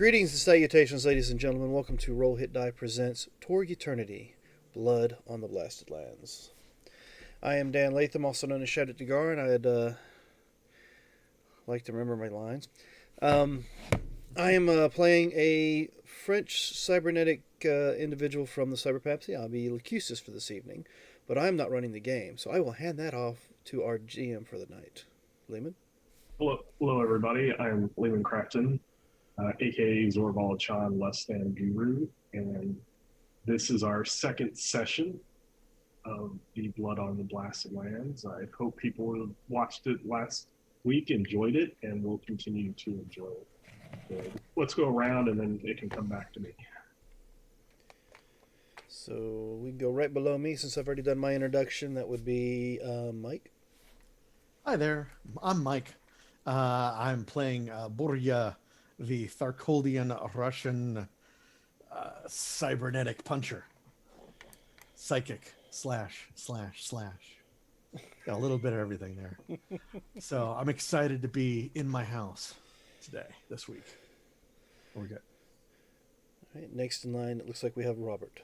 Greetings and salutations, ladies and gentlemen. Welcome to Roll Hit Die presents TORG Eternity, Blood on the Blasted Lands. I am Dan Latham, also known as Shadit Degar, and I'd like to remember my lines. I am playing a French cybernetic individual from the Cyberpapsy. I'll be Lacusis for this evening, but I'm not running the game, so I will hand that off to our GM for the night. Lehman? Hello, everybody. I'm Lehman Crafton, aka Zorval Chan Less Than Guru, and this is our second session of the Blood on the Blasted Lands. I hope people who watched it last week enjoyed it and will continue to enjoy it. So let's go around and then it can come back to me. So we can go right below me since I've already done my introduction. That would be Mike. Hi there, I'm Mike. I'm playing Burya, the Tharkoldian Russian cybernetic puncher. Psychic slash. Got a little bit of everything there. So I'm excited to be in my house this week. We're good. All right, next in line, it looks like we have Robert.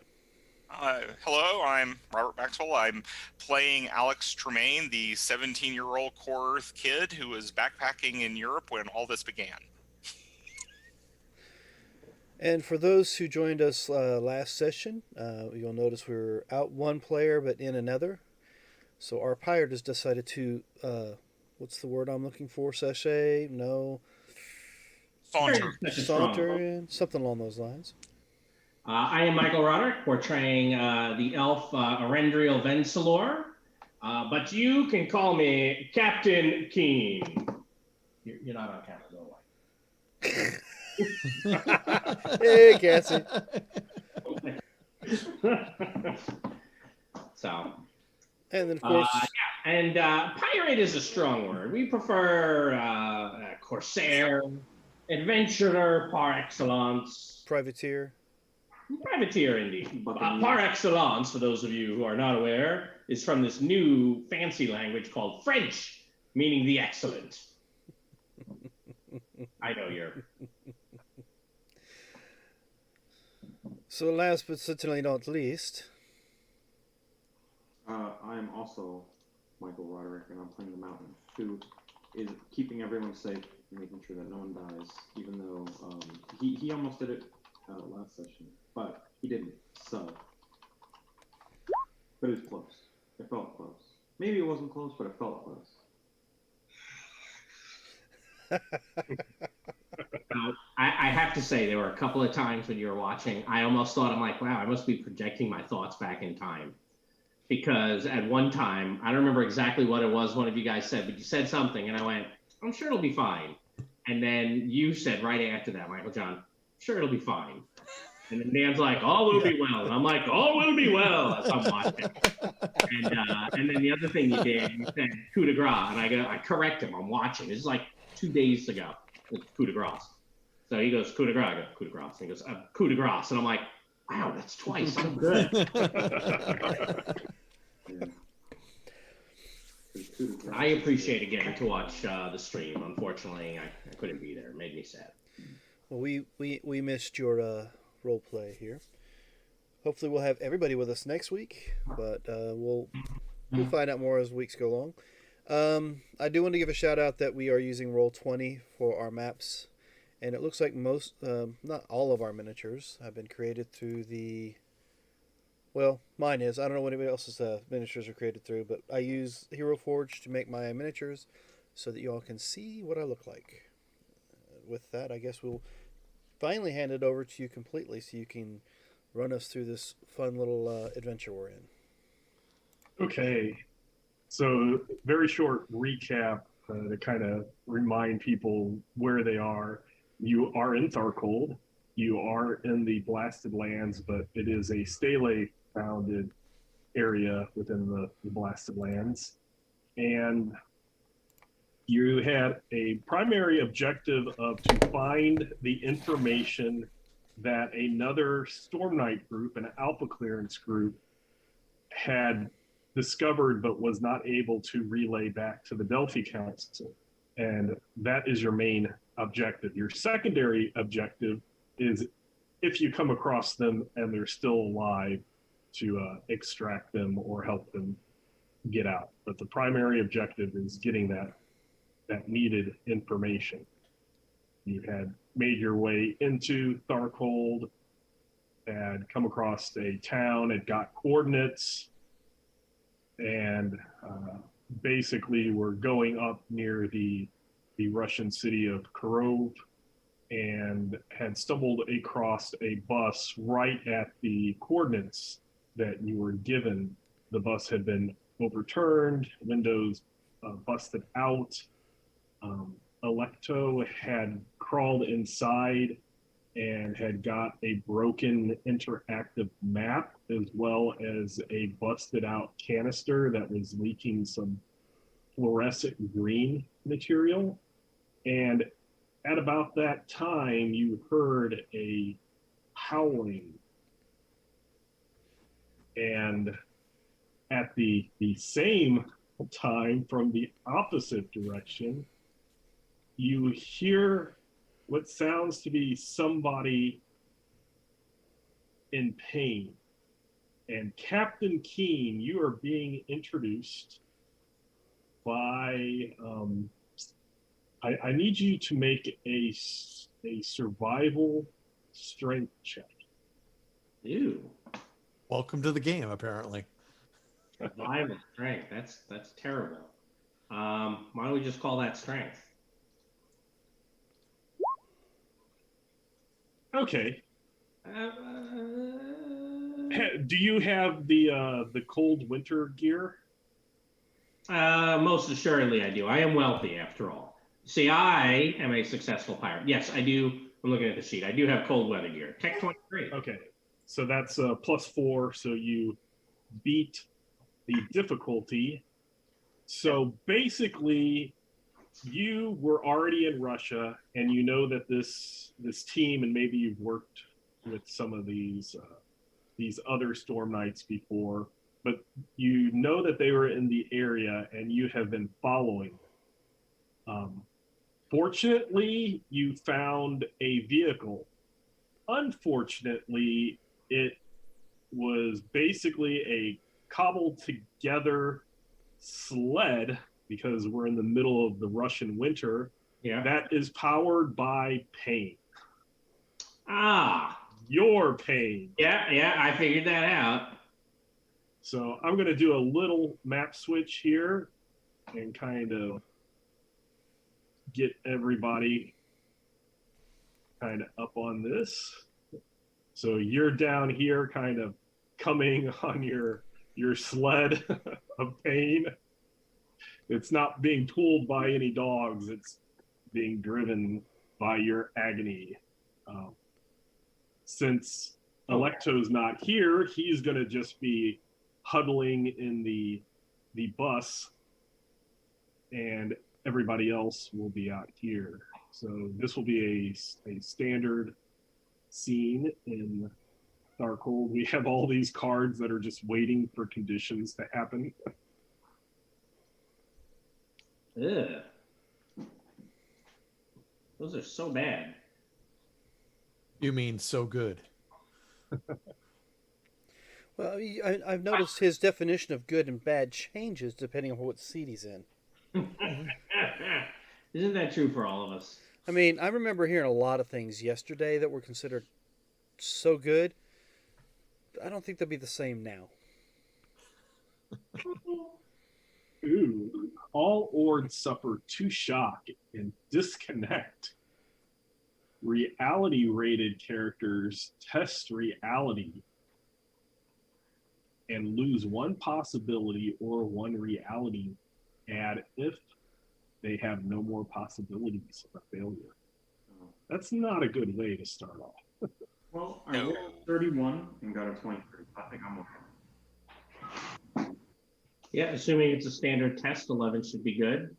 Hello, I'm Robert Maxwell. I'm playing Alex Tremaine, the 17-year-old Core Earth kid who was backpacking in Europe when all this began. And for those who joined us last session, you'll notice we were out one player but in another. So our pirate has decided to, what's the word I'm looking for? Sachet? No. Saunter in? Something along those lines. I am Michael Roderick, portraying the elf Arendriel Vensalor, but you can call me Captain Keane. You're not on camera, go away. Hey, Cassie. So, and then, of course... pirate is a strong word. We prefer corsair, adventurer par excellence. Privateer. Privateer, indeed. Par excellence, for those of you who are not aware, is from this new fancy language called French, meaning the excellent. I know you're... So last but certainly not least... I am also Michael Roderick, and I'm playing the Mountain, who is keeping everyone safe, making sure that no one dies, even though he almost did it last session, but he didn't, so. But it was close. It felt close. Maybe it wasn't close, but it felt close. I have to say, there were a couple of times when you were watching, I almost thought, I'm like, wow, I must be projecting my thoughts back in time. Because at one time, I don't remember exactly what it was one of you guys said, but you said something, and I went, I'm sure it'll be fine. And then you said right after that, Michael John, sure it'll be fine. And then Dan's like, all will be well. And I'm like, all will be well, as I'm watching. And then the other thing you did, you said coup de grace. And I correct him, I'm watching. This is like 2 days ago. It's coup de grace. So he goes, coup de grace. I go, coup de grace. And he goes, coup de grace. And I'm like, wow, that's twice. I'm good. I appreciated getting to watch the stream. Unfortunately, I couldn't be there. It made me sad. Well, we missed your role play here. Hopefully we'll have everybody with us next week, but we'll find out more as weeks go along. I do want to give a shout out that we are using Roll20 for our maps, and it looks like most, not all of our miniatures have been created through the... Well, mine is. I don't know what anybody else's miniatures are created through, but I use Hero Forge to make my miniatures so that you all can see what I look like. With that, I guess we'll finally hand it over to you completely so you can run us through this fun little adventure we're in. Okay, so very short recap to kind of remind people where they are. You are in Tharkold. You are in the Blasted Lands, but it is a stele-founded area within the Blasted Lands. And you had a primary objective of to find the information that another Storm Knight group, an Alpha Clearance group, had discovered but was not able to relay back to the Delphi Council. And that is your main objective. Your secondary objective is, if you come across them and they're still alive, to extract them or help them get out. But the primary objective is getting that needed information. You had made your way into Tharcold, had come across a town, had got coordinates, and basically were going up near the Russian city of Korov, and had stumbled across a bus right at the coordinates that you were given. The bus had been overturned, windows busted out. Electo had crawled inside and had got a broken interactive map, as well as a busted out canister that was leaking some fluorescent green material. And at about that time, you heard a howling. And at the same time, from the opposite direction, you hear what sounds to be somebody in pain. And Captain Keane, you are being introduced by, I need you to make a survival strength check. Ew. Welcome to the game, apparently. Survival strength. That's terrible. Why don't we just call that strength? Okay. Uh, Do you have the cold winter gear? Most assuredly, I do. I am wealthy, after all. See, I am a successful pirate. Yes, I do. I'm looking at the sheet. I do have cold weather gear. Tech 23. Okay, so that's +4, so you beat the difficulty. So basically, you were already in Russia, and you know that this team, and maybe you've worked with some of these other Storm Knights before, but you know that they were in the area, and you have been following them. Fortunately, you found a vehicle. Unfortunately, it was basically a cobbled together sled, because we're in the middle of the Russian winter, Yeah. that is powered by pain. Ah. Your pain. Yeah, I figured that out. So I'm going to do a little map switch here and kind of get everybody kind of up on this. So you're down here kind of coming on your sled of pain. It's not being pulled by any dogs. It's being driven by your agony. Since Electo's not here, he's going to just be huddling in the bus, and everybody else will be out here. So this will be a standard scene in Darkhold. We have all these cards that are just waiting for conditions to happen. Ugh. Those are so bad. You mean so good? Well, I've noticed his definition of good and bad changes depending on what seat he's in. Isn't that true for all of us? I mean, I remember hearing a lot of things yesterday that were considered so good. I don't think they'll be the same now. Ooh. All Ords suffer 2 shock and disconnect. Reality-rated characters test reality and lose 1 possibility or 1 reality add if they have no more possibilities of failure. That's not a good way to start off. Well, I rolled 31 and got a 23. I think I'm okay. Yeah, assuming it's a standard test, 11 should be good.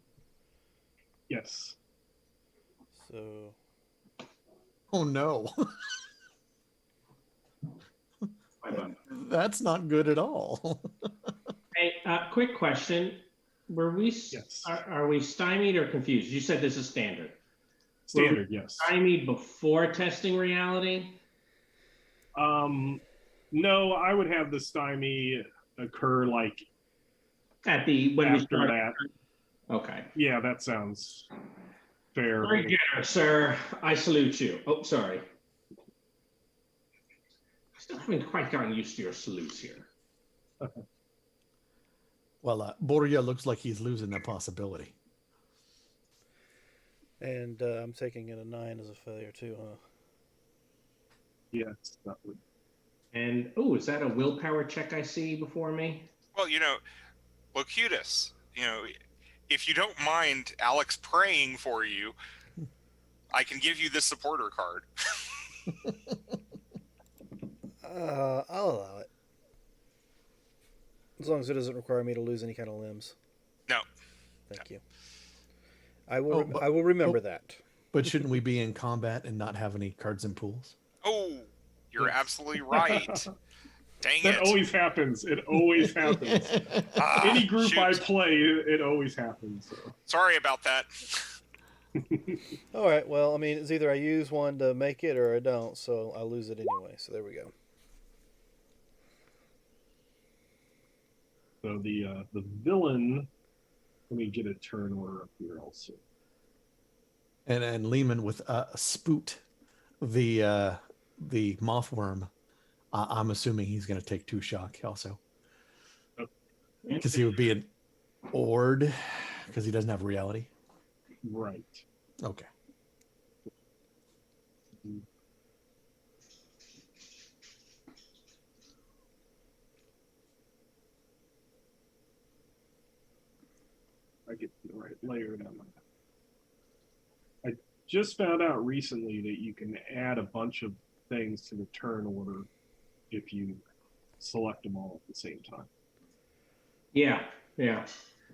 Yes. So, Oh no. Bye-bye. That's not good at all. Hey, quick question. Were we? Yes. Are we stymied or confused? You said this is standard. Standard, yes. Stymied before testing reality? No, I would have the stymie occur like At the when we after start. that. Okay. Yeah, that sounds fair. Very generous, sir. I salute you. Oh, sorry. I still haven't quite gotten used to your salutes here. Well, Borgia looks like he's losing that possibility. And I'm taking it a 9 as a failure too, huh? Yes, that would. And oh, is that a willpower check I see before me? Well, Locutus, if you don't mind Alex praying for you, I can give you this supporter card. I'll allow it. As long as it doesn't require me to lose any kind of limbs. No. Thank you. I will remember that. But shouldn't we be in combat and not have any cards and pools? Oh, you're absolutely right. Dang That it. always happens. It always happens. Any group shoot. I play, it always happens. So. Sorry about that. All right. Well, I mean, it's either I use one to make it or I don't, so I lose it anyway. So there we go. So the villain. Let me get a turn order up here also. And Lehman with Spoot, the moth worm. I'm assuming he's going to take 2 shock also, because he would be an Ord, because he doesn't have reality. Right. Okay. I get the right layer down. I just found out recently that you can add a bunch of things to the turn order if you select them all at the same time. Yeah.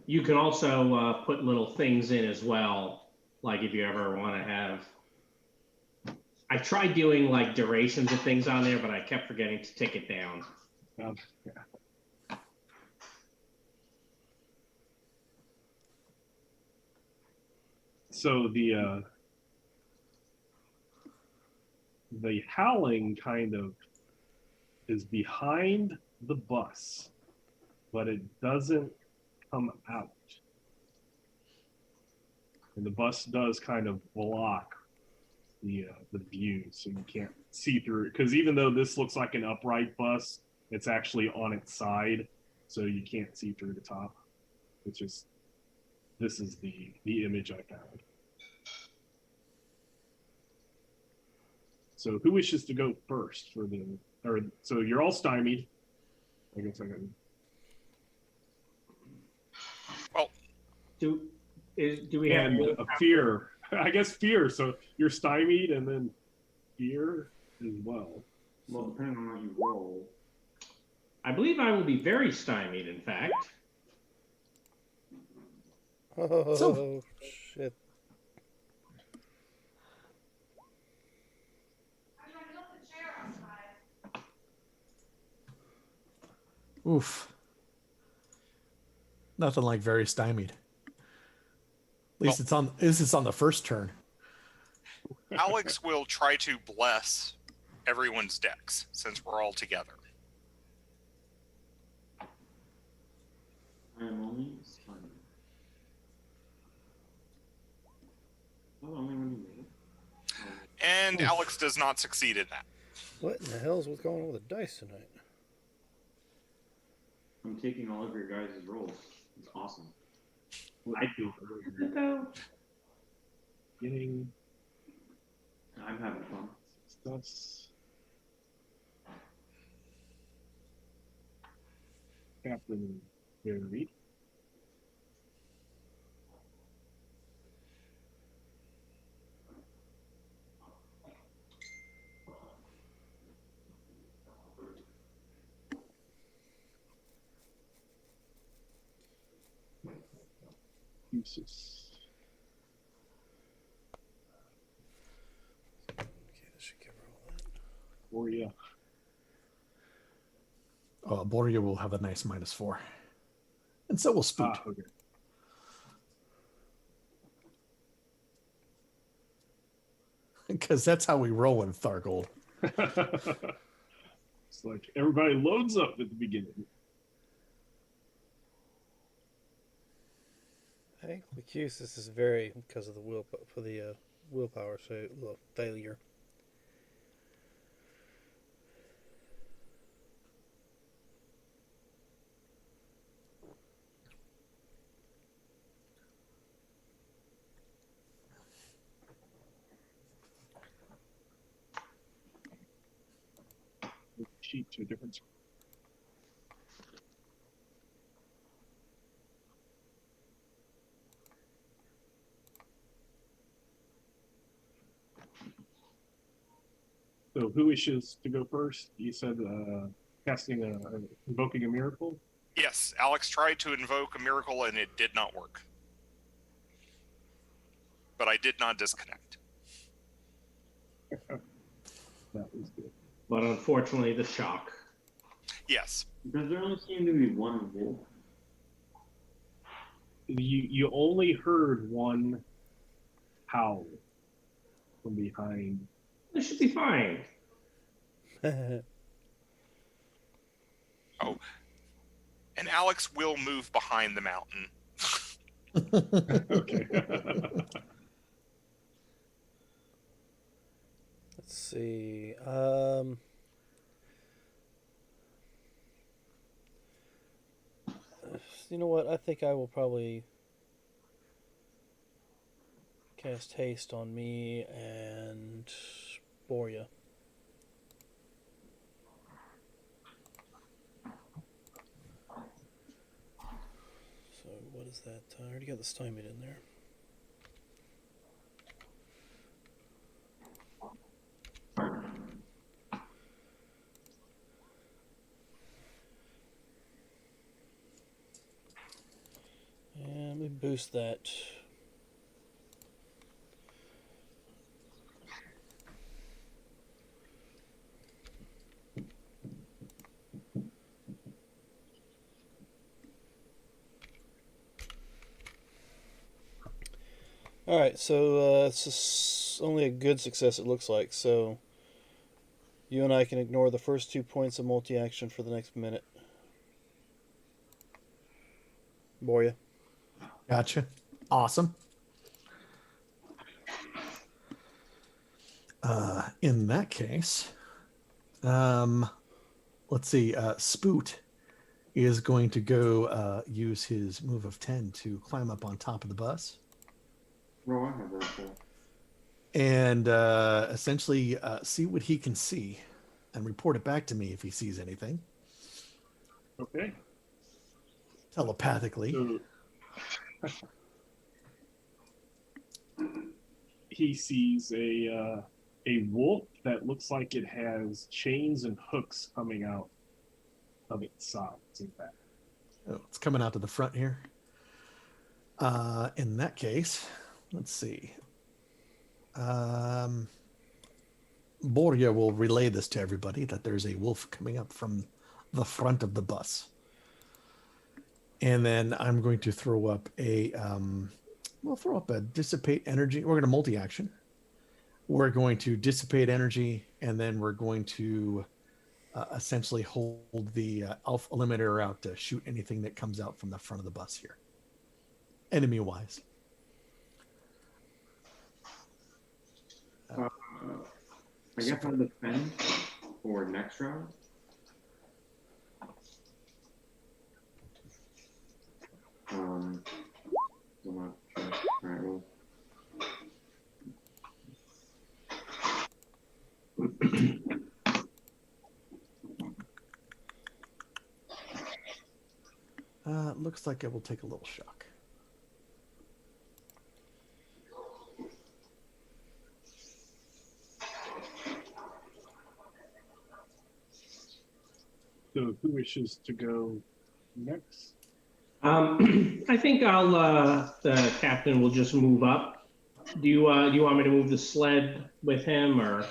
You can also put little things in as well, like if you ever want to have. I tried doing like durations of things on there, but I kept forgetting to take it down. Yeah. So the howling kind of is behind the bus, but it doesn't come out. And the bus does kind of block the view, so you can't see through it. Because even though this looks like an upright bus, it's actually on its side, so you can't see through the top. It's just, this is the image I found. So who wishes to go first for so you're all stymied. I guess I got. Do we have a fear? I guess fear. So you're stymied, and then fear as well. Well, depending on how you roll. I believe I will be very stymied, in fact. Oh, shit. Oof. Nothing like very stymied. At least it's on the first turn. Alex will try to bless everyone's decks since we're all together. I am only stunned. Oh, only when you made it. And Alex does not succeed in that. What in the hell's what's going on with the dice tonight? I'm taking all of your guys' rolls. It's awesome. I do. Getting I'm having fun. stuffs. Captain Barry. Uses. Okay, this should cover all that. Or yeah. Borgia will have a nice -4. And so will Spoot. Okay. because that's how we roll in Thargold. It's like everybody loads up at the beginning. I think Lucus, this is very because of the willpower, so failure. Sheet to a different. So who wishes to go first? You said invoking a miracle. Yes, Alex tried to invoke a miracle and it did not work. But I did not disconnect. That was good. But unfortunately, the shock. Yes. Does there only seem to be one wolf? You only heard one howl from behind. This should be fine. Oh. And Alex will move behind the mountain. Okay. Let's see. You know what? I think I will probably cast haste on me and Boria. So what is that? I already got the stymied in there. And we boost that. Alright, so it's just only a good success it looks like, so you and I can ignore the first 2 points of multi-action for the next minute. Boria. Gotcha. Awesome. In that case, let's see. Spoot is going to go use his move of 10 to climb up on top of the bus. No, I have that full. And essentially see what he can see and report it back to me if he sees anything Okay. telepathically. So he sees a wolf that looks like it has chains and hooks coming out of its sides and back. Oh, it's coming out to the front here. In that case, let's see. Borja will relay this to everybody that there's a wolf coming up from the front of the bus. And then I'm going to throw up we'll throw up a dissipate energy. We're going to multi-action. We're going to dissipate energy, and then we're going to essentially hold the alpha limiter out to shoot anything that comes out from the front of the bus here. Enemy-wise. I guess I'll defend for next round. I'm not sure. Alright, well. Looks like it will take a little shock. So who wishes to go next? I think the captain will just move up. Do you want me to move the sled with him, or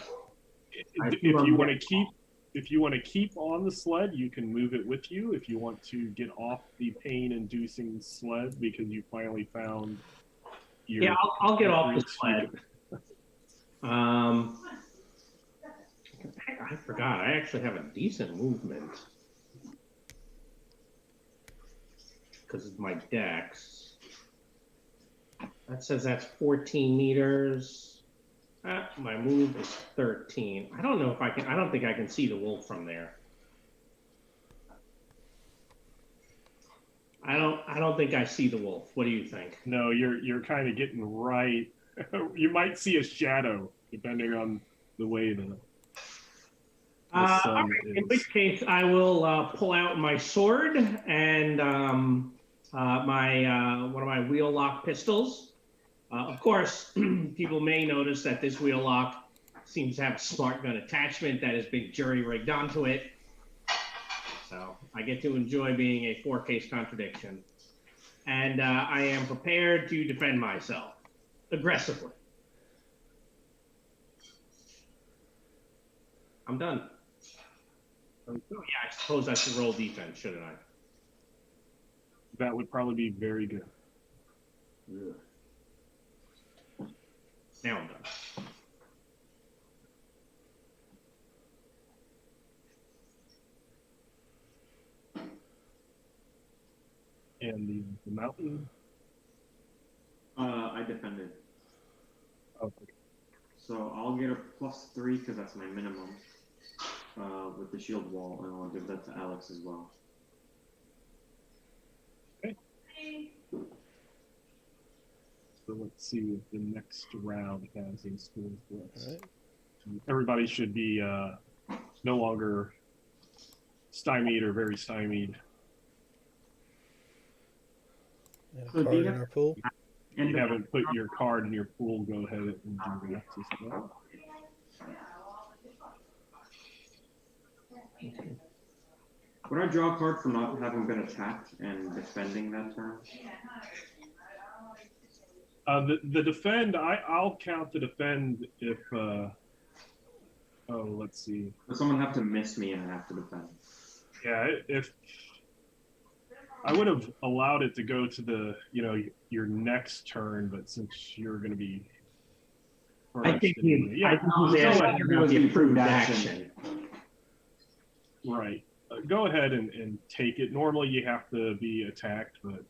If you want to keep on the sled, you can move it with you. If you want to get off the pain-inducing sled because you finally found your I'll get off the sled. I forgot. I actually have a decent movement because of my dex. That says that's 14 meters. My move is 13. I don't know if I can. I don't think I can see the wolf from there. I don't think I see the wolf. What do you think? No, you're kind of getting right. You might see a shadow depending on the way the sun is. In which case, I will pull out my sword and my one of my wheel lock pistols. Of course, people may notice that this wheel lock seems to have a smart gun attachment that has been jury rigged onto it. So I get to enjoy being a 4-case contradiction. And I am prepared to defend myself aggressively. I'm done. Oh, yeah, I suppose I should roll defense, shouldn't I? That would probably be very good. Yeah. Now I'm done. And the mountain? I defended. Okay. So I'll get a +3 because that's my minimum with the shield wall, and I'll give that to Alex as well. Okay. So let's see what the next round has in store for us. All right. Everybody should be no longer stymied or very stymied. And a So do card you in have- our pool. If you haven't put your card in your pool, go ahead and do that as well. Would I draw a card for not having been attacked and defending that turn? The defend, I'll count the defend if. Let's see. Does someone have to miss me and I have to defend? Yeah, if I would have allowed it to go to your next turn, but since you're going to be, I think first, I think he's asking about the approved action. Right. Go ahead and take it. Normally you have to be attacked, but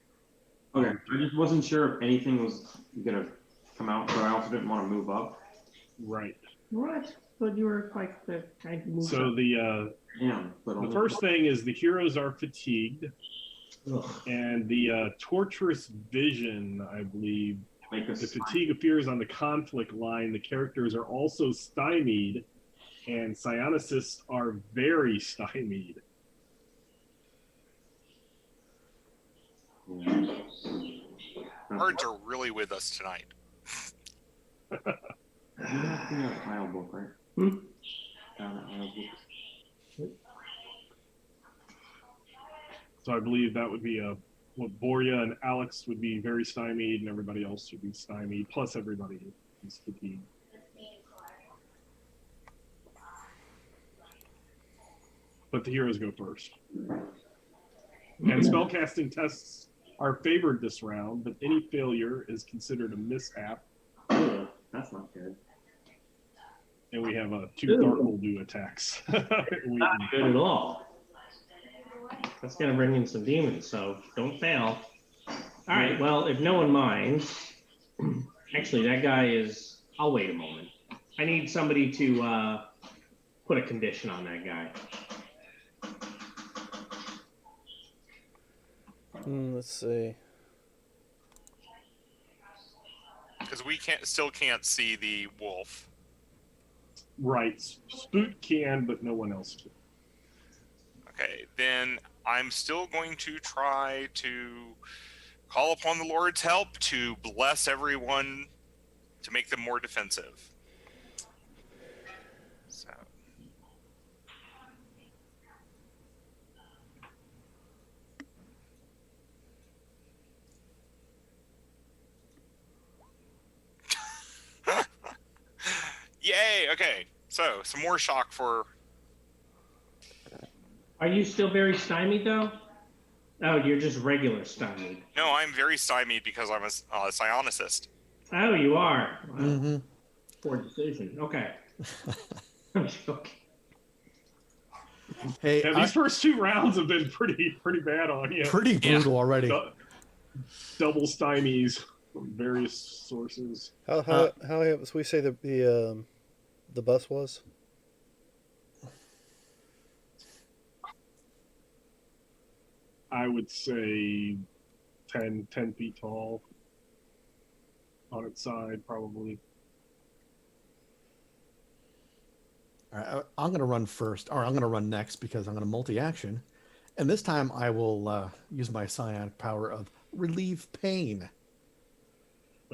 Okay, I just wasn't sure if anything was gonna come out, but I also didn't want to move up. right. What? But you were quite the kind of move. So the But the first thing is the heroes are fatigued, and the torturous vision, I believe. make The us fatigue appears on the conflict line. The characters are also stymied, and psionicists are very stymied. Cards are really with us tonight. Tile book, right? Hmm? Tile book. So I believe that would be what Boria and Alex would be very stymied, and everybody else would be stymied, plus everybody is fatigued. But the heroes go first. And spellcasting tests are favored this round, but any failure is considered a mishap. Ugh, that's not good. And we have two Tharkle attacks. Not good at all. That's gonna bring in some demons, so don't fail. All right. Well, if no one minds, actually, that guy is. I'll wait a moment. I need somebody to put a condition on that guy. Let's see. Because we still can't see the wolf. Right. Spook can, but no one else can. Okay, then I'm still going to try to call upon the Lord's help to bless everyone to make them more defensive. So. Yay! Okay, so some more shock for. Are you still very stymied though? Oh, you're just regular stymied. No, I'm very stymied because I'm a psionicist. Oh, you are. Wow. Mm-hmm. Poor decision. Okay. I'm joking. Hey, Yeah, these first 2 rounds have been pretty bad on you. pretty brutal already. Double stymies from various sources. How so we say the bus was? I would say 10 feet tall on its side, probably. All right, I'm going to run first, or I'm going to run next because I'm going to multi-action. And this time I will use my psionic power of relieve pain.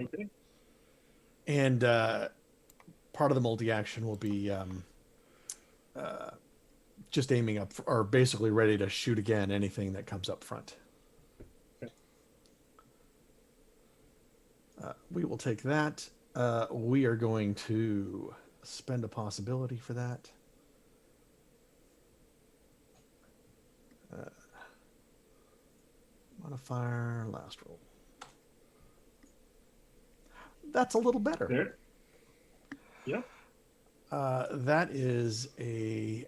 Okay. And part of the multi-action will be just aiming up, or basically ready to shoot again anything that comes up front. Okay. We will take that. We are going to spend a possibility for that. Modifier, last roll. That's a little better. There. Yep. That is a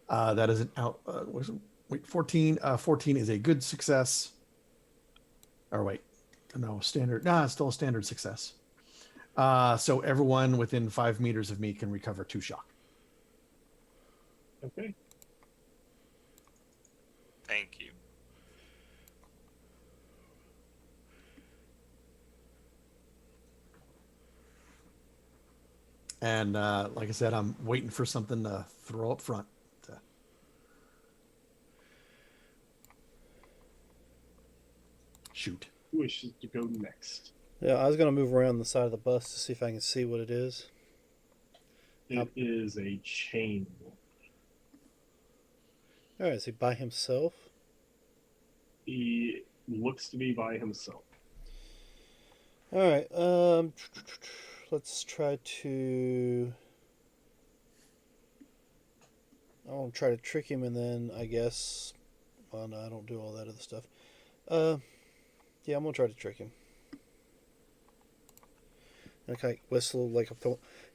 that is an out. Wait, 14. 14 is a good success. Or wait, no standard. No, it's still a standard success. So everyone within 5 meters of me can recover 2 shock. Okay. Thank you. And like I said, I'm waiting for something to throw up front. Shoot. Who wishes to go next? Yeah, I was gonna move around the side of the bus to see if I can see what it is. It is a chain. All right, is he by himself? He looks to be by himself. All right. Let's try to. I'll try to trick him, and then I guess. Well, no, I don't do all that other stuff. Yeah, I'm gonna try to trick him. Okay, whistle like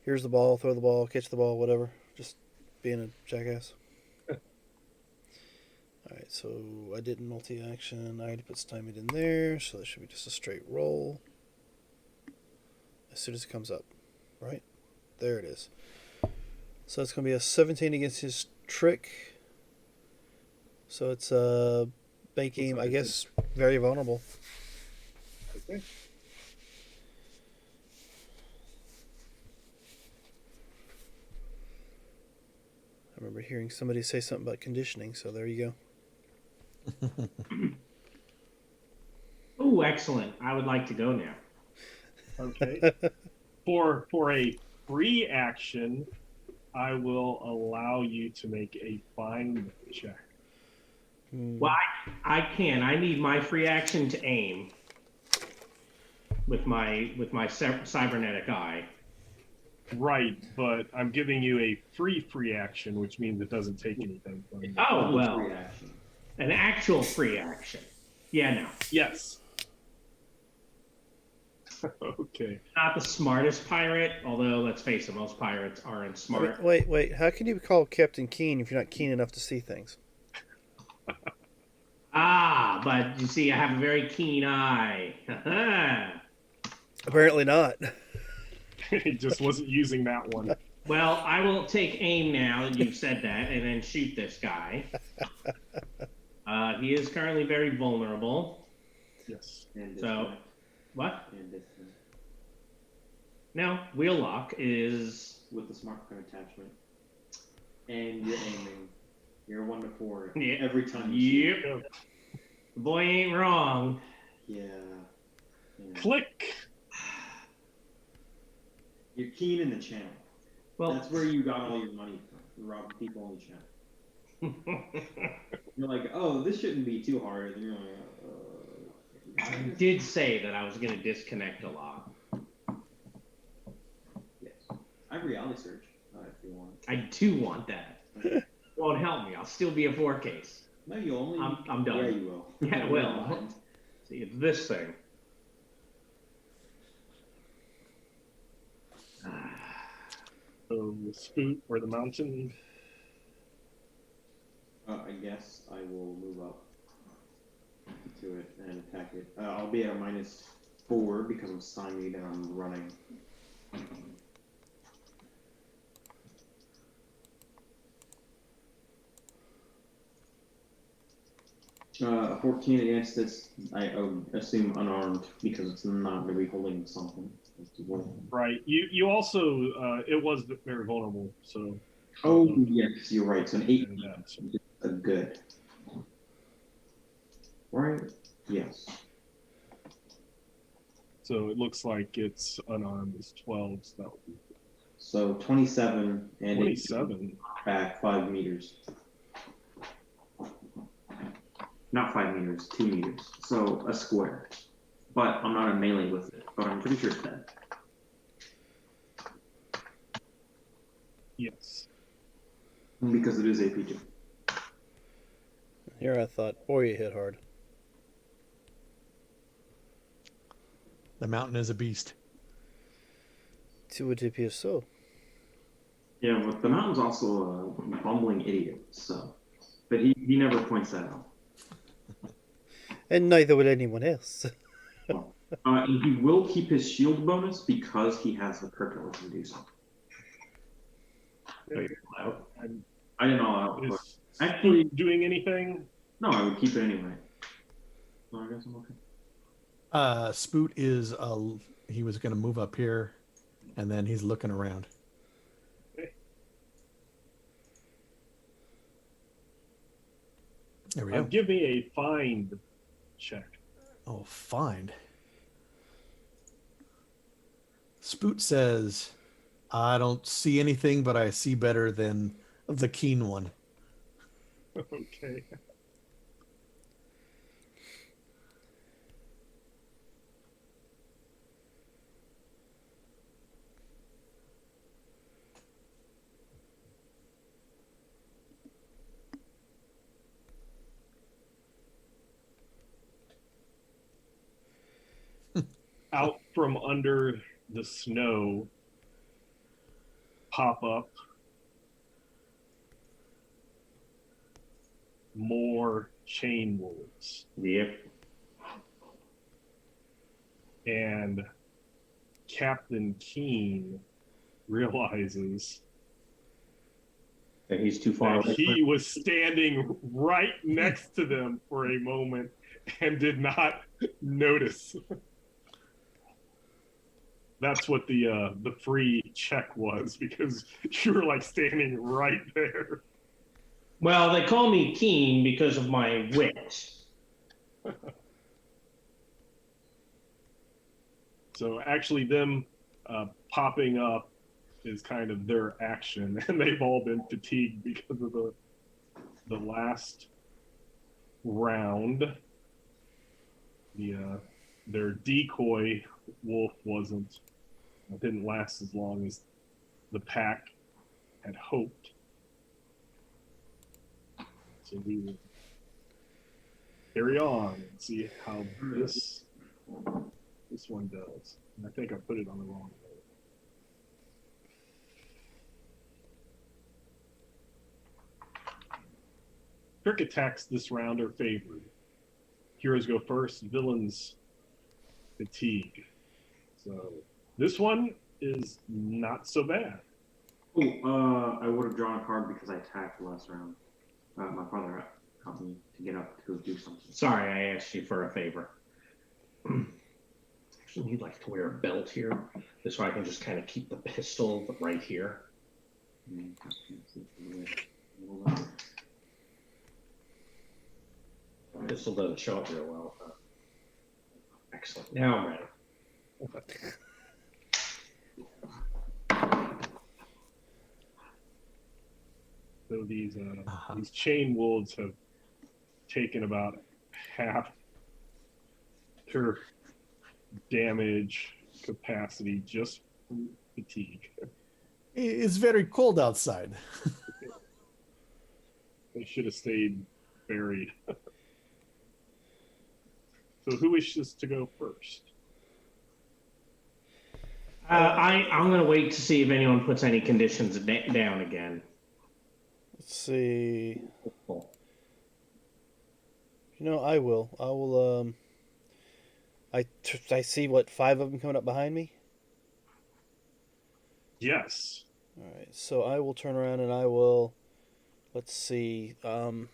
here's the ball, throw the ball, catch the ball, whatever. Just being a jackass. Alright, so I did multi-action. I already put stymied in there, so that should be just a straight roll. As soon as it comes up. Right? There it is. So it's going to be a 17 against his trick. So it's making, I guess, very vulnerable. Okay. I remember hearing somebody say something about conditioning, so there you go. Oh, excellent. I would like to go now. Okay. For a free action, I will allow you to make a find check. Well, I can. I need my free action to aim with my cybernetic eye. Right, but I'm giving you a free action, which means it doesn't take anything from you. Oh, well, Free action. an actual free action. Yeah, no. Yes. Okay. Not the smartest pirate, although let's face it, most pirates aren't smart. Wait. How can you call Captain Keane if you're not keen enough to see things? Ah, but you see, I have a very keen eye. Apparently not. He just wasn't using that one. Well, I will take aim now that you've said that, and then shoot this guy. He is currently very vulnerable. Yes. And So, disconnect. what? And disconnect. No, wheel lock is. With the smartphone attachment. And you're aiming. You're 1 to 4 Yeah. every time you shoot. Yep. The boy ain't wrong. Yeah. Click. You're keen in the channel. Well, That's where you got all your money from. You robbed people on the channel. You're like, oh, this shouldn't be too hard. And you're like, I did say that I was going to disconnect a lot. yes. I have reality search if you want. I do want that. Won't help me. I'll still be a 4 case. No, you only. I'm done. Yeah, you will. Yeah, I will. See, it's this thing. So Spoot or the mountain. I guess I will move up to it and attack it. I'll be at a -4 because I'm stymied and I'm running. 14 against this. I assume unarmed because it's not going to be holding something. Right. You also it was very vulnerable. So. Oh yes, you're right. So an 8 and, is good. Right. Yes. So it looks like it's unarmed is 12. So that would be So 27 and 27. Back 5 meters. Not 5 meters, 2 meters. So a square. But I'm not in melee with it. But I'm pretty sure it's dead. Yes. Because it is AP2. Here I thought, boy, you hit hard. The mountain is a beast. To it appears so. Yeah, but the mountain's also a bumbling idiot. So, but he never points that out. And neither will anyone else. And he will keep his shield bonus because he has the perk that lets him do so. Oh, you're allowed? I didn't know out. Is Actually, doing anything? no, I would keep it anyway. So I guess I'm okay. Spoot is he was going to move up here, and then he's looking around. Okay. There we go. Give me a find check. Oh, find. Spoot says, I don't see anything, but I see better than the Keane one. Okay. Out from under the snow pop up more chain wolves. Yep. And Captain Keane realizes And he's too far that away. he was standing right next to them for a moment and did not notice. That's what the free check was, because you were like standing right there. Well, they call me Keane because of my wit. So actually them popping up is kind of their action, and they've all been fatigued because of the last round. Their decoy wolf didn't last as long as the pack had hoped. So we will carry on and see how this one does. And I think I put it on the wrong way. Trick attacks this round are favored. Heroes go first, villains fatigue. So this one is not so bad. Oh, I would have drawn a card because I attacked last round. My father helped me to get up to go do something. Sorry, I asked you for a favor. Actually, you'd like to wear a belt here. This way I can just kind of keep the pistol right here. Pistol doesn't show up real well. Excellent. Now I'm ready. So these chain wolves have taken about half their damage capacity just from fatigue. It's very cold outside. They should have stayed buried. So who wishes to go first? I'm going to wait to see if anyone puts any conditions down again. Let's see. I will. I will. I see what 5 of them coming up behind me. Yes. All right. So I will turn around and I will. Let's see. There's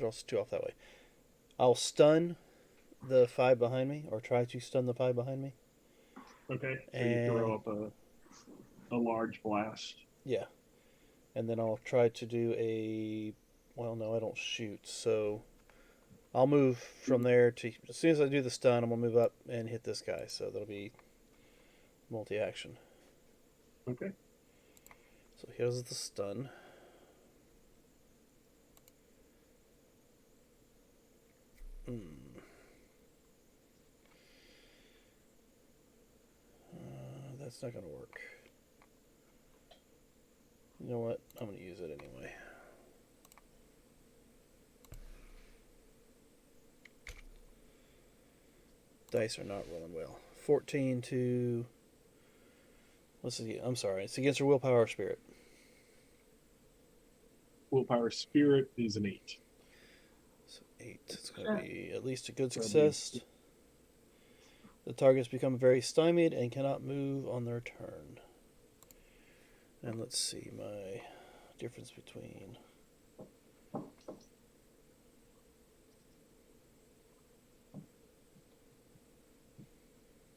also 2 off that way. I'll stun the 5 behind me, or try to stun the 5 behind me. Okay. So you throw up a large blast. Yeah. And then I'll try to do a. Well, no, I don't shoot. So I'll move from there to. As soon as I do the stun, I'm going to move up and hit this guy. So that'll be multi action. Okay. So here's the stun. That's not going to work. You know what? I'm going to use it anyway. Dice are not rolling well. 14 to... Let's see. I'm sorry. It's against your willpower or spirit. Willpower spirit is an 8. So 8. It's going to be at least a good success. The targets become very stymied and cannot move on their turn. And let's see my difference between...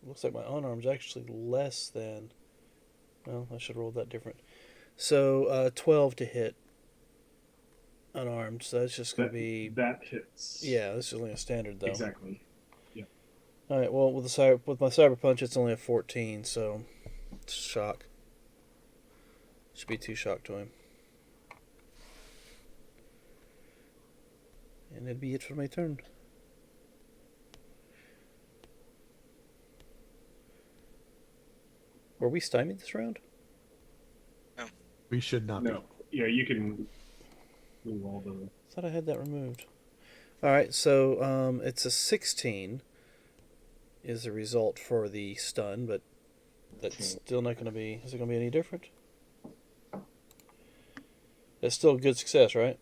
Looks like my unarmed is actually less than... Well, I should roll that different. So 12 to hit unarmed. So that's just going to be... That hits. Yeah, this is only a standard, though. Exactly. Yeah. All right, well, with my cyber punch, it's only a 14, so it's shock. Should be 2 shock to him. And it'd be it for my turn. Were we stymied this round? No. We should not No. Yeah, you can move all the... I thought I had that removed. All right, so it's a 16 is the result for the stun, but that's still not going to be... Is it going to be any different? It's still a good success, right?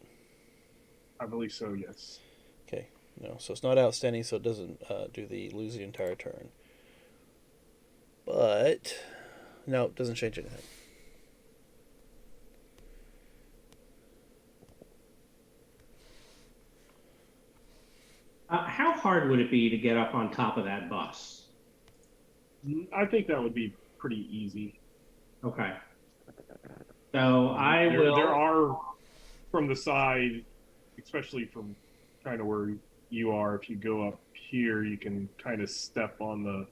I believe so, yes. Okay. No, so it's not outstanding, so it doesn't do the lose the entire turn. But... No, it doesn't change anything. How hard would it be to get up on top of that bus? I think that would be pretty easy. Okay. So I will... There are, from the side, especially from kind of where you are, if you go up here, you can kind of step on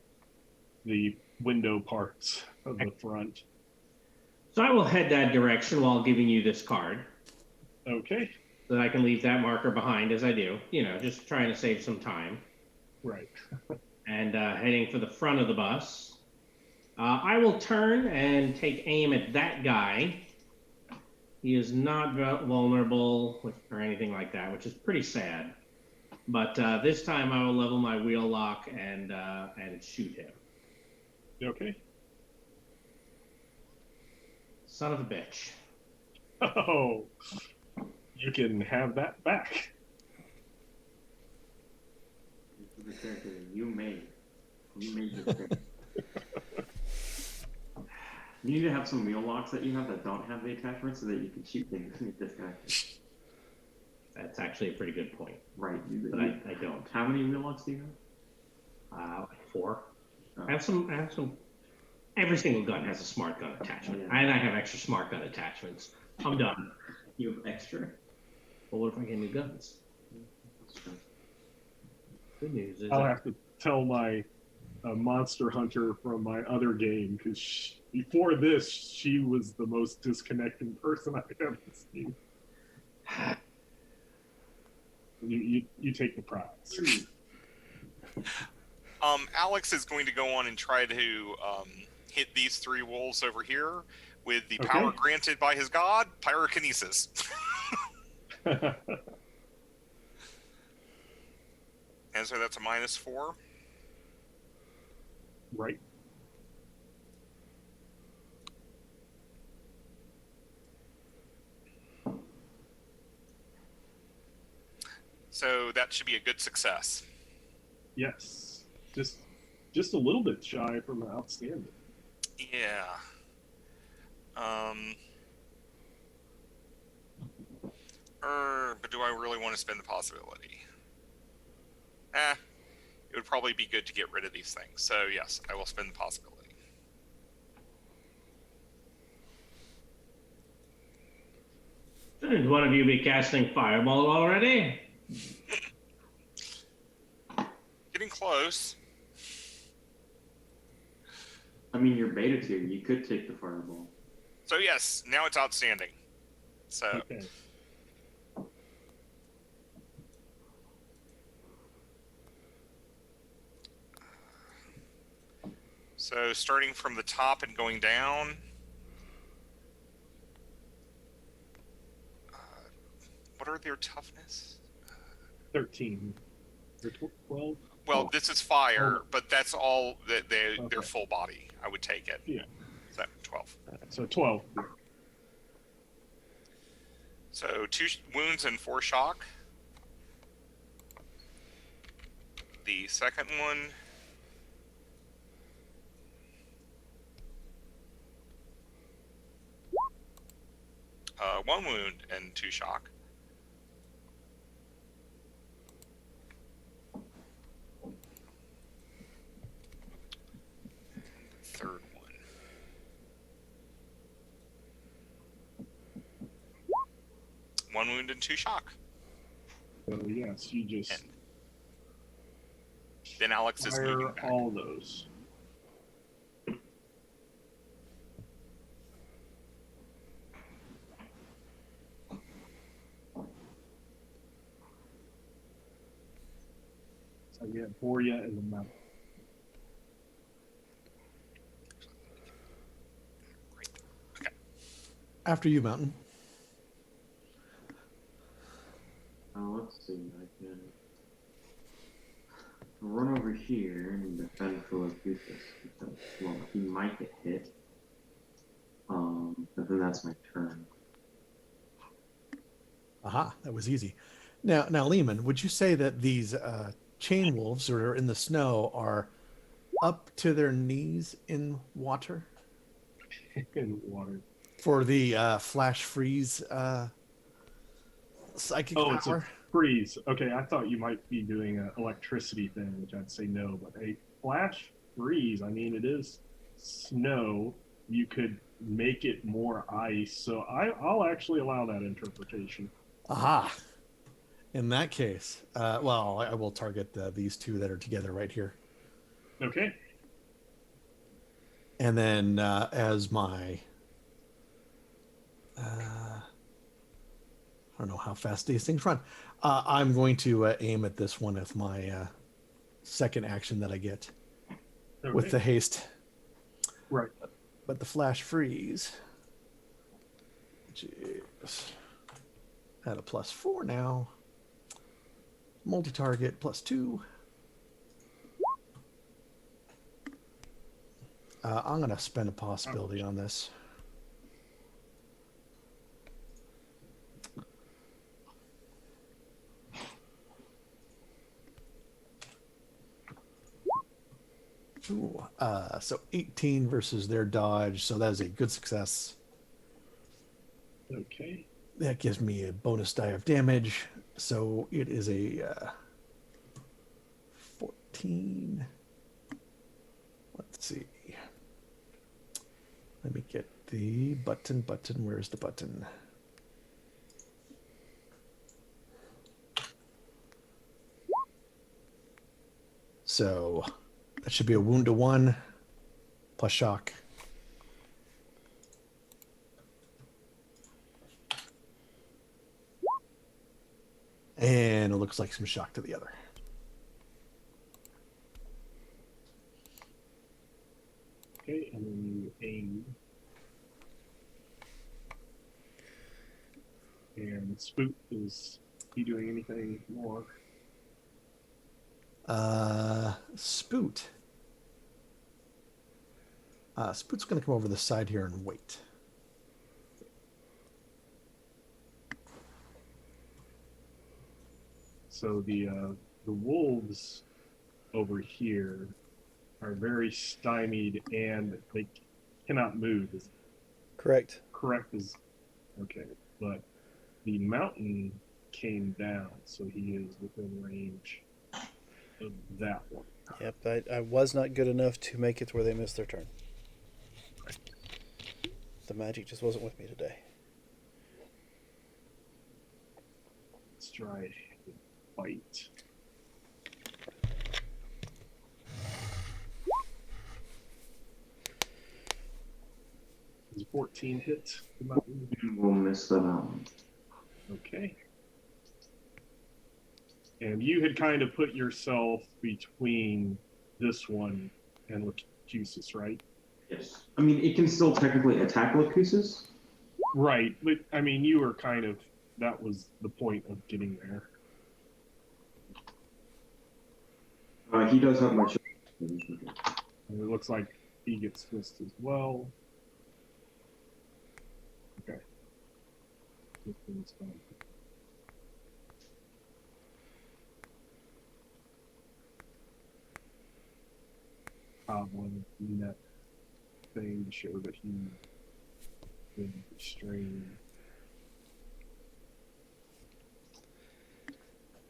the window parts of the front. So I will head that direction while giving you this card. Okay. So that I can leave that marker behind as I do. Just trying to save some time. Right. And heading for the front of the bus. I will turn and take aim at that guy. He is not vulnerable or anything like that, which is pretty sad. But this time I will level my wheel lock and shoot him. Okay. Son of a bitch. Oh, you can have that back. This is the character that you made. You made this character. You need to have some wheel locks that you have that don't have the attachment so that you can shoot things with this guy. That's actually a pretty good point. Right. But I don't. How many wheel locks do you have? 4. Oh. I have some. Every single gun has a smart gun attachment, and I have extra smart gun attachments. I'm done. You have extra? Well, what if I get new guns? That's true. Good news is I'll have to tell my monster hunter from my other game, because before this, she was the most disconnecting person I've ever seen. You take the prize. Alex is going to go on and try to hit these 3 wolves over here with the power granted by his god, pyrokinesis. And so that's a -4. Right. So that should be a good success. Yes. Just a little bit shy from outstanding. Yeah. But do I really want to spend the possibility? It would probably be good to get rid of these things. So yes, I will spend the possibility. Shouldn't one of you be casting Fireball already? Getting close. I mean, you're beta tier. You could take the fireball. So yes, now it's outstanding. So Okay. so starting from the top and going down. What are their toughness? 13. Or 12? Well, Oh. this is fire, Oh. but that's all that their Okay. full body. I would take it. Yeah. So 12. So 12. So 2 wounds and 4 shock. The second one. One wound and 2 shock. Third one. One wound and 2 shock. So yes, you just And then Alex is moving fire back. all those. So you have Boria and the mountain. After you, Mountain. Let's see. I can run over here and defend Philippius because, well, he might get hit. But then that's my turn. Aha, that was easy. Now, Lehman, would you say that these chain wolves that are in the snow are up to their knees in water In water. for the flash freeze psychic Oh, it's power? a freeze. Okay, I thought you might be doing an electricity thing, which I'd say no. But a flash freeze, I mean, it is snow. You could make it more ice. So I'll actually allow that interpretation. Aha. In that case, well, I will target these two that are together right here. Okay. And then as my... I don't know how fast these things run. I'm going to aim at this one as my second action that I get with Okay. the haste. Right. But the flash freeze, which is at a +4 now. Multi-target +2. I'm going to spend a possibility on this. Ooh, so 18 versus their dodge, so that is a good success. Okay. That gives me a bonus die of damage, so it is a 14. Let's see. Let me get the button. Where's the button? So that should be a wound to 1 plus shock. And it looks like some shock to the other. Okay, and then you aim. And Spook, is he doing anything more? Spoot. Spoot's going to come over the side here and wait. So the wolves over here are very stymied and they cannot move. Is Correct. correct? Is okay, but the mountain came down, so he is within range of that one. Yep, I was not good enough to make it where they missed their turn. The magic just wasn't with me today. Let's try the fight. Does 14 hit the mountain? We'll miss the mountain. Okay. And you had kind of put yourself between this one and Lacusis, right? Yes. I mean, it can still technically attack Lacusis. Right, but I mean, you were kind of, that was the point of getting there. He does have my shield. And it looks like he gets missed as well. Okay. This one's fine. One net thing to show that he's been restrained.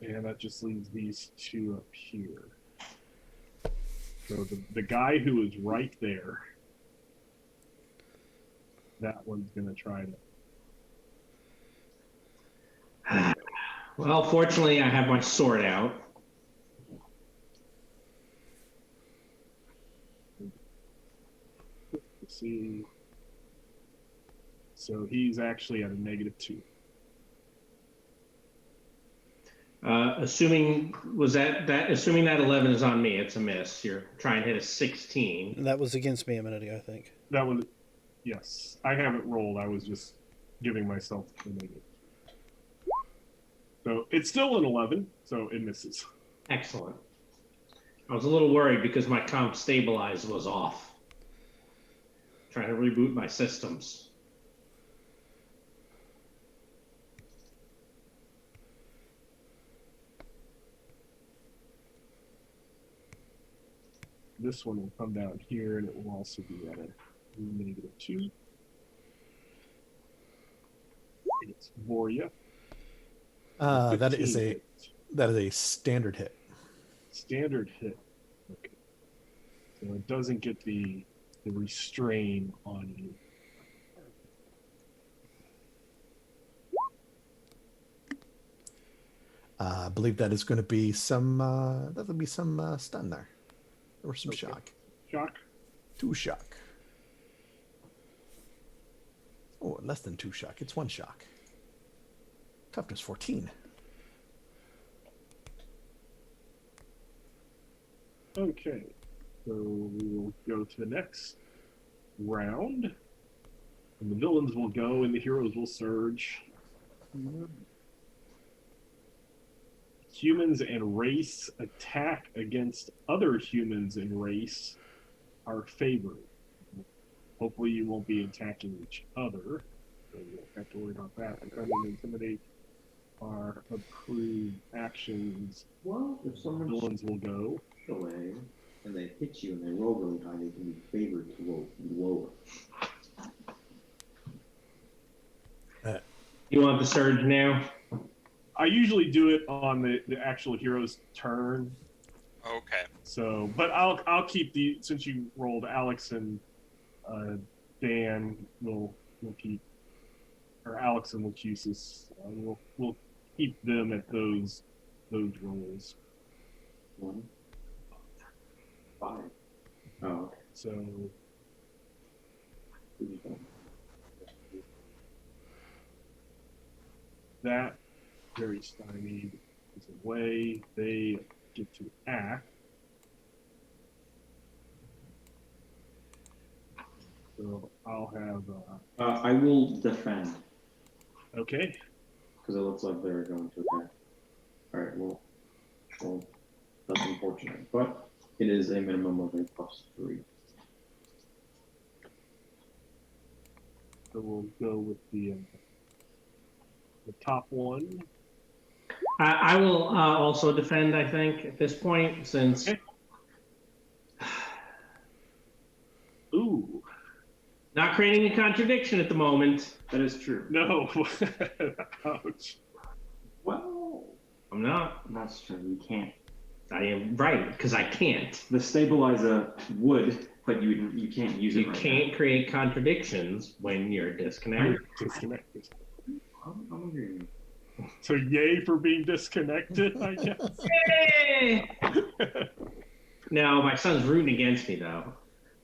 And that just leaves these two up here. So the guy who is right there, that one's going to try to. Well, fortunately, I have my sword out. Let's see. So he's actually at a -2. Assuming assuming that 11 is on me, it's a miss. You're trying to hit a 16. And that was against me a minute ago, I think. That was, yes. I haven't rolled. I was just giving myself the negative. So it's still an 11, so it misses. Excellent. I was a little worried because my comp stabilize was off. Trying to reboot my systems. This one will come down here, and it will also be at a -2. It's Voria. That is 15 a hit. standard hit. Standard hit. Okay. So it doesn't get the restrain on you. I believe that is going to be some. That'll be some stun there, or some Okay. shock. Shock. 2 shock. Oh, less than 2 shock. It's 1 shock. Toughness 14. Okay. So we will go to the next round. And the villains will go and the heroes will surge. Humans and race attack against other humans and race are favored. Hopefully you won't be attacking each other. So you don't have to worry about that. Defend and intimidate are approved actions. Well, if someone Villains will go. away and they hit you and they roll really high, they can be favored to roll lower. You want the surge now? I usually do it on the actual hero's turn. Okay. So, but I'll keep since you rolled Alex and Dan will keep, or Alex and Lacusis, we'll keep them at those rolls. 1, 5. Oh, okay. So that very stymied is away. They get to act. So I'll have. I will defend Okay. because it looks like they're going to attack. All right. Well, that's unfortunate, but it is a minimum of a +3. So we'll go with the top one. I will also defend, I think, at this point, since Okay. Ooh, not creating a contradiction at the moment. That is true. no. Ouch. Well, I'm not. that's true. You can't. I am right, because I can't. The stabilizer would, but you can't use it. You right can't create contradictions when you're disconnected. Disconnected. now. I'm agreeing. So yay for being disconnected, I guess. Yay! No, my son's rooting against me, though.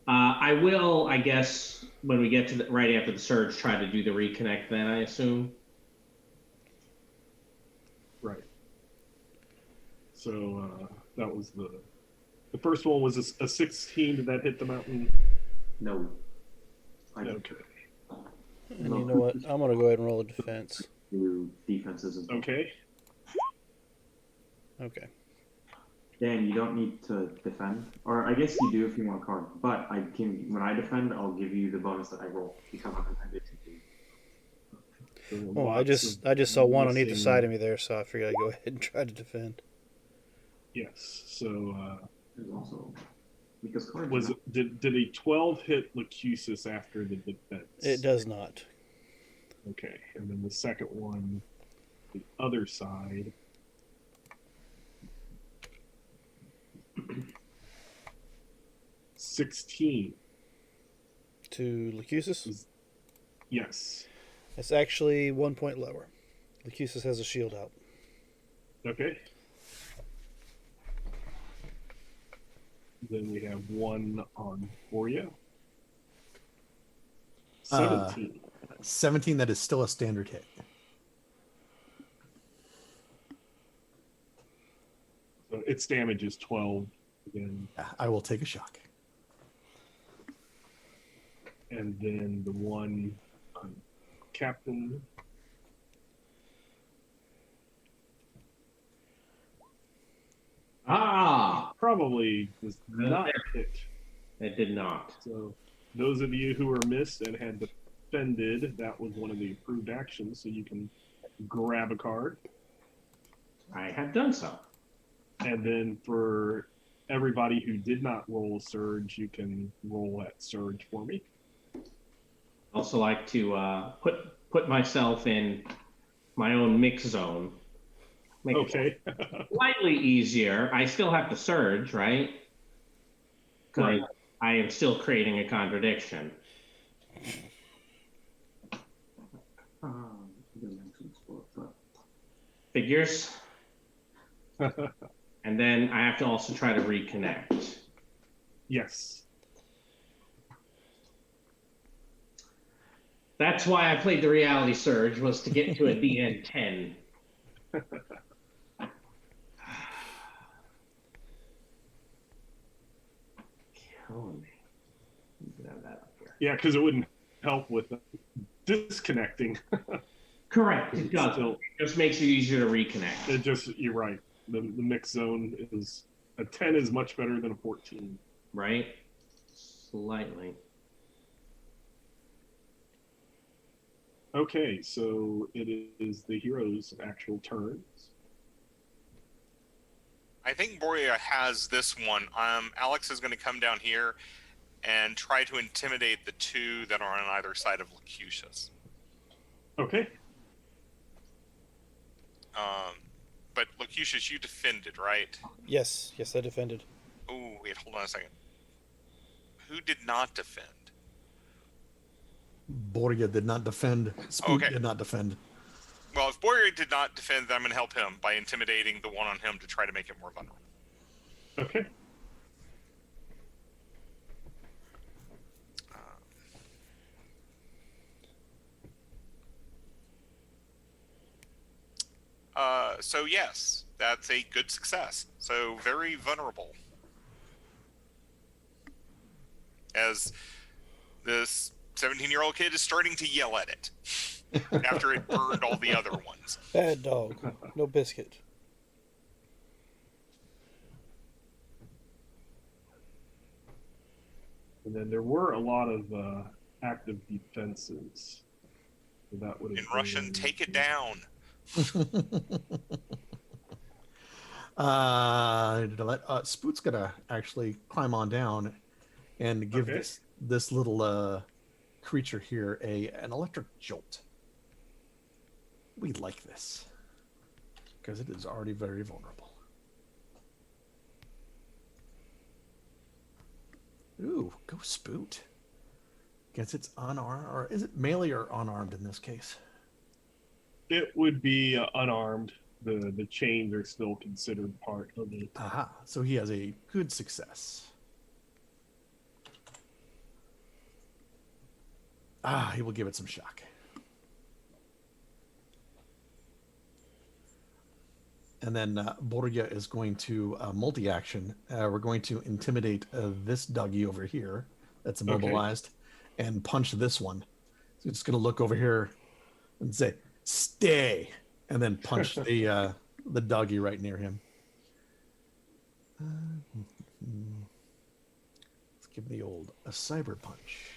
I will, I guess, when we get to right after the surge, try to do the reconnect then, I assume. Right. So that was the first one was a 16. Did that hit the mountain? No. Okay. And you know what? I'm gonna go ahead and roll a defense. Do defenses as well. Okay. Okay. Dan, you don't need to defend, or I guess you do if you want a card. But I can, when I defend, I'll give you the bonus that I roll because I'm defended to you. Well, I just saw one on either side of me there, so I figured I'd go ahead and try to defend. Yes. So There's also because cards. was are it, did a 12 hit Lacusis after the defense? It does not. Okay, and then the second one, the other side. $16. To Lacusis? Yes. It's actually 1 point lower. Lacusis has a shield out. Okay. Then we have one on Boria. 17. 17, that is still a standard hit. So its damage is 12 again. Yeah, I will take a shock. And then the one on Captain. Ah! Probably does not hit. It did not. So those of you who were missed and had defended, that was one of the approved actions. So you can grab a card. I have done so. And then for everybody who did not roll a surge, you can roll that surge for me. Also like to put myself in my own mix zone. Make Okay. it slightly easier. I still have to surge, right? Right. I am still creating a contradiction. the maximum score, but Figures. And then I have to also try to reconnect. Yes. That's why I played the reality surge, was to get to a DN 10. Killing me. You can have that up here. Yeah, because it wouldn't help with disconnecting. Correct. It does. Still, It just makes it easier to reconnect. it just, you're right. The mix zone is, a 10 is much better than a 14. Right? Slightly. Okay, so it is the hero's actual turns. I think Boria has this one. Alex is going to come down here and try to intimidate the two that are on either side of Lacutus. Okay. But Lacutus, you defended, right? Yes, I defended. Oh, wait, hold on a second. Who did not defend? Borgia did not defend. Spook Okay. did not defend. Well, if Boria did not defend, then I'm going to help him by intimidating the one on him to try to make it more vulnerable. Okay. So yes, that's a good success. So very vulnerable. As this 17-year-old kid is starting to yell at it after it burned all the other ones. Bad dog. No biscuit. And then there were a lot of active defenses. So that would have In Russian, been- take it down. Spoot's gonna actually climb on down and give Okay. this little creature here an electric jolt. We like this because it is already very vulnerable. Ooh, go Spoot. Guess it's unarmed, or is it melee or unarmed in this case? It would be unarmed. The chains are still considered part of it. Aha, so he has a good success. He will give it some shock. And then Borgia is going to multi-action. We're going to intimidate this doggy over here that's immobilized and punch this one. So it's going to look over here and say, stay, and then punch the doggy right near him. Let's give the old a cyber punch.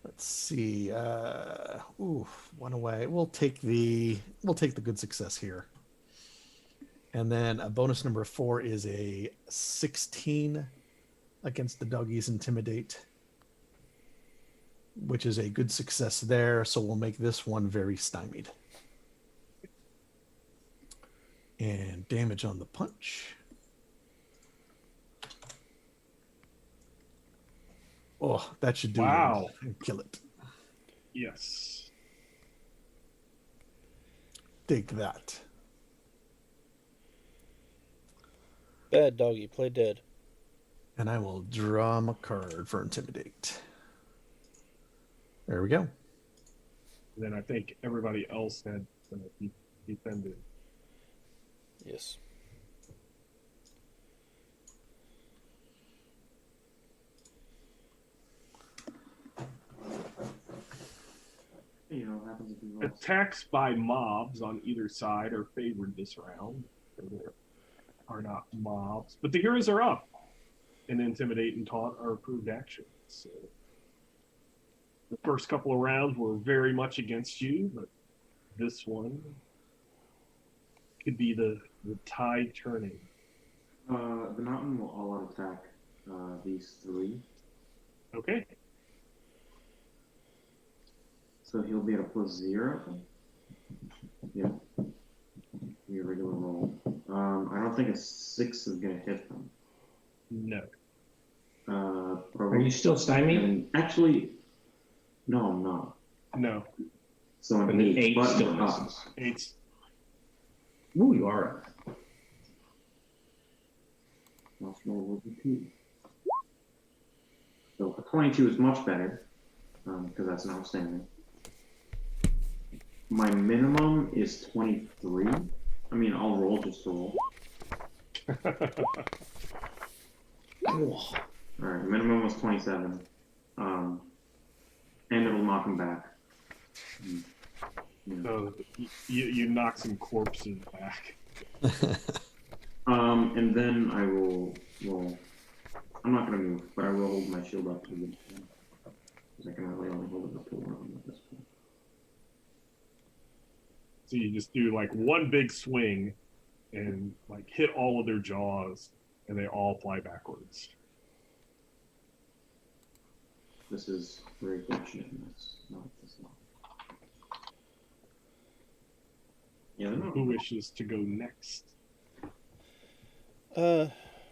Let's see. One away. We'll take the good success here. And then a bonus number 4 is a 16 against the doggies intimidate, which is a good success there. So we'll make this one very stymied. And damage on the punch. Oh, that should do it. Wow. Kill it. Yes. Take that. Bad doggy, play dead. And I will draw him a card for Intimidate. There we go. Then I think everybody else had defended. Yes. You know what happens if you lost. Attacks by mobs on either side are favored this round. There are not mobs, but the heroes are up. And Intimidate and Taunt are approved actions. So the first couple of rounds were very much against you, but this one could be the tide turning. The mountain will all out attack these 3. Okay. So he'll be at a +0. Yeah. Your regular roll. I don't think a 6 is gonna hit them. No. Are you still stymied? And actually, no, I'm not. No. So But an the 8, 8 but still up. misses. Eight's Ooh, you are. Last roll will be 2. So a 22 is much better, because that's an outstanding. My minimum is 23. I mean, I'll roll just to roll. Alright, minimum was 27. And it'll knock him back. Yeah. So you knock some corpses back. And then I will roll. I'm not gonna move, but I will hold my shield up to the because I can really only hold it up to 1 at this point. So you just do like one big swing and like hit all of their jaws and they all fly backwards. This is very fortunate in this. Not this long. Yeah, they're not. Who wishes to go next?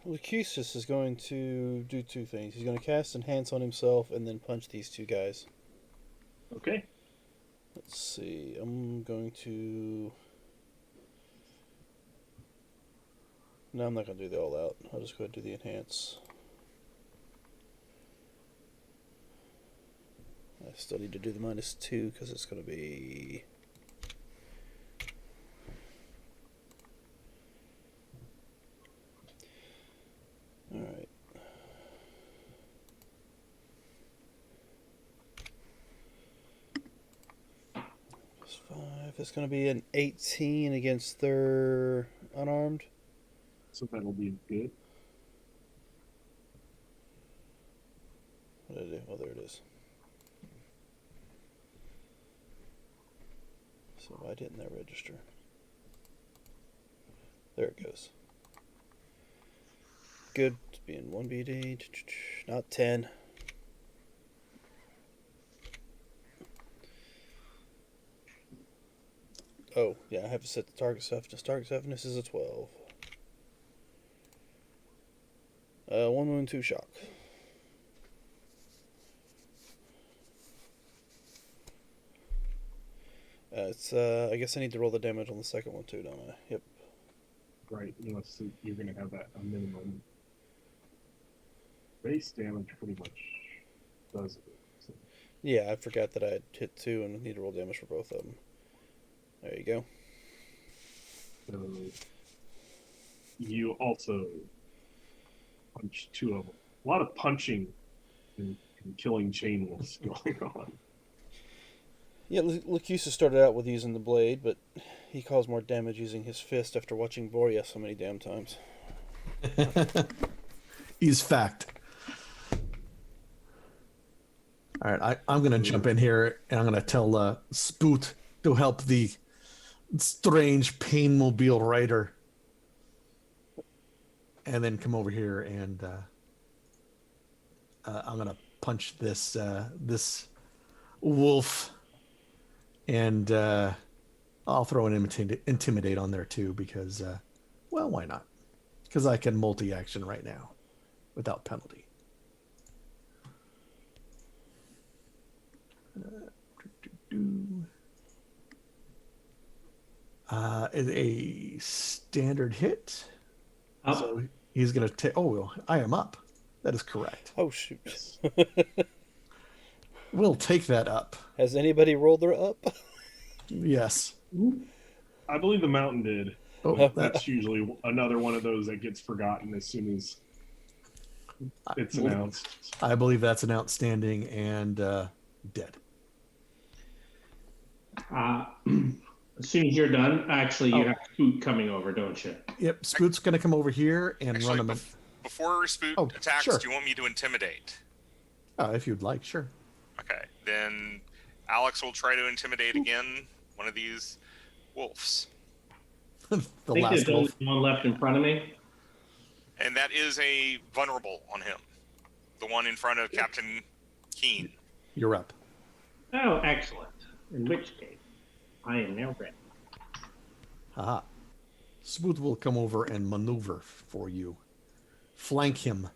Lucusus is going to do 2 things. He's going to cast Enhance on himself and then punch these 2 guys. Okay. Let's see. I'm going to... No, I'm not going to do the all out. I'll just go ahead and do the Enhance. I still need to do the -2 because it's going to be... Alright. +5. It's going to be an 18 against their unarmed. So that'll be good. What did I do? Oh, there it is. So why didn't that register? There it goes. Good. It's being 1BD. Not 10. Oh, yeah, I have to set the target toughness. Target toughness is a 12. 1 wound, 2 shock. I guess I need to roll the damage on the second one too, don't I? Yep. Right, unless you're going to have that a minimum. Base damage pretty much does it. So. Yeah, I forgot that I had hit 2 and need to roll damage for both of them. There you go. So you also punch 2 of them. A lot of punching and killing chain wolves going on. Yeah, Lucusa started out with using the blade, but he caused more damage using his fist after watching Boria so many damn times. He's fact. All right, I'm going to jump in here, and I'm going to tell Spoot to help the strange pain-mobile rider. And then come over here, and I'm going to punch this this wolf. And I'll throw an intimidate on there too because, well, why not? Because I can multi-action right now without penalty. A standard hit. Up. So he's going to take... Oh, I am up. That is correct. Oh, shoot. Yes. We'll take that up. Has anybody rolled their up? Yes. I believe the mountain did. Oh, That's usually another one of those that gets forgotten as soon as it's announced. I believe that's an outstanding and dead. As soon as you're done, actually, you have Spoot coming over, don't you? Yep, Spoot's going to come over here and Actually, run him. before Spoot attacks, sure. do you want me to intimidate? If you'd like, sure. Okay, then Alex will try to intimidate again one of these wolves. The I think last there's wolf. only one left in front of me. And that is a vulnerable on him. The one in front of Captain Keane. You're up. Oh, excellent. In which case, I am now ready. Haha. Spoot will come over and maneuver for you. Flank him.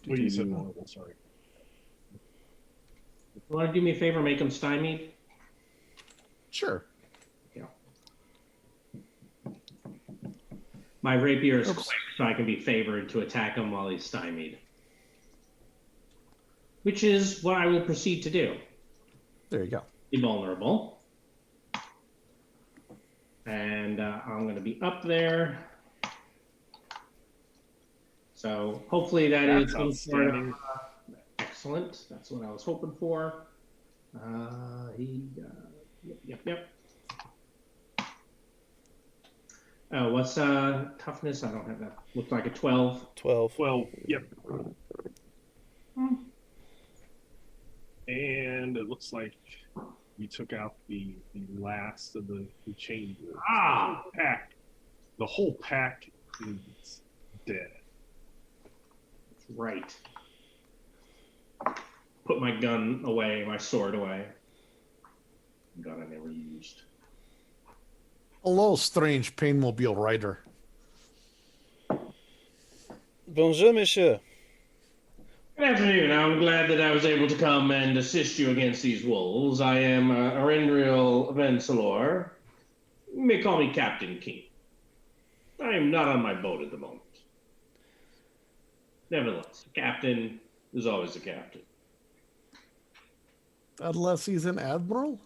What you said, vulnerable, sorry. You want to do me a favor, make him stymied? Sure. Yeah. My rapier is Oops. quick, so I can be favored to attack him while he's stymied. Which is what I will proceed to do. There you go. Be vulnerable. And I'm going to be up there. So hopefully That's some sort of outstanding. excellent. That's what I was hoping for. Yep. Oh, what's toughness? I don't have that. Looks like a 12. 12. Well, yep. And it looks like you took out the last of the chain wolves. Ah! Pack. The whole pack is dead. That's right. Put my gun away, my sword away. Gun I never used. Hello, strange painmobile rider. Bonjour, monsieur. Good afternoon. I'm glad that I was able to come and assist you against these wolves. I am Arendriel Vensalor. You may call me Captain Keane. I am not on my boat at the moment. Nevertheless, a captain is always a captain. Unless he's an admiral?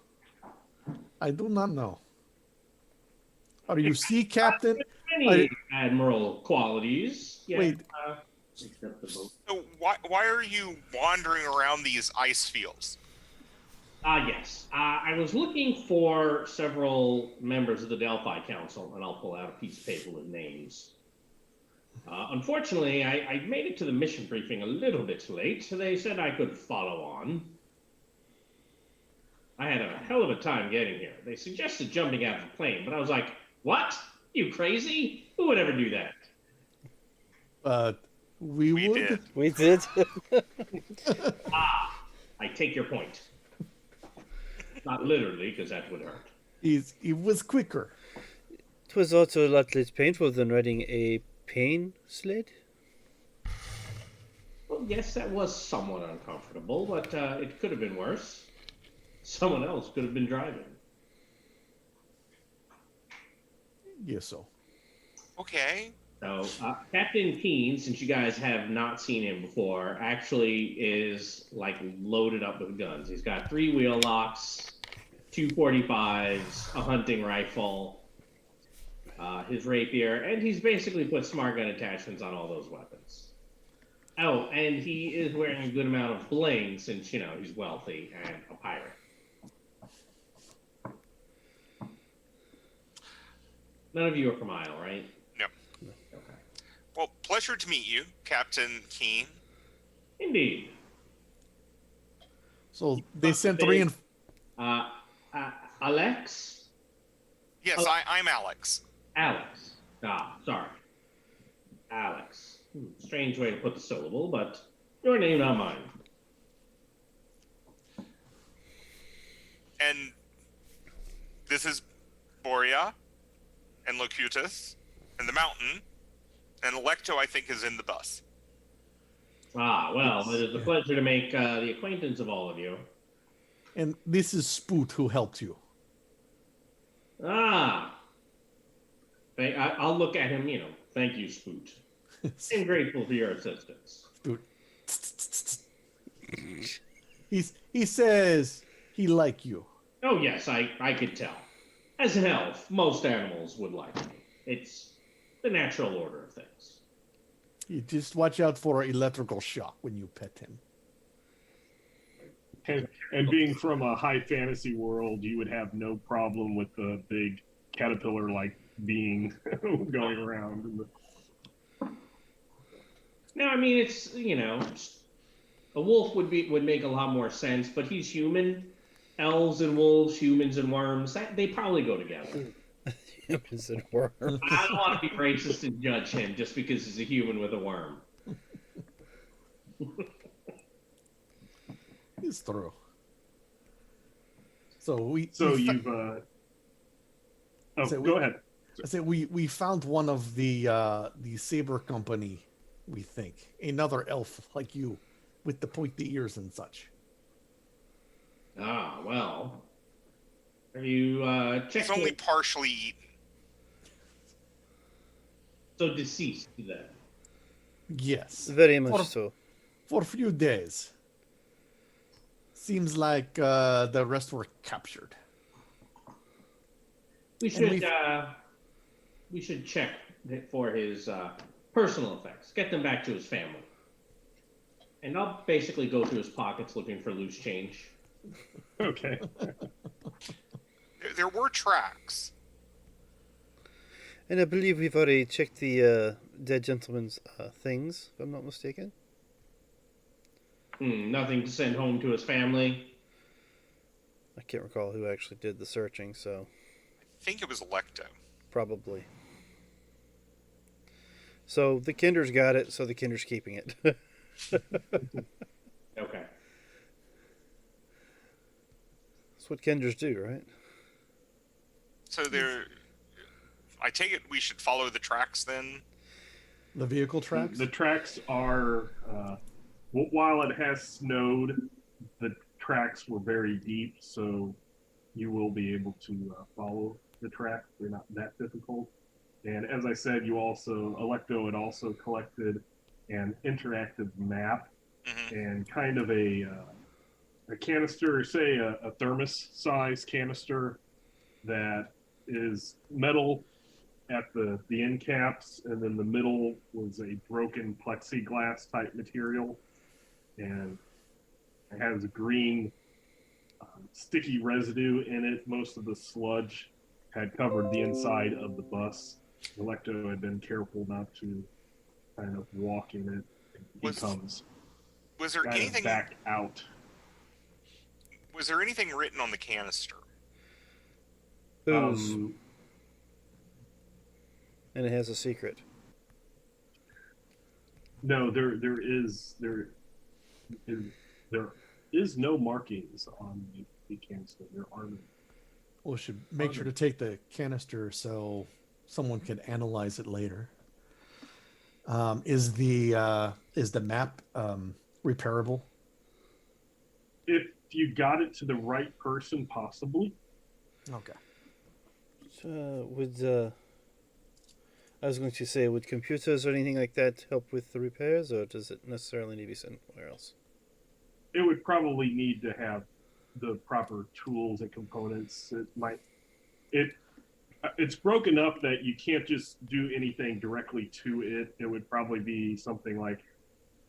I do not know. Are you sea captain? Many admiral qualities. Yeah, Wait. except the boat. So why are you wandering around these ice fields? Yes. I was looking for several members of the Delphi Council, and I'll pull out a piece of paper with names. Unfortunately, I made it to the mission briefing a little bit late, so they said I could follow on. I had a hell of a time getting here. They suggested jumping out of the plane, but I was like, what? You crazy? Who would ever do that? We We would. did. We did. I take your point. Not literally, because that would hurt. It was quicker. It was also a lot less painful than riding a pain sled. Well, yes, that was somewhat uncomfortable, but it could have been worse. Someone else could have been driving. Yes, so. Okay. So, Captain Keane, since you guys have not seen him before, actually is like loaded up with guns. He's got 3 wheel locks, 2 45s, a hunting rifle, his rapier, and he's basically put smart gun attachments on all those weapons. Oh, and he is wearing a good amount of bling since, you know, he's wealthy and a pirate. None of you are from Isle, right? No. Okay. Well, pleasure to meet you, Captain Keane. Indeed. So they sent reinforcements. Alex? Yes, I'm Alex. Alex. Sorry. Alex. Strange way to put the syllable, but your name, not mine. And this is Borea and Locutus and the mountain. And Electo, I think, is in the bus. Well, it is a pleasure to make the acquaintance of all of you. And this is Spoot who helped you. I'll look at him, you know. Thank you, Spoot. I'm grateful for your assistance. Spoot. He says he like you. Oh, yes, I could tell. As an elf, most animals would like me. It's the natural order of things. You just watch out for electrical shock when you pet him. And being from a high fantasy world, you would have no problem with the big caterpillar-like being going around. No, I mean, it's, you know, a wolf would make a lot more sense, but he's human. Elves and wolves, humans and worms, they probably go together. Humans and worms. I don't want to be racist and judge him just because he's a human with a worm. It's true. So you've go ahead. I said we found one of the Saber Company, we think. Another elf like you, with the pointy ears and such. Well. Have you checked? He's only partially eaten. So deceased then. Yes. Very much so. For a few days. Seems like the rest were captured. We should check for his personal effects. Get them back to his family. And I'll basically go through his pockets looking for loose change. Okay. There were tracks. And I believe we've already checked the dead gentleman's things, if I'm not mistaken. Nothing to send home to his family. I can't recall who actually did the searching, so I think it was Electo. probably. So the Kinder's got it, so the Kinder's keeping it. Okay. That's what Kinders do, right? So I take it we should follow the tracks then? The vehicle tracks? The tracks are, while it has snowed, the tracks were very deep, so you will be able to follow the tracks. They're not that difficult. And as I said, Electo had also collected an interactive map and kind of a canister, say a thermos-sized canister that is metal at the end caps, and then the middle was a broken plexiglass type material, and it has a green sticky residue in it. Most of the sludge had covered the inside of the bus. Electo had been careful not to kind of walk in it. He comes Was there kind anything? of back out. Was there anything written on the canister? Booze. And it has a secret. No, there is no markings on the canister. There are no. We should make sure to take the canister so someone can analyze it later. Is the map repairable? If you got it to the right person, possibly. Okay. I was going to say, would computers or anything like that help with the repairs, or does it necessarily need to be sent somewhere else? It would probably need to have the proper tools and components. It's broken up that you can't just do anything directly to it. It would probably be something like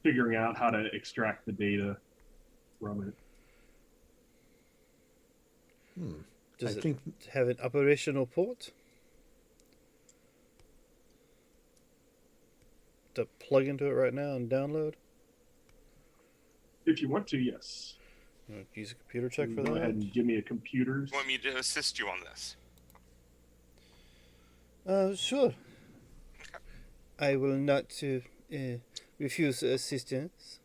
figuring out how to extract the data from it. Does it have an operational port to plug into it right now and download? If you want to, yes. Use a computer check for Go that. ahead and give me a computer. You want me to assist you on this? Sure. I will not refuse assistance.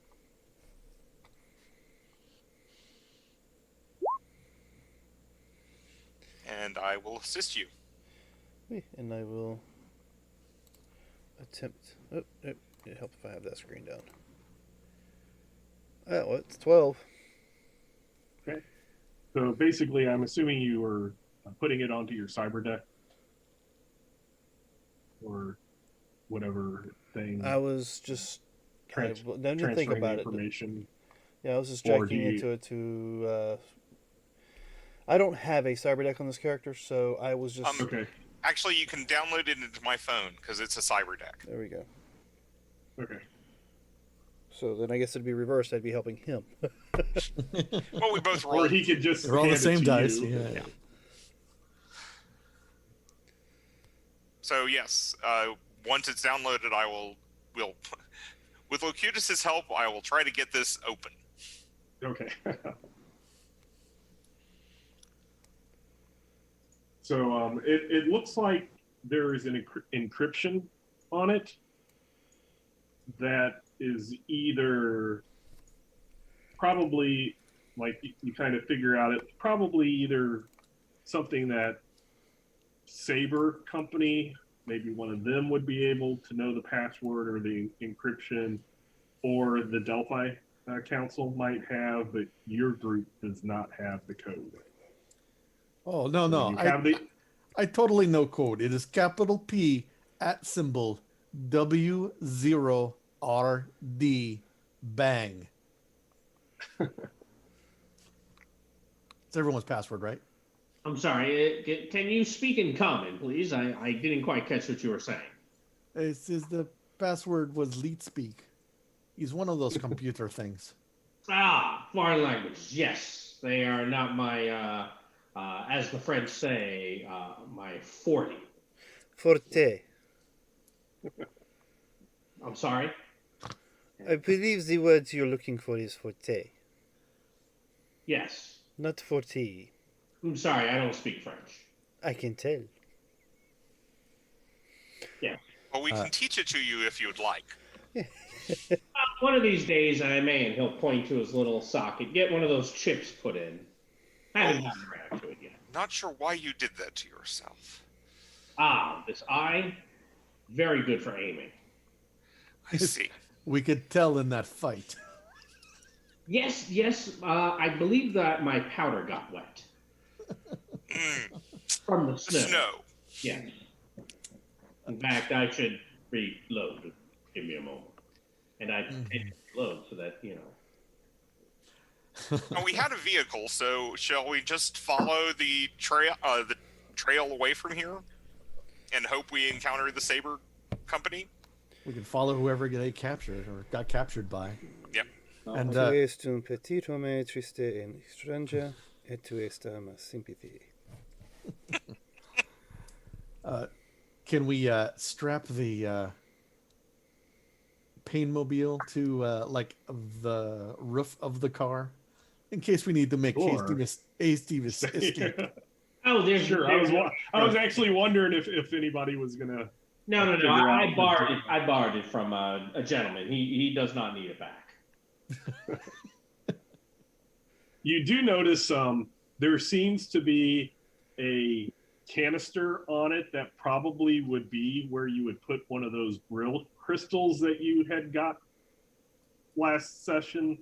And I will assist you. And I will attempt. Oh, it'd help if I have that screen down. Oh, well, it's 12. Okay. So basically, I'm assuming you were putting it onto your cyber deck or whatever thing. I was just. I didn't think about it. Information. Yeah, I was just jacking into it to. I don't have a cyber deck on this character, so I was just. Okay. Actually, you can download it into my phone because it's a cyber deck. There we go. Okay. So then I guess it'd be reversed. I'd be helping him. Well, we both roll. Or he could just. They're all the hand it same to dice. you. Yeah. So yes, once it's downloaded, will with Locutus's help, I will try to get this open. Okay. So it looks like there is an encryption on it that is either probably, like you kind of figure out, it's probably either something that Saber company, maybe one of them would be able to know the password or the encryption, or the Delphi Council might have, but your group does not have the code. Oh, no. So I totally know code. It is capital P @ symbol W0RD bang. It's everyone's password, right? I'm sorry. Can you speak in common, please? I didn't quite catch what you were saying. It says the password was leet speak. He's one of those computer things. Foreign languages. Yes, they are not my, as the French say, my forte. Forte. I'm sorry? I believe the word you're looking for is forte, Yes. not forte. I'm sorry, I don't speak French. I can tell. Yeah. Well, we can teach it to you if you'd like. One of these days, I may, and he'll point to his little socket, get one of those chips put in. I haven't gotten around to it yet. Not sure why you did that to yourself. This eye, very good for aiming. I see. We could tell in that fight. Yes, I believe that my powder got wet. From the snow. Yes. In fact, I should reload. Give me a moment. And I reload so that, Well, we had a vehicle, so shall we just follow the trail away from here and hope we encounter the Saber company? We can follow whoever they captured or got captured by. Yep. And Tu es un petit homme triste en étranger, et tu es ma sympathy. Can we strap the Painmobile to like the roof of the car in case we need to make Sure. hasty escape? Oh, there's Sure. I was actually wondering if anybody was gonna no. figure I out borrowed it. I borrowed it from a gentleman. He does not need it back. You do notice there seems to be a canister on it that probably would be where you would put one of those grill crystals that you had got last session,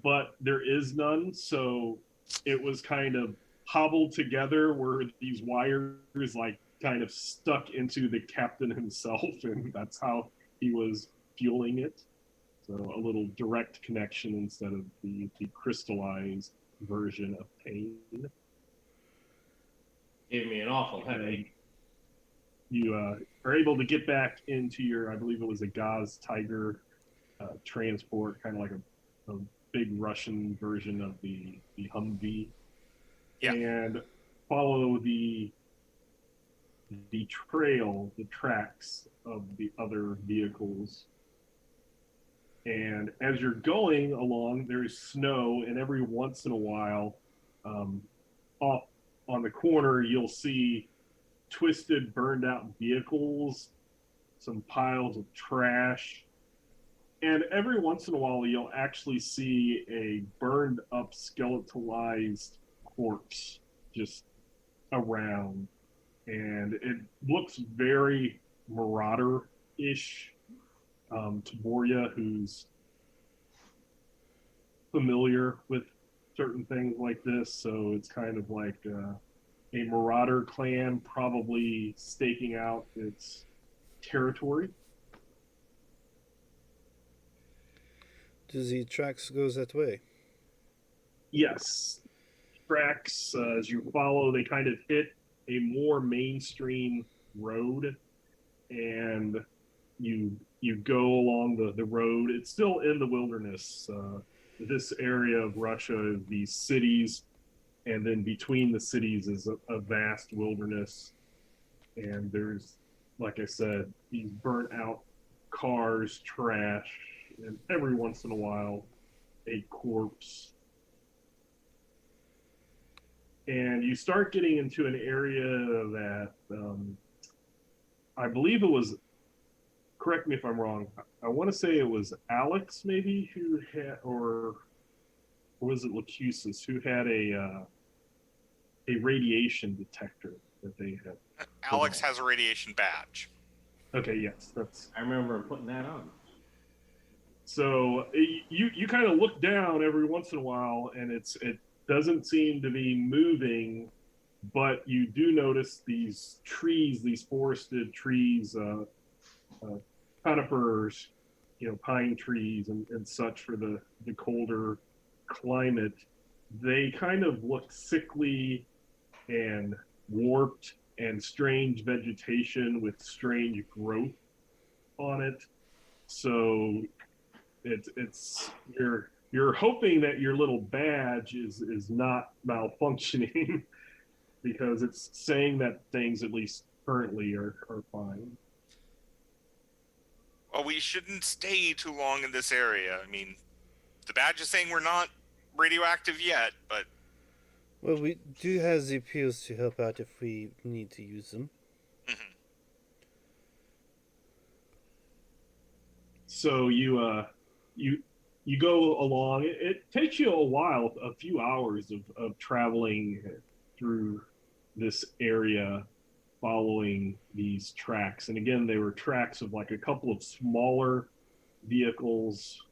but there is none. So it was kind of hobbled together where these wires like kind of stuck into the captain himself, and that's how he was fueling it. So a little direct connection instead of the crystallized version of pain. Gave me an awful headache. You are able to get back into your, I believe it was a Gaz Tiger transport, kind of like a big Russian version of the Humvee. Yeah. And follow the trail, the tracks of the other vehicles. And as you're going along, there's snow, and every once in a while, off on the corner, you'll see twisted, burned out vehicles, some piles of trash, and every once in a while, you'll actually see a burned up, skeletalized corpse just around. And it looks very marauder-ish. Taboria, who's familiar with certain things like this, so it's kind of like a marauder clan probably staking out its territory. Does the tracks goes that way? Yes, tracks as you follow, they kind of hit a more mainstream road, and you go along the road. It's still in the wilderness. This area of Russia is these cities, and then between the cities is a vast wilderness. And there's, like I said, these burnt out cars, trash, and every once in a while, a corpse. And you start getting into an area that I believe it was, correct me if I'm wrong, I want to say it was Alex maybe who had, or was it Lacusis who had a radiation detector that they had. Alex has a radiation badge. Okay, yes, that's. I remember putting that on. So you kind of look down every once in a while, and it doesn't seem to be moving, but you do notice these trees, these forested trees, conifers, pine trees and such for the colder climate. They kind of look sickly and warped, and strange vegetation with strange growth on it. So it's you're hoping that your little badge is not malfunctioning because it's saying that things at least currently are fine. Well, we shouldn't stay too long in this area. I mean, the badge is saying we're not radioactive yet, but... Well, we do have the pills to help out if we need to use them. Mm-hmm. So you go along. It takes you a while, a few hours of traveling through this area, following these tracks. And again, they were tracks of like a couple of smaller vehicles,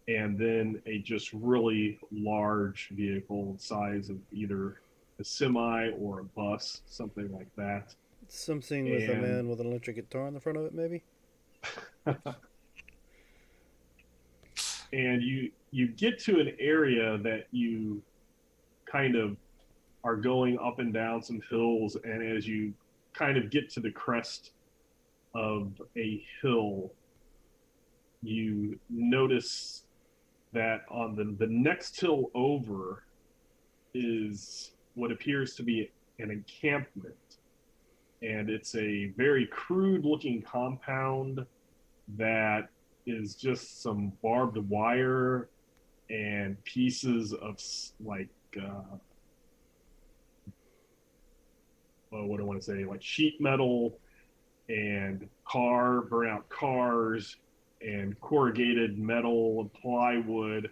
and then a just really large vehicle size of either a semi or a bus, something like that. Something with a man with an electric guitar on the front of it, maybe? And you get to an area that you kind of are going up and down some hills, and as you kind of get to the crest of a hill, you notice that on the next hill over is what appears to be an encampment. And it's a very crude looking compound that is just some barbed wire and pieces of like what do I want to say, like sheet metal and burnout cars and corrugated metal and plywood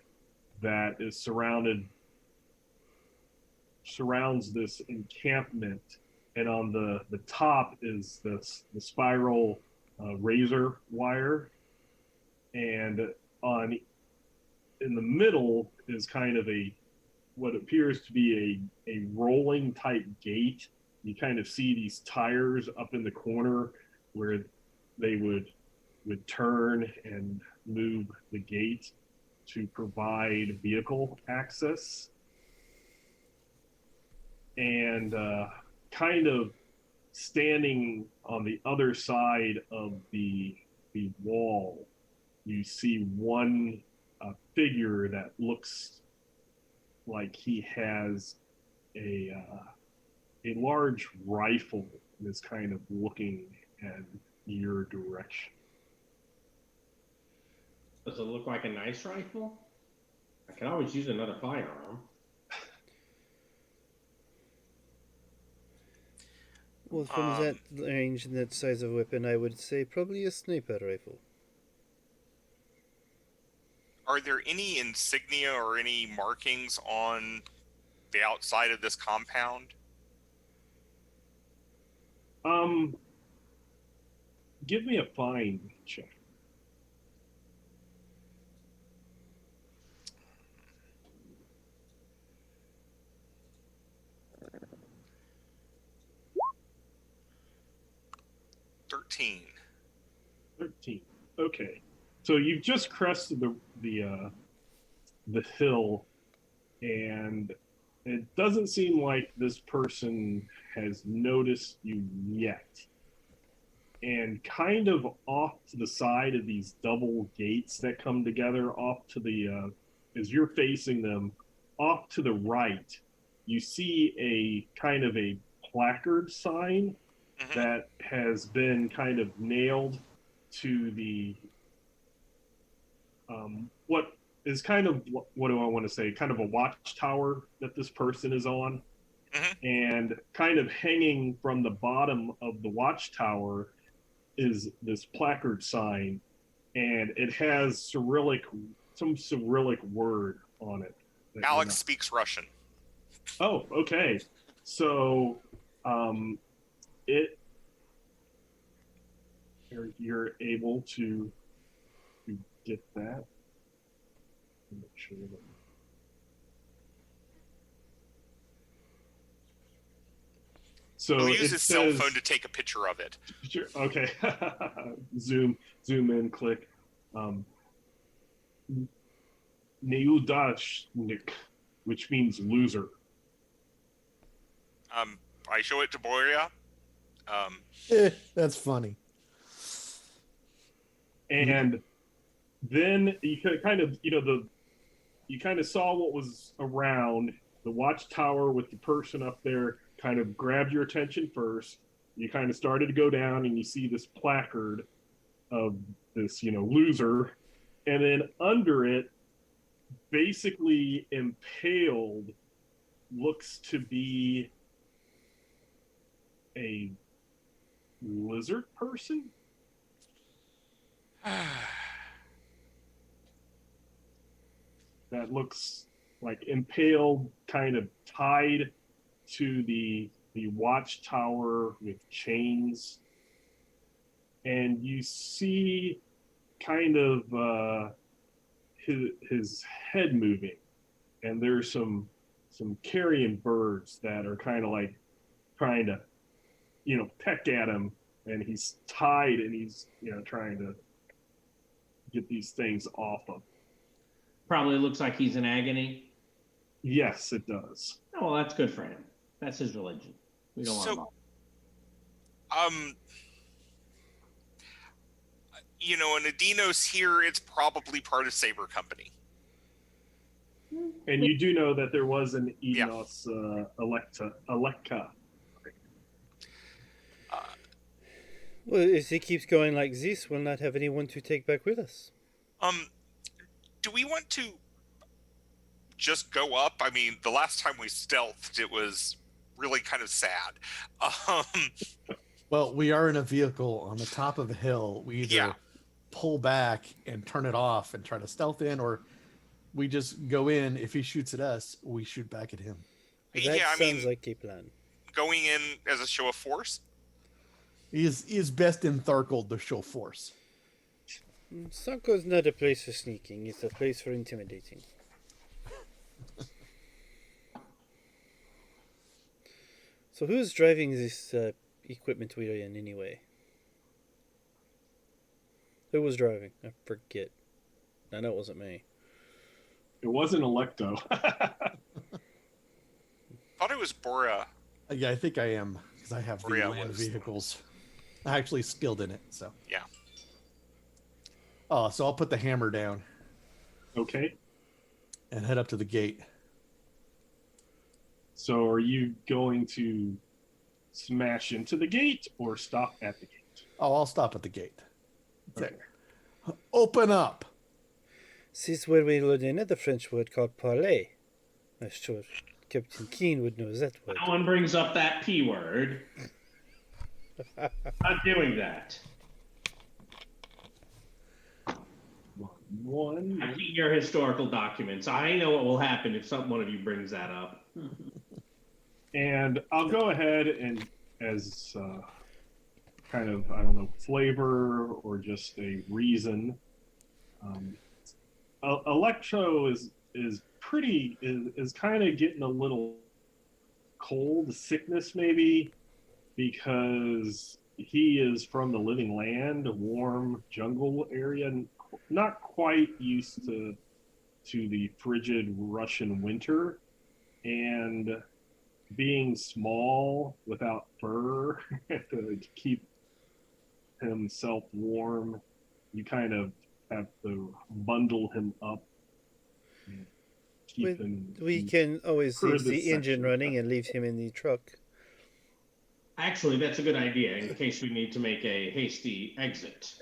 that is surrounds this encampment, and on the top is the spiral razor wire, and on in the middle is kind of what appears to be a rolling type gate. You kind of see these tires up in the corner where they would turn and move the gate to provide vehicle access. And kind of standing on the other side of the wall, you see one figure that looks like he has a large rifle and is kind of looking at your direction. Does it look like a nice rifle? I can always use another firearm. Well, from that range and that size of weapon, I would say probably a sniper rifle. Are there any insignia or any markings on the outside of this compound? Give me a find check. $13. 13. Okay. So you've just crested the hill, and it doesn't seem like this person has noticed you yet. And kind of off to the side of these double gates that come together, off to the as you're facing them, off to the right, you see a kind of a placard sign that has been kind of nailed to the what is kind of, what do I want to say, kind of a watchtower that this person is on. And kind of hanging from the bottom of the watchtower is this placard sign, and it has some Cyrillic word on it. Alex speaks Russian. Oh, okay. So you're able to get that. Make sure that. So He'll use his cell says, phone to take a picture of it. Sure. Okay. zoom in, click. Neudashnik, which means loser. I show it to Boria. That's funny. And then you kind of, you kind of saw what was around. The watchtower with the person up there kind of grabbed your attention first. You kind of started to go down, and you see this placard of this, loser. And then under it, basically impaled, looks to be a lizard person. That looks like impaled, kind of tied to the watchtower with chains. And you see kind of his head moving, and there's some carrion birds that are kind of like trying to peck at him, and he's tied, and he's trying to get these things off of. Probably looks like he's in agony. Yes, it does. Oh, well, that's good for him. That's his religion. We don't want him. And Adinos here, it's probably part of Saber Company. And you do know that there was an Enos Electa. Well, if he keeps going like this, we'll not have anyone to take back with us. Do we want to just go up? I mean, the last time we stealthed, it was really kind of sad. Um, Well, we are in a vehicle on the top of a hill. We either Yeah. pull back and turn it off and try to stealth in, or we just go in. If he shoots at us, we shoot back at him. That yeah, I sounds mean, like a plan. going in as a show of force. He is best in Tharkold to show force. Sarko's not a place for sneaking, it's a place for intimidating. So who's driving this equipment we are in anyway? Who was driving? I forget. I know it wasn't me. It wasn't Electo. Thought it was Bora. Yeah, I think I am, because I have the Bria land was- vehicles. I actually skilled in it, so. Yeah. Oh, so I'll put the hammer down Okay. and head up to the gate. So are you going to smash into the gate or stop at the gate? Oh, I'll stop at the gate. Okay. There. Open up. This is where we learn another French word called parler. I'm sure Captain Keane would know that word. No one brings up that P word. Not doing that. One. I've seen your historical documents. I know what will happen if one of you brings that up. And I'll go ahead and, as kind of, I don't know, flavor or just a reason. Electro is kind of getting a little cold, sickness maybe, because he is from the living land, a warm jungle area, and not quite used to the frigid Russian winter, and being small without fur to keep himself warm, you kind of have to bundle him up. And keep him. We can always per leave this the engine section. running and leave him in the truck. Actually, that's a good idea in case we need to make a hasty exit.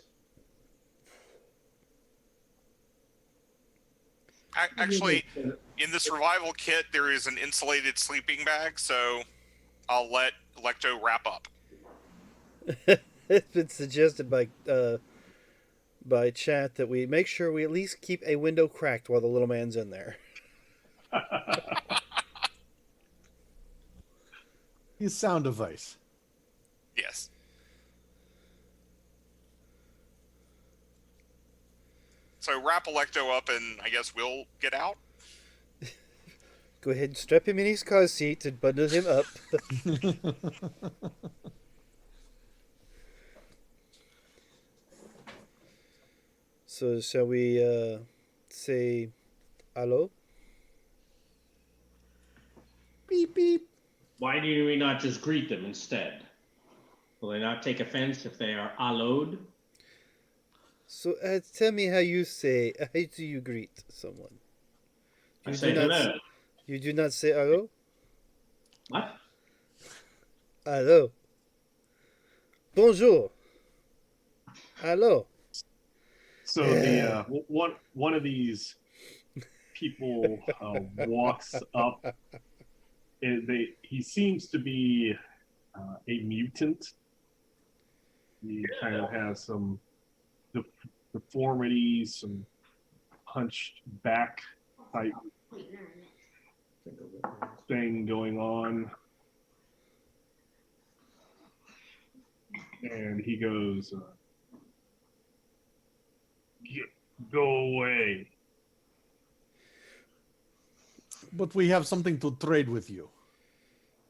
Actually, in the survival kit, there is an insulated sleeping bag, so I'll let Electo wrap up. It's been suggested by chat that we make sure we at least keep a window cracked while the little man's in there. His sound device. Yes. So wrap Electo up, and I guess we'll get out. Go ahead and strap him in his car seat and bundle him up. So shall we say hello? Beep, beep. Why do we not just greet them instead? Will they not take offense if they are allowed? So tell me how you say, how do you greet someone? I You say do not hello. You do not say hello? What? Hello. Bonjour. Hello. So the one of these people walks up. And he seems to be a mutant. He kind of has some deformities, some hunched back type thing going on. And he goes, go away. But we have something to trade with you.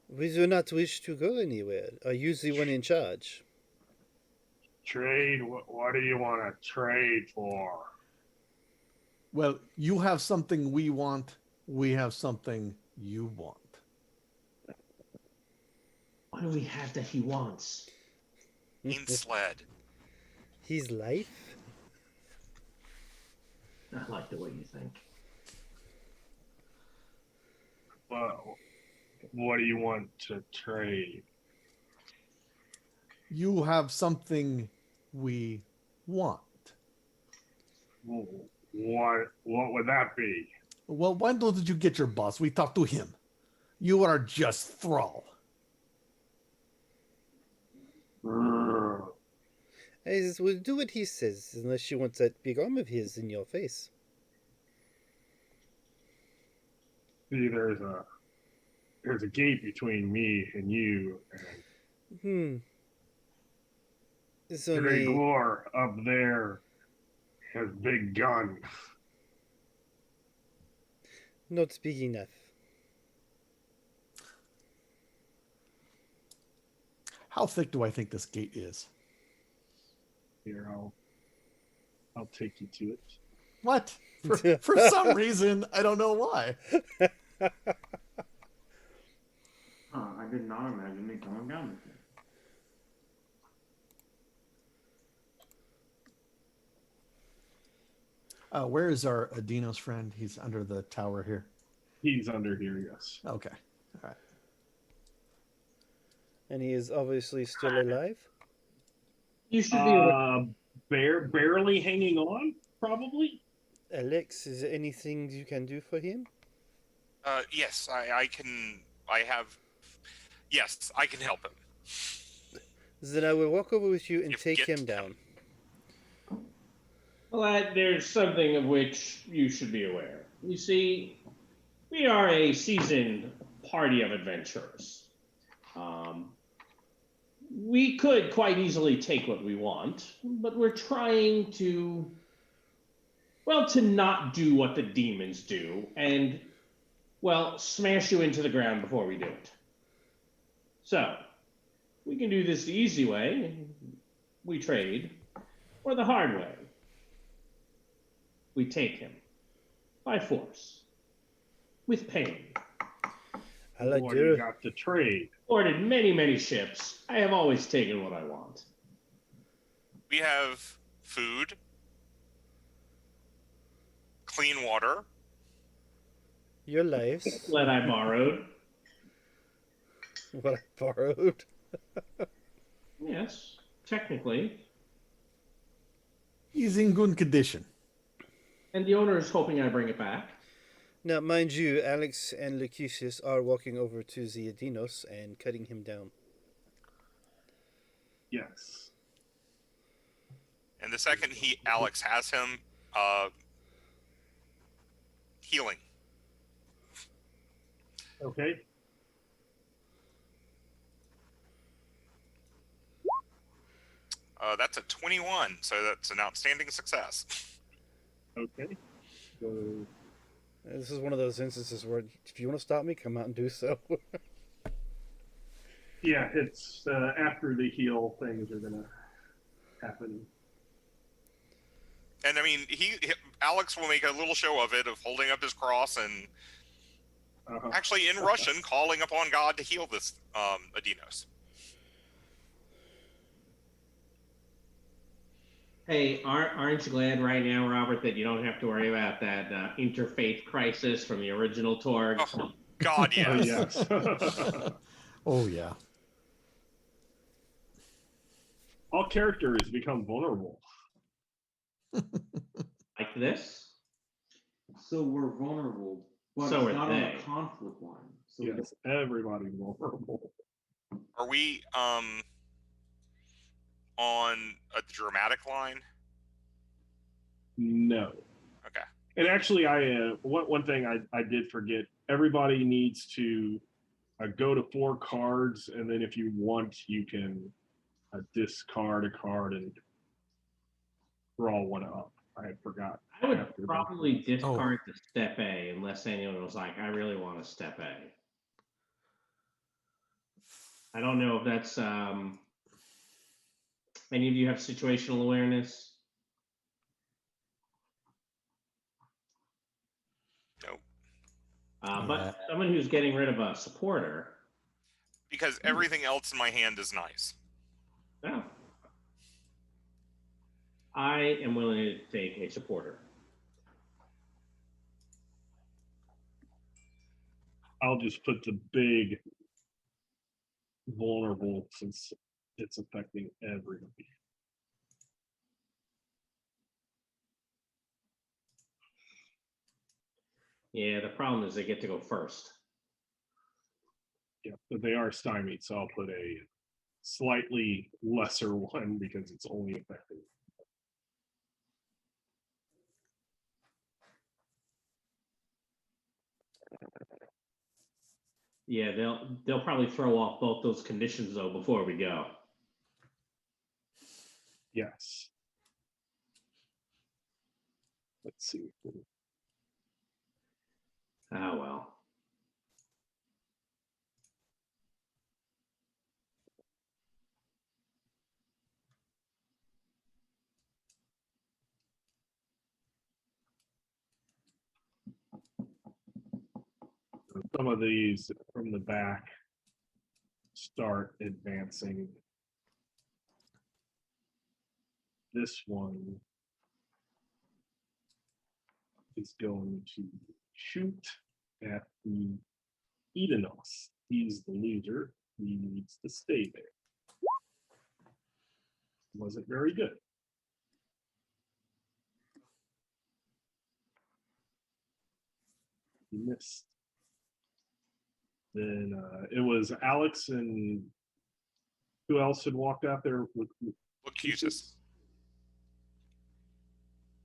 We do not wish to go anywhere. Are you the one in charge? Trade? What do you want to trade for? Well, you have something we want. We have something you want. What do we have that he wants? In sled. His life? I like the way you think. Well, what do you want to trade? You have something we want. What would that be? Well, why don't you get your boss? We talk to him. You are just thrall. I says, well, do what he says, unless you want that big arm of his in your face. See, there's a gate between me and you, and It's Grey only... Glor up there has big guns. not big enough. How thick do I think this gate is? Here, I'll take you to it. What? For some reason, I don't know why. I did not imagine it going down with me. Where is our Adinos friend? He's under the tower here. He's under here, yes. Okay. All right. And he is obviously still alive. You should be. Barely hanging on, probably. Alex, is there anything you can do for him? Yes, I can. I have. Yes, I can help him. Then I will walk over with you and If take get him him. down. Well, there's something of which you should be aware. You see, we are a seasoned party of adventurers. We could quite easily take what we want, but we're trying to, well, to not do what the demons do and, well, smash you into the ground before we do it. So, we can do this the easy way, we trade, or the hard way. We take him by force, with pain. I like What do your... you got to trade? Boarded many, many ships. I have always taken what I want. We have food, clean water, your lives. That I borrowed. What I borrowed. Yes, technically. He's in good condition. And the owner is hoping I bring it back. Now, mind you, Alex and Lucusius are walking over to Ziadinos and cutting him down. Yes. and the second Alex has him, healing. Okay. That's a 21, so that's an outstanding success. Okay. So This is one of those instances where if you want to stop me, come out and do so. yeah, it's after the heal things are gonna happen. And I mean, Alex will make a little show of it, of holding up his cross and actually in Russian calling upon God to heal this Adinos. Hey, aren't you glad right now, Robert, that you don't have to worry about that interfaith crisis from the original TORG? Oh, God, yes. Oh, yes. Oh, yeah. All characters become vulnerable. Like this? So we're vulnerable, but So it's are not on they. the conflict line. So Yes, everybody's vulnerable. Are we on a dramatic line? No. Okay. And actually, one thing I did forget. Everybody needs to go to 4 cards, and then if you want, you can discard a card and draw one up. I had forgot. I would after probably discard the step A unless anyone was like, I really want a step A. I don't know if that's any of you have situational awareness? Nope. But someone who's getting rid of a supporter. Because everything else in my hand is nice. No. I am willing to take a supporter. I'll just put the big vulnerable since it's affecting everybody. Yeah, the problem is they get to go first. Yeah, but they are stymied, so I'll put a slightly lesser one because it's only effective. Yeah, they'll probably throw off both those conditions though before we go. Yes. Let's see. Oh well. Some of these from the back start advancing. This one is going to shoot at the Edenos. He's the leader. He needs to stay there. Wasn't very good. He missed. Then it was Alex and who else had walked out there with Accuses.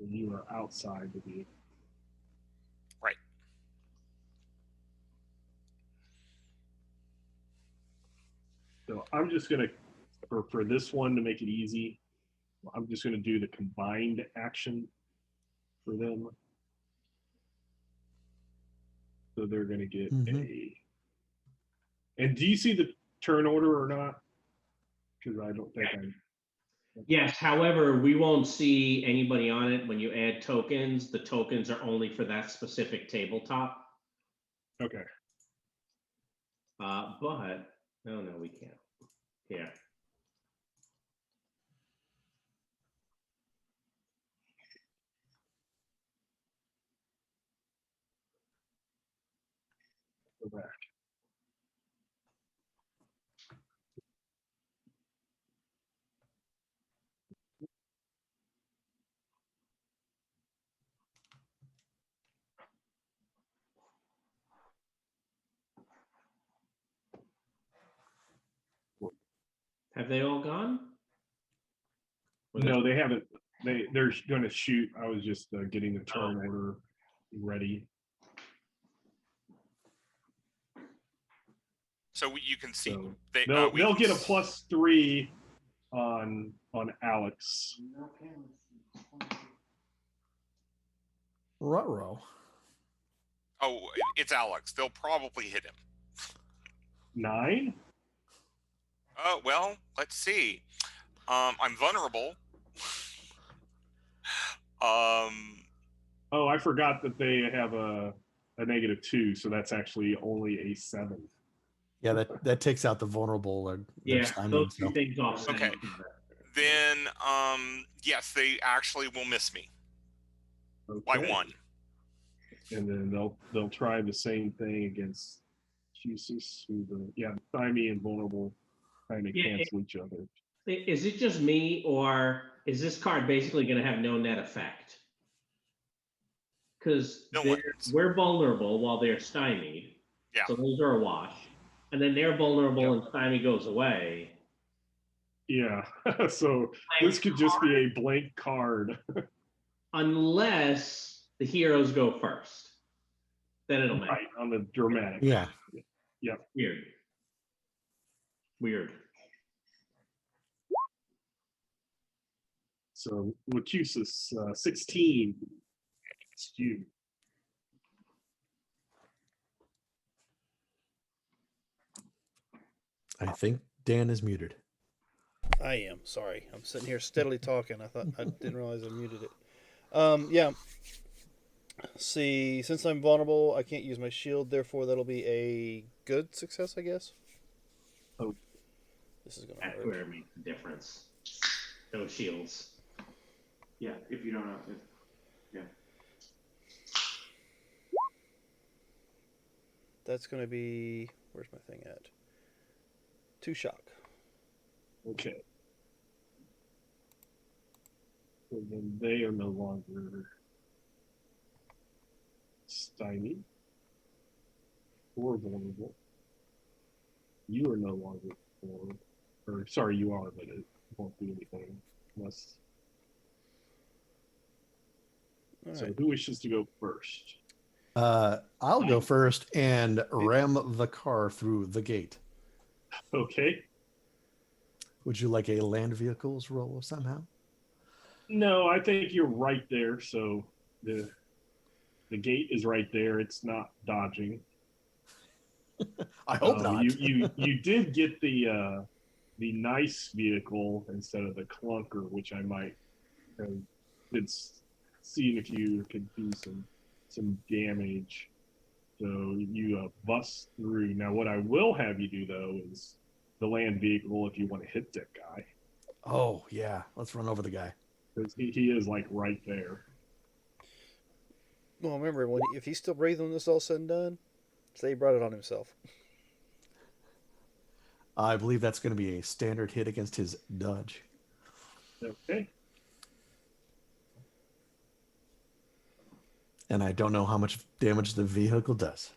and you were outside the vehicle. Right. So I'm just gonna for this one to make it easy, I'm just gonna do the combined action for them. So they're gonna get a. And do you see the turn order or not? Because I don't think I. Yes, however, we won't see anybody on it when you add tokens. The tokens are only for that specific tabletop. Okay. But no, we can't. Yeah. Go back. Have they all gone? No, they haven't. They're going to shoot. I was just getting the turn order ready. So you can see So we they'll can get a +3 on Alex. Ruh-roh. Oh, it's Alex. They'll probably hit him. 9. Oh well, let's see. I'm vulnerable. Oh, I forgot that they have a -2, so that's actually only a 7. Yeah, that takes out the vulnerable or Yeah, stymied, those two so. things offset. Okay. Then yes, they actually will miss me by Okay. 1. And then they'll try the same thing against Jesus, who the stymie and vulnerable kind of cancel each other. Is it just me, or is this card basically going to have no net effect? Because No one's. we're vulnerable while they're stymied. Yeah. So those are a wash. And then they're vulnerable and stymie goes away. Yeah. So this could just be a blank card. Unless the heroes go first. Then it'll matter. Right, on the dramatic. Yeah. Yeah. Weird. So Lacusis, 16. It's you. I think Dan is muted. I am. Sorry. I'm sitting here steadily talking. I didn't realize I muted it. Yeah. See, since I'm vulnerable, I can't use my shield. Therefore, that'll be a good success, I guess. Oh. This is going to That's hurt. where it makes the difference. No shields. Yeah, if you don't know. That's going to be... Where's my thing at? 2 shock. Okay. So then they are no longer stymied or vulnerable. You are no longer vulnerable. Or, sorry, you are, but it won't do anything unless. All So, right. who wishes to go first? I'll go first and ram the car through the gate. Okay. Would you like a land vehicles roll somehow? No, I think you're right there. So the gate is right there. It's not dodging. I hope not. You did get the nice vehicle instead of the clunker, which I might have been seeing if you could do some damage. So you bust through. Now, what I will have you do though is the land vehicle if you want to hit that guy, Oh, yeah. Let's run over the guy. because he is like right there. Well, remember, if he's still breathing when this is all said and done, say he brought it on himself. I believe that's going to be a standard hit against his dodge. Okay. And I don't know how much damage the vehicle does.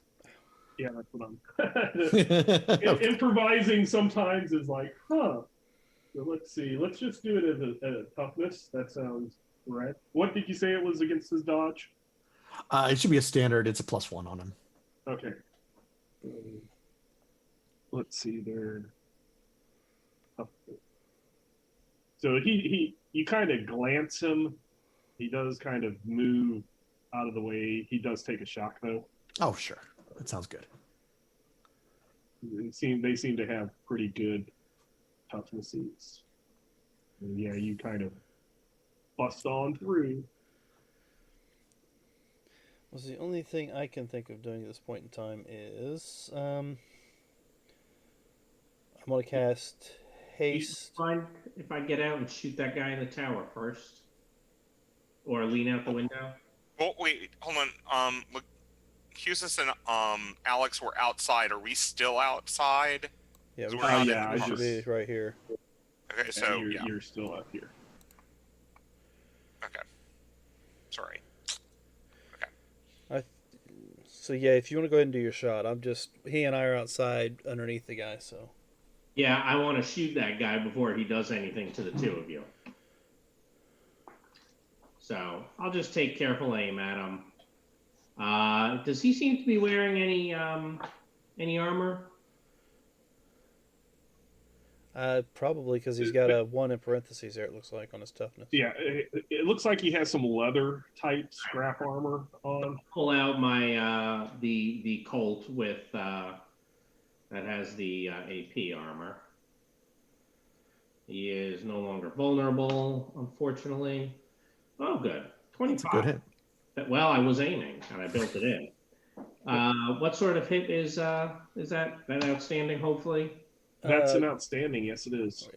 Yeah, that's what I'm. Improvising sometimes is like, huh. So let's see. Let's just do it at a toughness. That sounds right. What did you say it was against his dodge? It should be a standard. It's a +1 on him. Okay. Let's see there. So you kind of glance him. He does kind of move out of the way. He does take a shock though. Oh, sure. That sounds good. They seem to have pretty good toughnesses. And yeah, you kind of bust on through. Well, the only thing I can think of doing at this point in time is I'm going to cast haste. Fine if I get out and shoot that guy in the tower first, or lean out the window. Well, wait, hold on. Look, Husis and Alex were outside. Are we still outside? Yeah, we So we're not yeah, we I should just- be right here. Okay, so you're, yeah. you're still up here. Okay. Sorry. So yeah, if you want to go ahead and do your shot, he and I are outside underneath the guy. So Yeah, I want to shoot that guy before he does anything to the two of you. So I'll just take careful aim at him. Does he seem to be wearing any armor? probably because he's got a 1 in parentheses there. It looks like on his toughness. Yeah, it looks like he has some leather type scrap armor on. Pull out my the Colt with that has the AP armor. He is no longer vulnerable, unfortunately. Oh, good. 25. Good hit. Well, I was aiming and I built it in. What sort of hit is that? That outstanding, hopefully? That's an outstanding. Yes, it is. Oh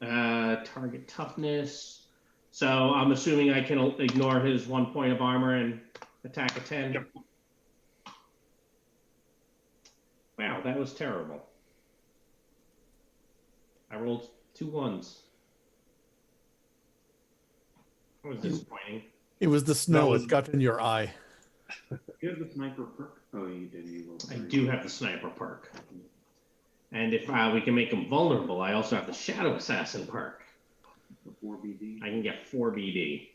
yeah. Target toughness. So I'm assuming I can ignore his 1 point of armor and attack a 10. Yep. Wow, that was terrible. I rolled 2 1s. That was disappointing. It was the snow. It got in your eye. You have the sniper perk? Oh, you did. I do have the sniper perk. And if we can make him vulnerable, I also have the shadow assassin perk. The 4BD. I can get 4 BD.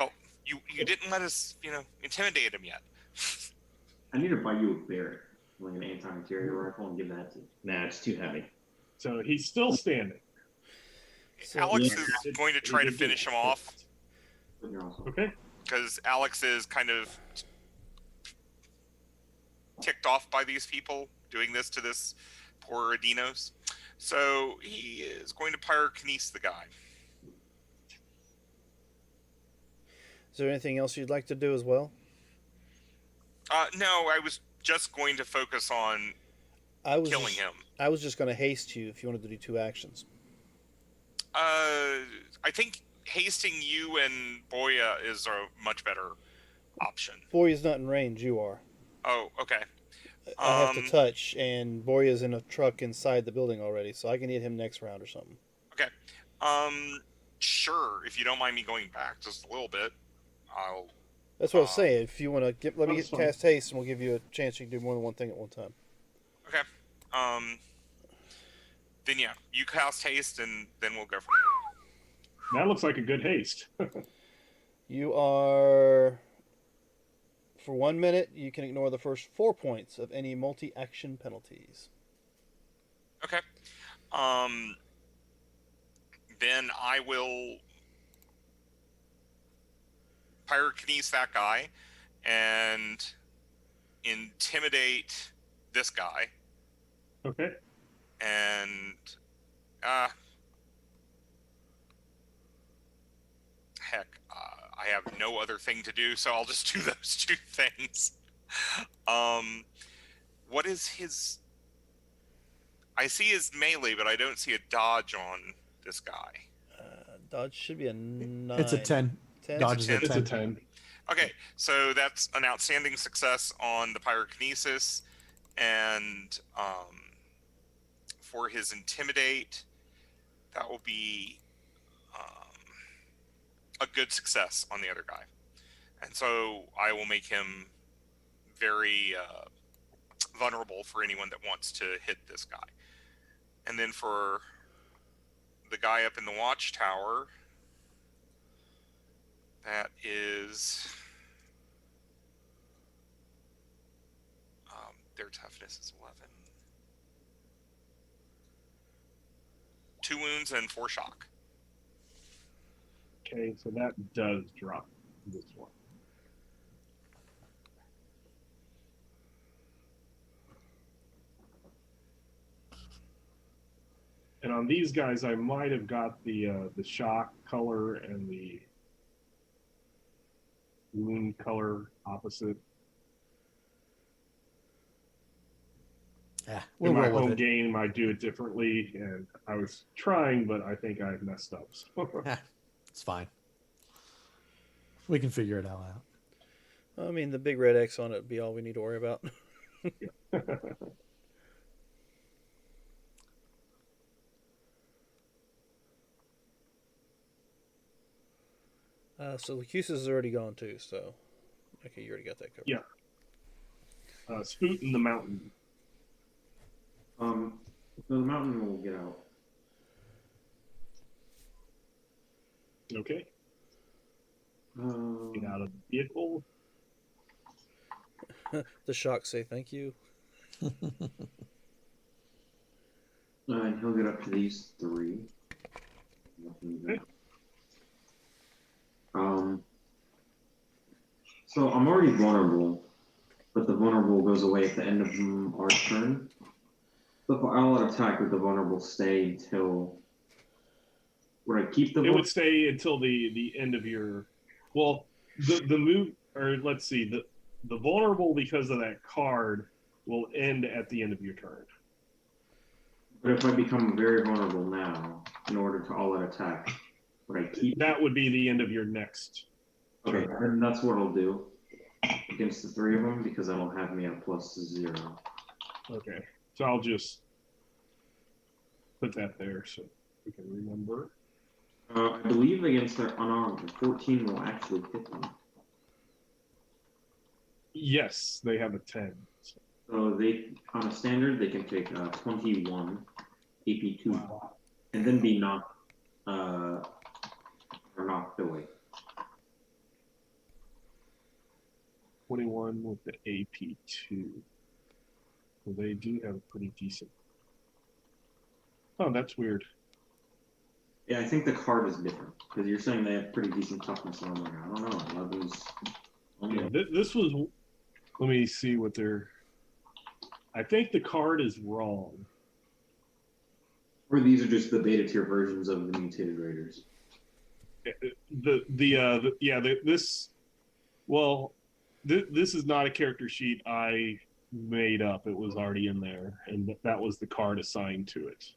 Oh, you didn't let us, intimidate him yet. I need to buy you a Barrett, like an anti-material rifle, and give that to you. Nah, it's too heavy. So he's still standing. So, Alex yeah. is going to try to finish him off But you're also Okay. because Alex is kind of ticked off by these people doing this to this poor Adinos. So he is going to pyrokinese the guy. Is there anything else you'd like to do as well? No, I was just going to focus on killing him. I was just going to haste you if you wanted to do 2 actions. I think hasting you and Boya is a much better option. Boya's not in range. You are. Oh, okay. I have to touch, and Boya's in a truck inside the building already, so I can hit him next round or something. Okay. Sure, if you don't mind me going back just a little bit. I'll. That's what I was saying. If you want to get, let me That's get fine. cast haste, and we'll give you a chance. You can do more than one thing at one time. Okay. Then yeah, you cast haste, and then we'll go for That looks like a good haste. You are, for 1 minute, you can ignore the first 4 points of any multi-action penalties. Okay. Then I will pyrokinese that guy and intimidate this guy, Okay. and heck, I have no other thing to do, so I'll just do those 2 things. What is his? I see his melee, but I don't see a dodge on this guy. Dodge should be a 9. It's a 10. 10? Dodge is a It's a 10. 10. Okay, so that's an outstanding success on the pyrokinesis, and for his intimidate, that will be a good success on the other guy, and so I will make him very vulnerable for anyone that wants to hit this guy. And then for the guy up in the watchtower, that is their toughness is 11. 2 wounds and 4 shock. Okay, so that does drop this one. And on these guys, I might have got the shock color and the wound color opposite. Yeah, we'll In my roll with home it. game, I do it differently, and I was trying, but I think I messed up. It's fine. We can figure it all out. I mean, the big red X on it would be all we need to worry about. So Lucusus is already gone too, so... Okay, you already got that covered. Yeah. Spoot in the mountain. So the mountain will get out. Okay. Get out of the vehicle. The shock say thank you. And he'll get up to these 3. Okay. So I'm already vulnerable, but the vulnerable goes away at the end of our turn. So I'll attack with the vulnerable stay until. Would I keep the? It would stay until the end of your. Well, the move, or let's see, the vulnerable because of that card will end at the end of your turn. But if I become very vulnerable now, in order to all-out attack, would I keep? That would be the end of your next. Okay, then that's what I'll do against the 3 of them because that'll have me at +0. Okay, so I'll just put that there so we can remember. I believe against their unarmed, 14 will actually hit them. Yes, they have a 10. So they, on a standard, they can take 21 AP2 and then be knocked or knocked away. 21 with the AP2. Well, they do have a pretty decent. Oh, that's weird. Yeah, I think the card is different because you're saying they have pretty decent toughness, and I'm like, I don't know. 11's only. Yeah, this was. Let me see what they're. I think the card is wrong. Or these are just the beta tier versions of the mutated raiders. This. Well, this is not a character sheet I made up. It was already in there, and that was the card assigned to it.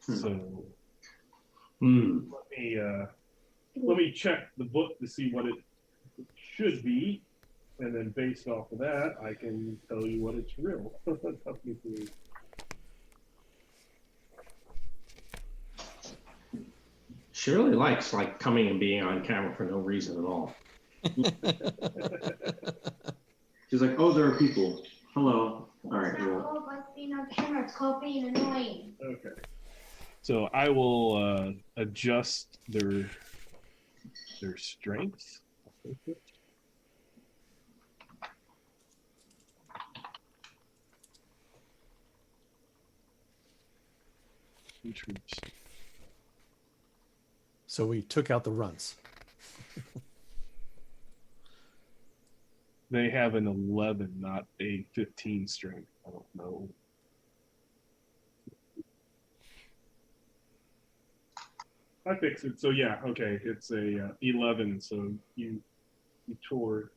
So. Let me check the book to see what it should be, and then based off of that, I can tell you what it's real. She really likes coming and being on camera for no reason at all. She's like, oh, there are people. Hello. All right. It's not called like being on camera. It's called being annoying. Okay. So I will adjust their strength. So we took out the runts. They have an 11, not a 15 strength. I don't know. I fixed it. So yeah, okay. It's a 11. So you tore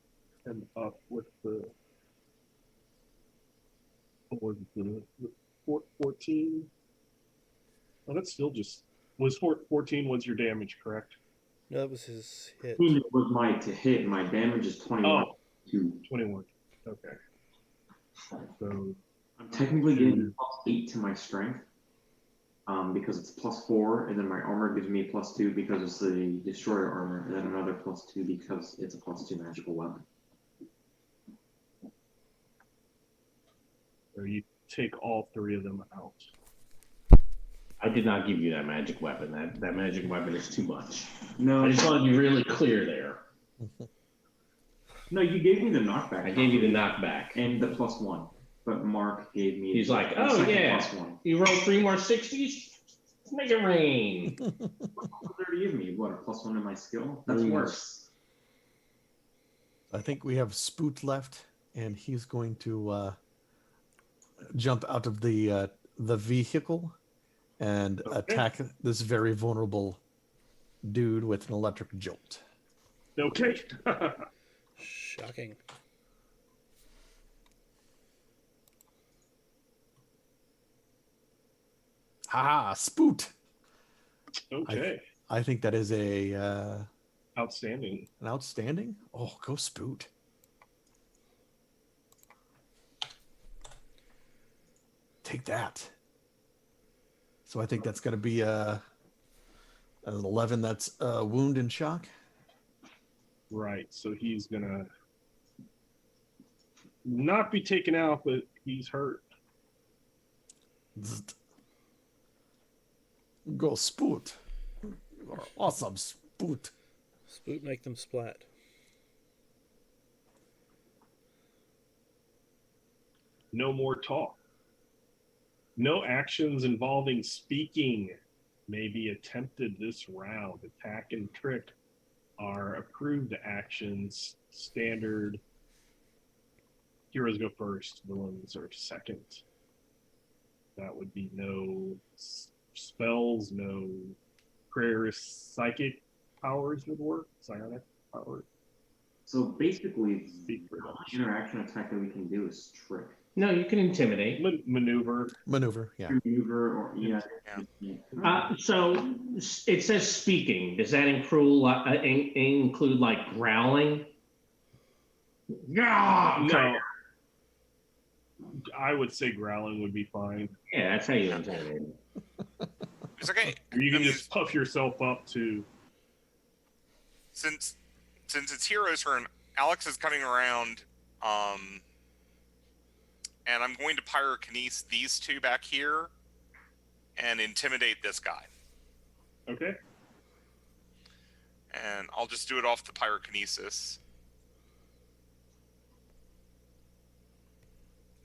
him up with the what was it, the 14. Oh, that's still just was 14 was your damage, correct? No, that was his hit. It was my to hit. My damage is 21. Oh, 2. 21. Okay. So I'm technically getting +8 to my strength. Because it's +4, and then my armor gives me +2 because it's the destroyer armor, and then another +2 because it's a +2 magical weapon. so you take all 3 of them out. I did not give you that magic weapon. That magic weapon is too much. No, I just want to be really clear there. no, you gave me the knockback. I gave you the knockback. and the +1, but Mark gave me. He's like, the oh second yeah, +1. you roll 3 more 60s? Make it rain. What did they give me? What, a +1 in my skill? That's Mm. worse. I think we have Spoot left, and he's going to jump out of the vehicle and attack this very vulnerable dude with an electric jolt. Okay. Shocking. Ah, Spoot! Okay. I think that is a Outstanding. an outstanding. Oh, go Spoot! Take that. So I think that's going to be an 11. That's wound and shock. Right. So he's gonna not be taken out, but he's hurt. Zzzt. Go Spoot! You are awesome, Spoot. Spoot make them splat. No more talk. No actions involving speaking may be attempted this round. Attack and trick are approved actions. Standard. Heroes go first. Villains are second. That would be no spells, no prayer psychic powers would work. Psionic powers. So basically, Speak for the them. only interaction attack that we can do is trick. No, you can intimidate. Maneuver. Maneuver, yeah. Maneuver or yeah. So it says speaking. Does that include like growling? Yeah. No. I would say growling would be fine. Yeah, that's how you intimidate. It's okay. Or you I can mean, just puff yourself up to. since it's hero's turn, Alex is coming around, and I'm going to pyrokinese these two back here and intimidate this guy. Okay. And I'll just do it off the pyrokinesis.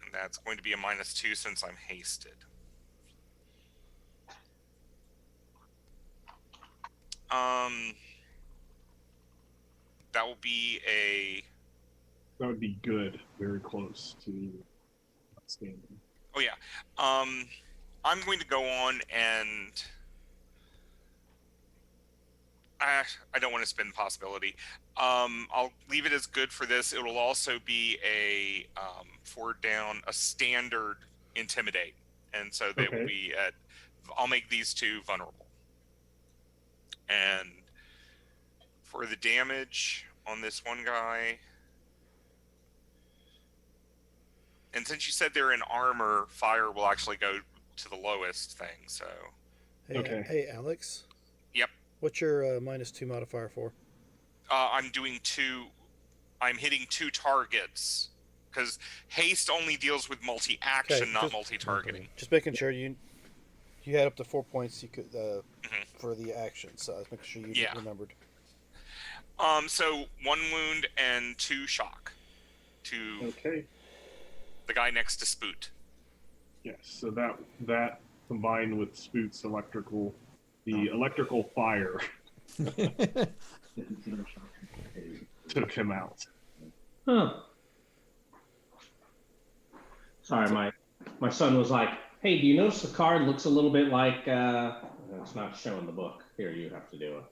And that's going to be a -2 since I'm hasted. That will be a... That would be good. Very close to outstanding. Oh yeah. I'm going to go on and I don't want to spend possibility. I'll leave it as good for this. It'll also be a forward down, a standard intimidate, and so they will be at. I'll make these two vulnerable. And for the damage on this one guy, and since you said they're in armor, fire will actually go to the lowest thing. So. Hey, Okay. Hey, Alex. Yep. What's your -2 modifier for? I'm doing two. I'm hitting two targets because haste only deals with multi-action, Okay, not just- multi-targeting. Just making sure you had up to 4 points you could Mhm. for the action, so I was making sure you Yeah. remembered. So 1 wound and 2 shock to Okay. the guy next to Spoot. Yes. So that combined with Spoot's the electrical fire took him out. Huh. Sorry, my son was like, "Hey, do you notice the card looks a little bit like?" It's not showing the book. Here, you have to do it.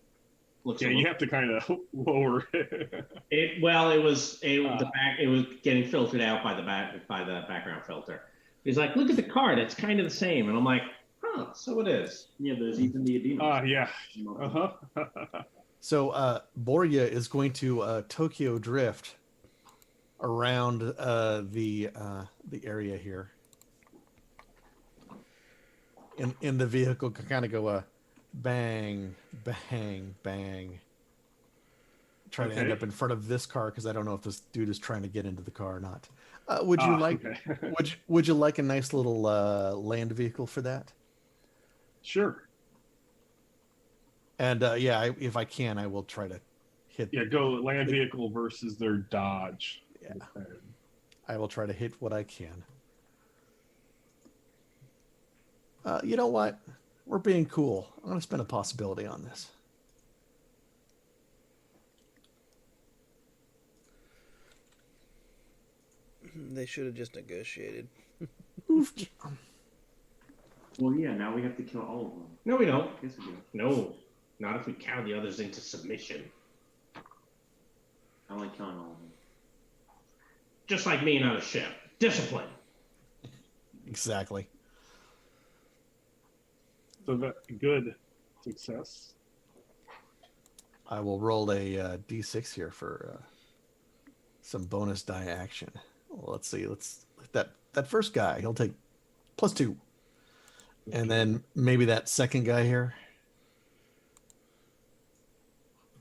Looks. Yeah, you have to kind of lower it. It was getting filtered out by the background filter. He's like, "Look at the card. It's kind of the same," and I'm like, "Huh, so it is." Yeah, there's even the Adeno. Yeah. So Borya is going to Tokyo drift around the area here. In the vehicle, can kind of go bang, bang, bang. Try to end up in front of this car because I don't know if this dude is trying to get into the car or not. Would you like? Okay. would you like a nice little land vehicle for that? Sure. And if I can, I will try to hit. Yeah, go land vehicle versus their Dodge. Yeah. I will try to hit what I can. You know what? We're being cool. I'm going to spend a possibility on this. They should have just negotiated. Oof. Well, yeah, now we have to kill all of them. No, we don't. Yes, we do. No, not if we count the others into submission. I like killing all of them. Just like being on a ship. Discipline. Exactly. So that good success. I will roll a d6 here for some bonus die action. Well, let's see. That first guy. He'll take +2, and then maybe that second guy here.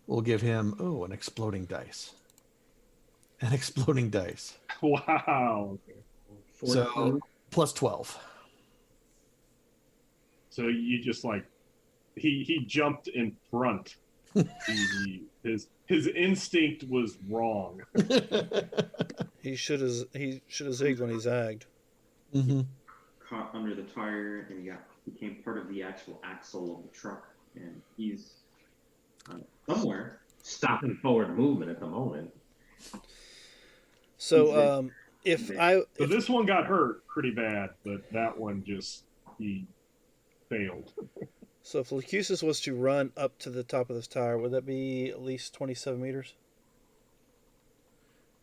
We'll give him an exploding dice. An exploding dice. Wow. So +12. So you just he jumped in front. His instinct was wrong. He should have zigged when he zagged. Mm-hmm. Caught under the tire and became part of the actual axle of the truck, and he's somewhere. Stopping forward movement at the moment. So So this one got hurt pretty bad, but that one he failed. So if Lacusis was to run up to the top of this tower, would that be at least 27 meters?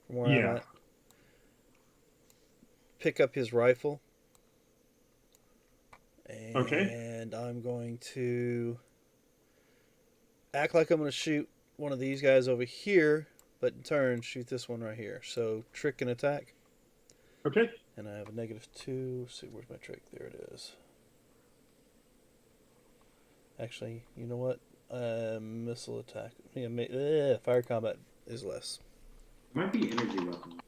From where I'm at? Pick up his rifle. And I'm going to act like I'm going to shoot one of these guys over here, but in turn shoot this one right here. So trick and attack. Okay. And I have a -2. Let's see, where's my trick? There it is. Actually, you know what? Missile attack. Yeah, fire combat is less. Might be energy weapon.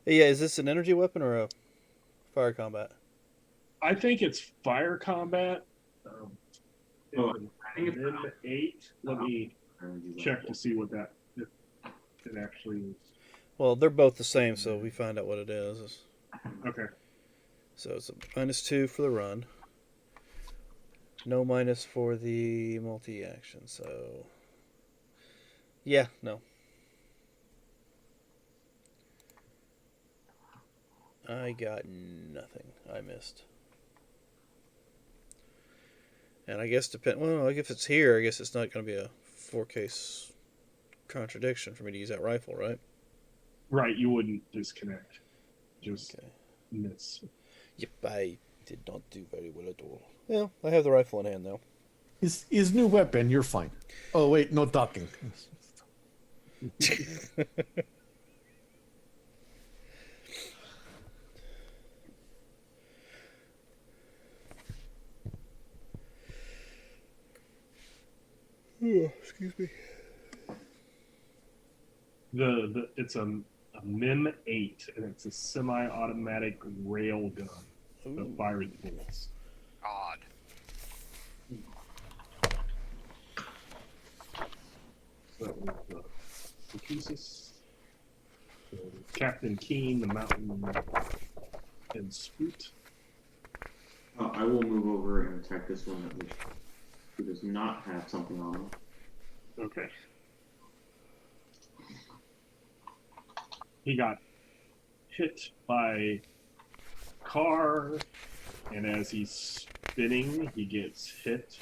Yeah, is this an energy weapon or a fire combat? I think it's fire combat. I think it's 8. Let me energy check weapon. to see what that it actually is. Well, they're both the same, so we find out what it is. Okay. So it's a -2 for the run. No minus for the multi-action, so... Yeah, no. I got nothing. I missed. And I guess if it's here, I guess it's not going to be a 4-case contradiction for me to use that rifle, right? Right, you wouldn't disconnect. Just miss. Yep, I did not do very well at all. Well, I have the rifle in hand now. His new weapon, you're fine. Oh, wait, no talking. Oh, excuse me. It's a MIM 8, and it's a semi-automatic rail gun that Ooh. fires bullets. Odd. That was the pieces. So Captain Keane, the Mountain, and Scoot. I will move over and attack this one who does not have something on him. Okay. He got hit by car, and as he's spinning, he gets hit.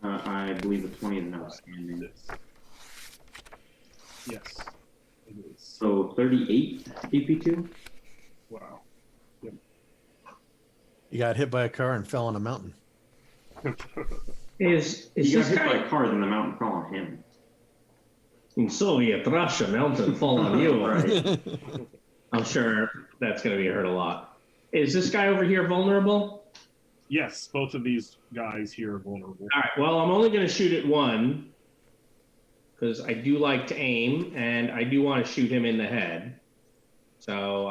I believe a 20 is an outstanding. Yes, it is. So 38 AP2? Wow. You got hit by a car and fell on a mountain. Is He got this hit by guy a car, then the mountain fell on him. in Soviet Russia? Mountain fall on you, Right. I'm sure that's going to be hurt a lot. Is this guy over here vulnerable? Yes, both of these guys here are vulnerable. All right. Well, I'm only going to shoot at one because I do like to aim, and I do want to shoot him in the head. So,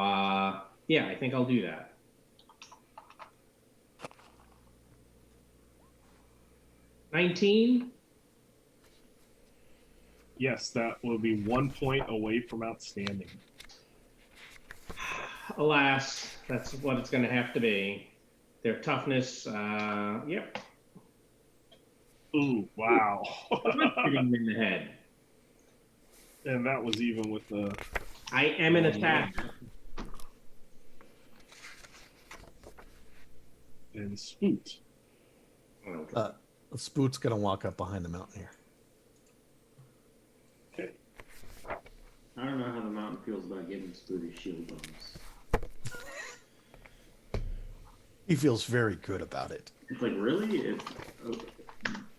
yeah, I think I'll do that. $19. Yes, that will be 1 point away from outstanding. Alas, that's what it's going to have to be. Their toughness, yep. Ooh, wow. Hitting him in the head. And that was even with the... I am an attacker. And Spoot. Spoot's gonna walk up behind the mountain here. Okay. I don't know how the mountain feels about giving Spoot his shield bonus. He feels very good about it. It's like, really? Okay,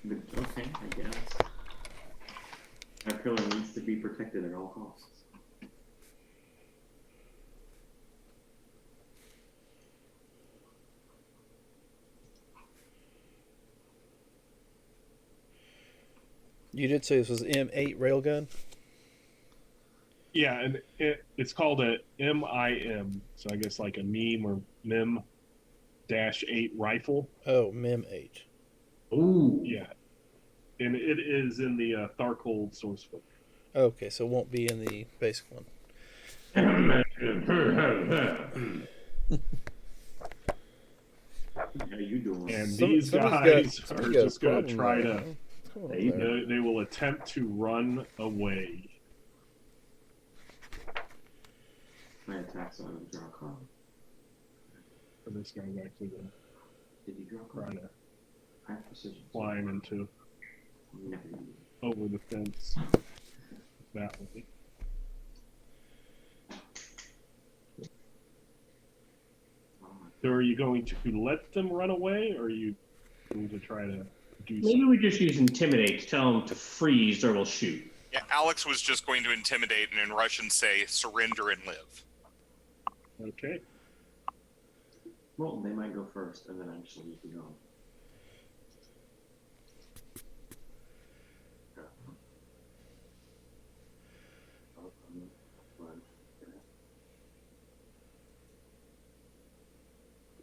I guess. That pillar needs to be protected at all costs. You did say this was M8 railgun? Yeah, and it's called a MIM, so I guess like a meme or MIM-8 rifle. Oh, MIM8. Ooh. Yeah. And it is in the Tharkold source book. Okay, so it won't be in the basic one. How you doing? And Some- these somebody's guys got- are somebody's got a just going to problem try there. to... What's going on there? They will attempt to run away. My attacks on him, draw a card. And this guy's actually going Did you draw a to try card? to I have precision. climb into Never do. over the fence that way. So are you going to let them run away, or are you going to try to do Maybe something? we just use intimidate to tell them to freeze or we'll shoot. Yeah, Alex was just going to intimidate and in Russian say, surrender and live. Okay. Well, they might go first, and then actually you can go.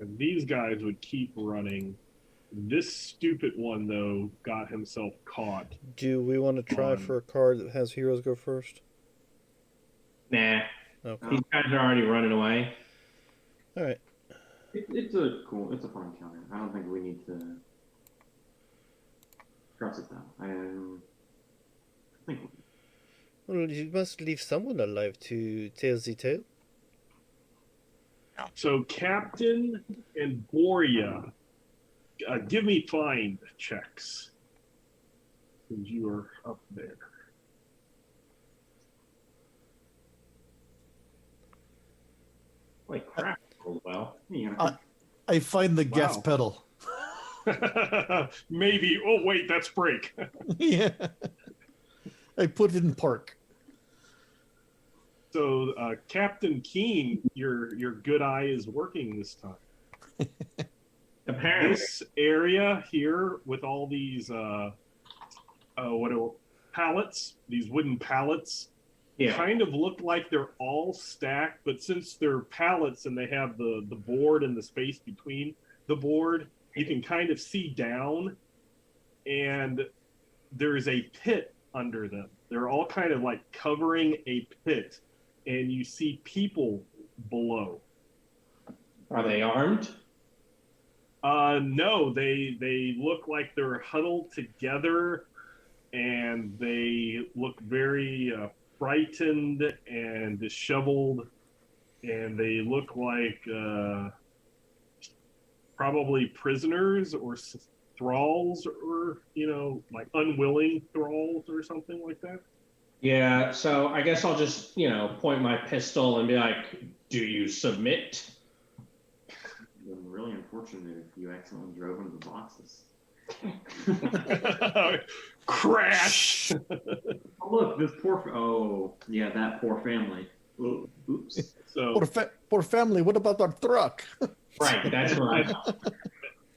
And these guys would keep running. This stupid one, though, got himself caught. Do we want to try for a card that has heroes go first? Nah. Okay. These guys are already running away. All right. It's a fun encounter. I don't think we need to cross it down. I think Well, you must leave someone alive to tell the tale. So Captain and Boria, give me find checks. Because you are up there. Like crap. Oh, well. yeah. I find the gas Wow. pedal. Maybe. Oh, wait, that's brake. Yeah. I put it in park. So, Captain Keane, your good eye is working this time. Apparently. This area here with all these pallets, these wooden pallets. Yeah. Kind of look like they're all stacked, but since they're pallets and they have the board and the space between the board, you can kind of see down, and there's a pit under them. They're all kind of like covering a pit, and you see people below. Are they armed? No, they look like they're huddled together, and they look very frightened and disheveled, and they look like probably prisoners or thralls, or like unwilling thralls or something like that. Yeah, so I guess I'll just, point my pistol and be like, do you submit? It was really unfortunate if you accidentally drove into the boxes. Crash! Oh, look, this poor. Oh, yeah, that poor family. Oops. So Poor family. What about our truck? Right, that's right.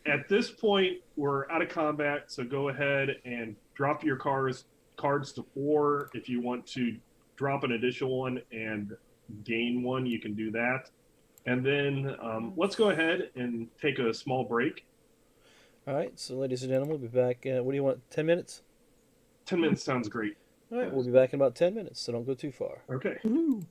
at this point, we're out of combat, so go ahead and drop your cards to 4. If you want to drop an additional one and gain one, you can do that. And then let's go ahead and take a small break. All right, so ladies and gentlemen, we'll be back. What do you want? 10 minutes? 10 minutes sounds great. All right, we'll be back in about 10 minutes, so don't go too far. Okay. Woo-hoo.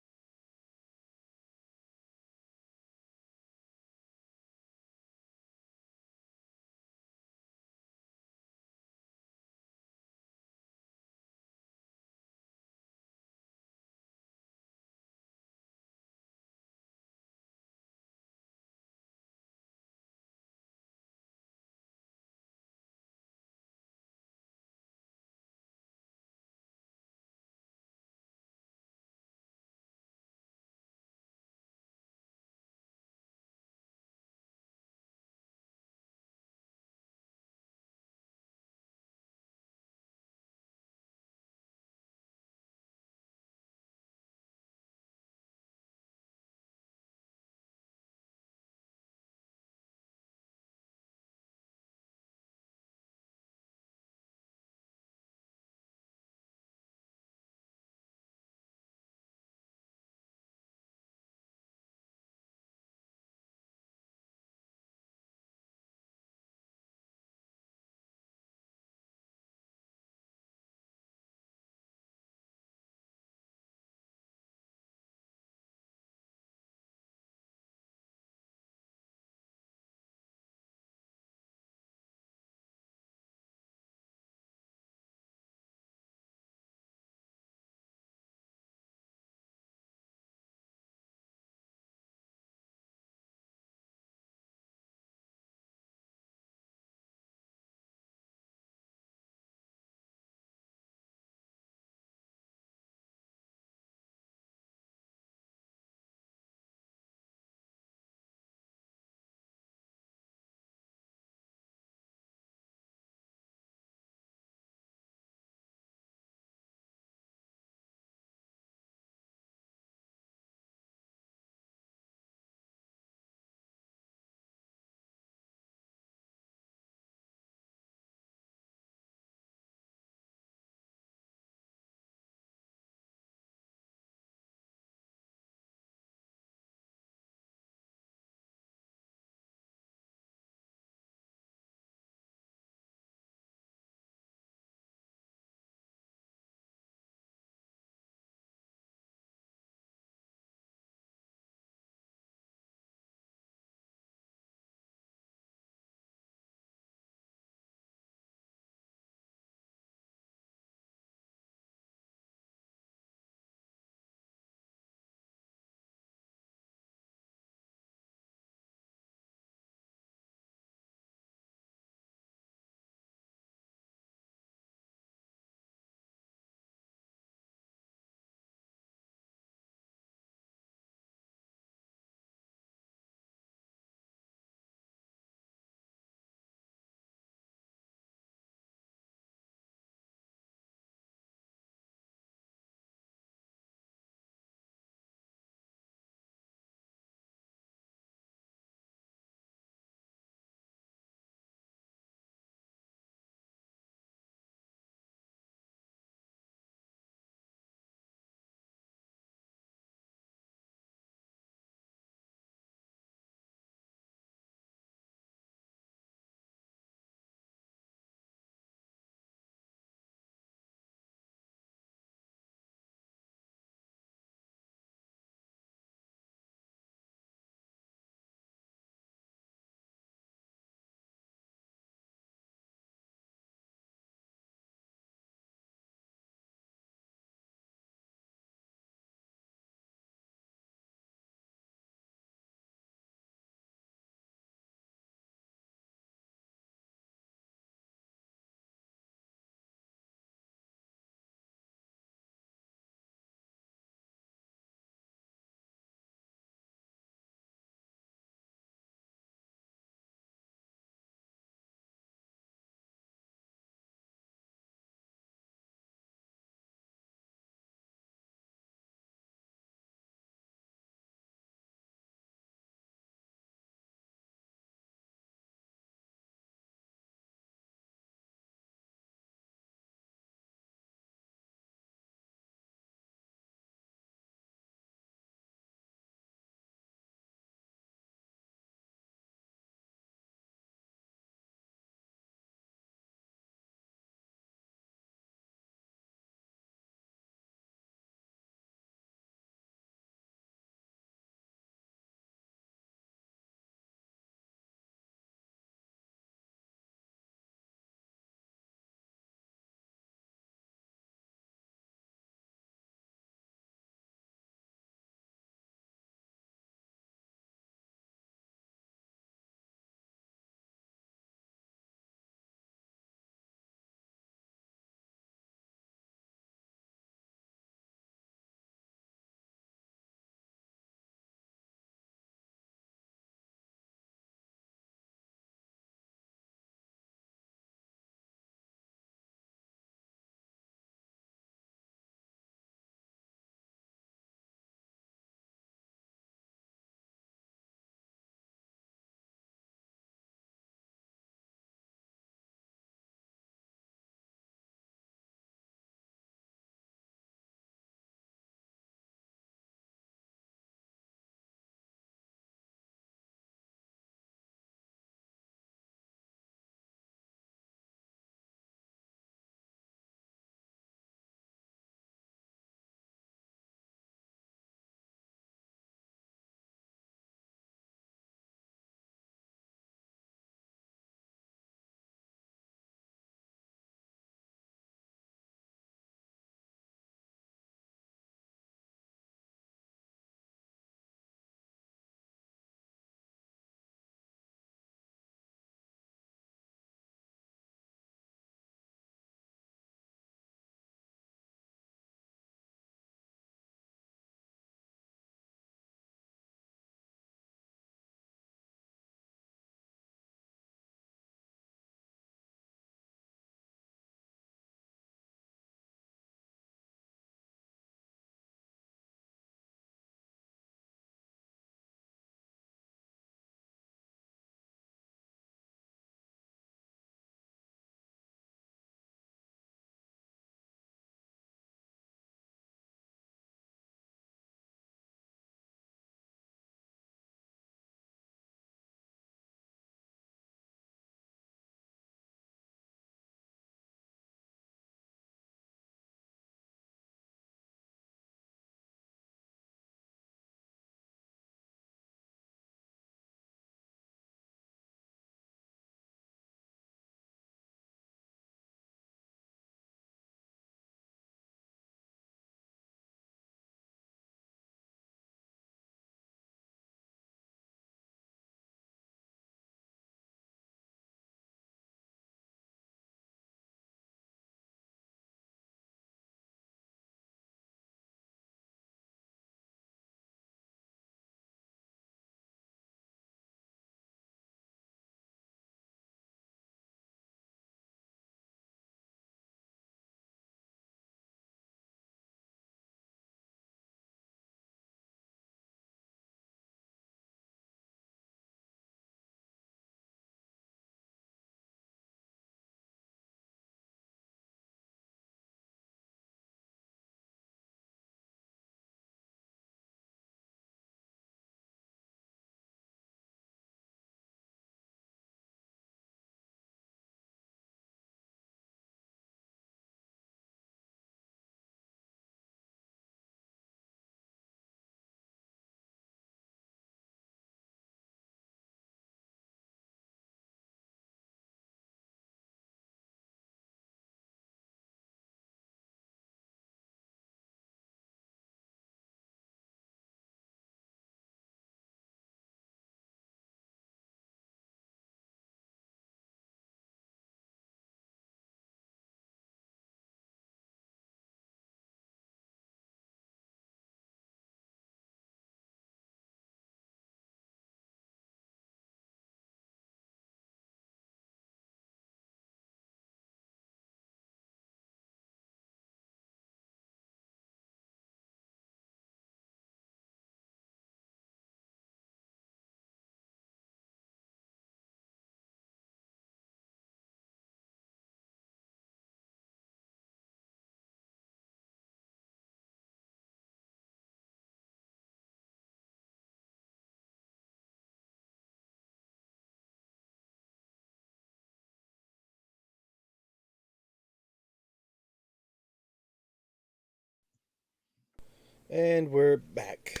And we're back.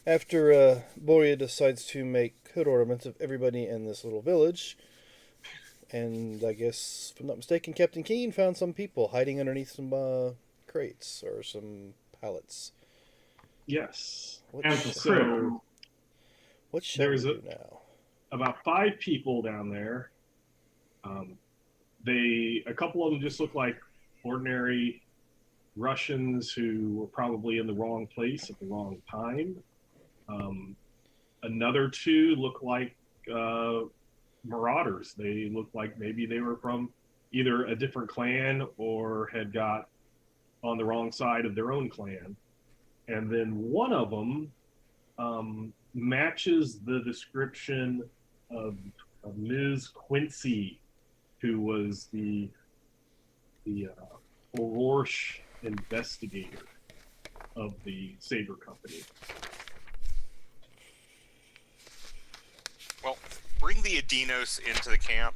After Boria decides to make hood ornaments of everybody in this little village, and I guess, if I'm not mistaken, Captain Keane found some people hiding underneath some crates or some pallets. Yes. What, And sh- So what shall we there's do now? about 5 people down there. A couple of them just look like ordinary Russians who were probably in the wrong place at the wrong time. Another 2 look like marauders. They look like maybe they were from either a different clan or had got on the wrong side of their own clan. And then one of them matches the description of Ms. Quincy, who was the Orosh investigator of the Saber Company. Well, bring the Adinos into the camp,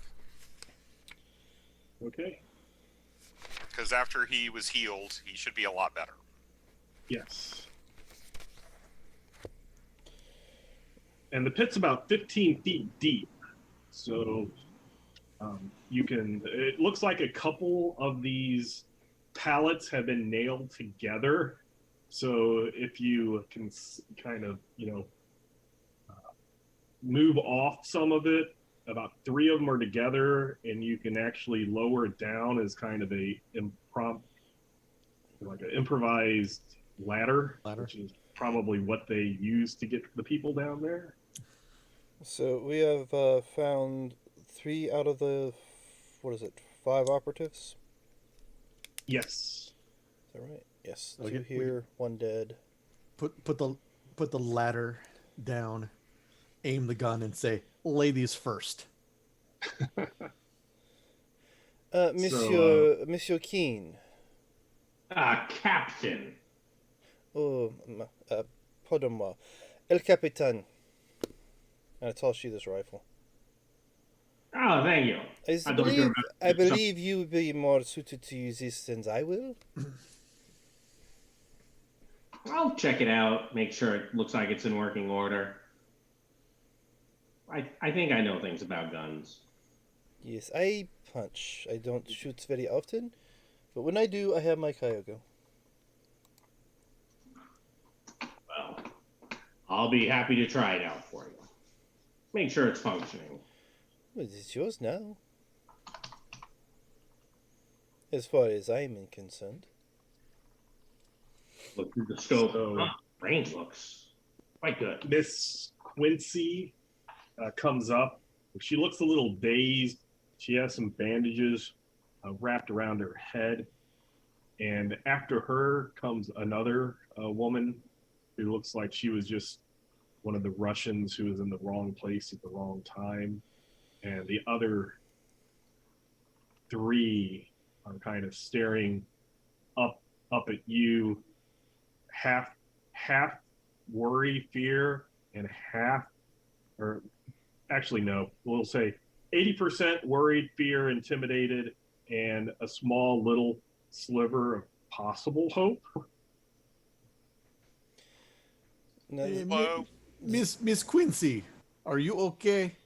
Okay. because after he was healed, he should be a lot better. Yes. And the pit's about 15 feet deep. So it looks like a couple of these pallets have been nailed together. So if you can kind of, move off some of it, about 3 of them are together, and you can actually lower it down as kind of an improvised ladder, which is probably what they use to get the people down there. So we have found 3 out of the 5 operatives. Yes. Is that right? Yes. Okay, 2 here, 1 dead. Put the ladder down, aim the gun, and say, "Ladies first." Monsieur Keane. Captain. Oh, pardon-moi. El Capitan. And I toss you this rifle. Oh, thank you. I believe you would be more suited to use this than I will. I'll check it out, make sure it looks like it's in working order. I think I know things about guns. Yes, I punch. I don't shoot very often, but when I do, I have my Kyogo. Well, I'll be happy to try it out for you. Make sure it's functioning. Well, it's yours now. As far as I'm concerned. Look through the scope. So, Range looks quite good. Miss Quincy comes up. She looks a little dazed. She has some bandages wrapped around her head. And after her comes another woman who looks like she was just one of the Russians who was in the wrong place at the wrong time. And the other 3 are kind of staring up at you, half worry, fear, and we'll say 80% worried, fear, intimidated, and a small little sliver of possible hope. No, Hello? Miss Quincy, are you okay?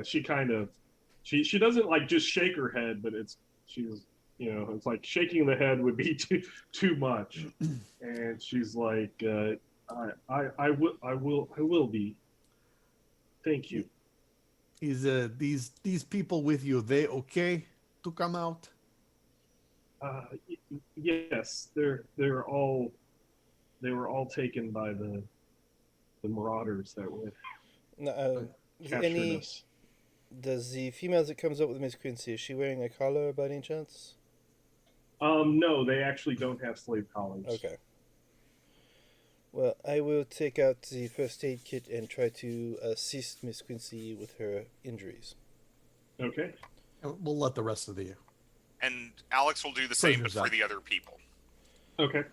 She kind of, she doesn't like just shake her head, but it's like shaking the head would be too much, and she's like, I will be. Thank you. Is these people with you, they okay to come out? Yes, they were all taken by the marauders that were capturing us. Does the female that comes up with Miss Quincy, is she wearing a collar by any chance? No, they actually don't have slave collars. Okay. Well, I will take out the first aid kit and try to assist Miss Quincy with her injuries. Okay. And we'll let the rest of the And Alex will do the same, but Prisoners for out. the other people. Okay.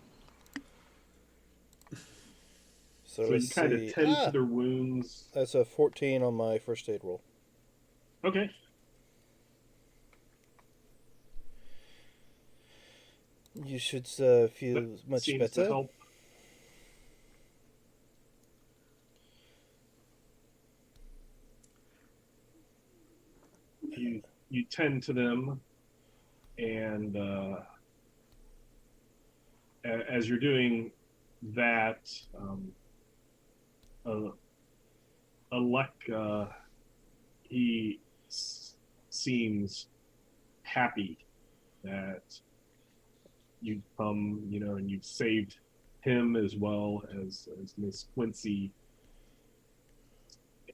So you let's kind see. of tend to their wounds. That's a 14 on my first aid roll. Okay. You should feel That much seems to better. help. You tend to them, and as you're doing that, uh, Alec, he seems happy that you've come, and you've saved him as well as Miss Quincy,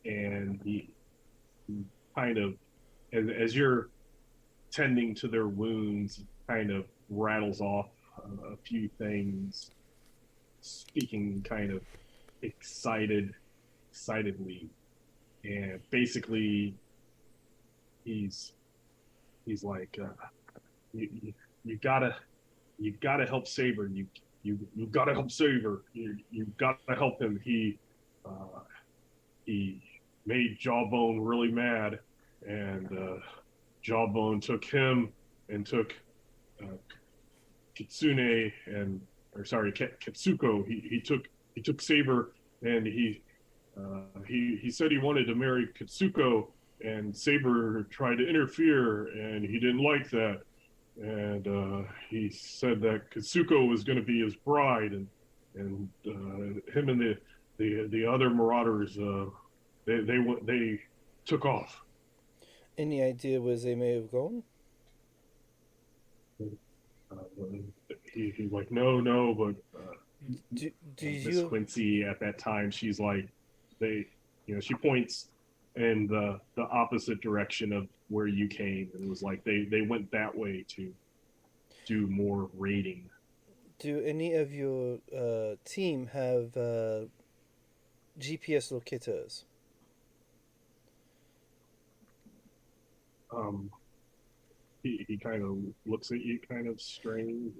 and he kind of, as you're tending to their wounds, kind of rattles off a few things, speaking kind of excitedly, and basically he's like, you gotta help Saber. You gotta help Saber. You gotta help him. He made Jawbone really mad, and Jawbone took him and took uh, Kitsune Ketsuko. He took Saber, and he said he wanted to marry Ketsuko, and Saber tried to interfere, and he didn't like that. And he said that Katsuko was going to be his bride, and him and the other marauders, they took off. Any idea where they may have gone? He's like, no, but Do Miss you Quincy at that time, she's like, she points in the opposite direction of where you came, and it was like they went that way to do more raiding. do any of your team have GPS locators? He kind of looks at you kind of strange.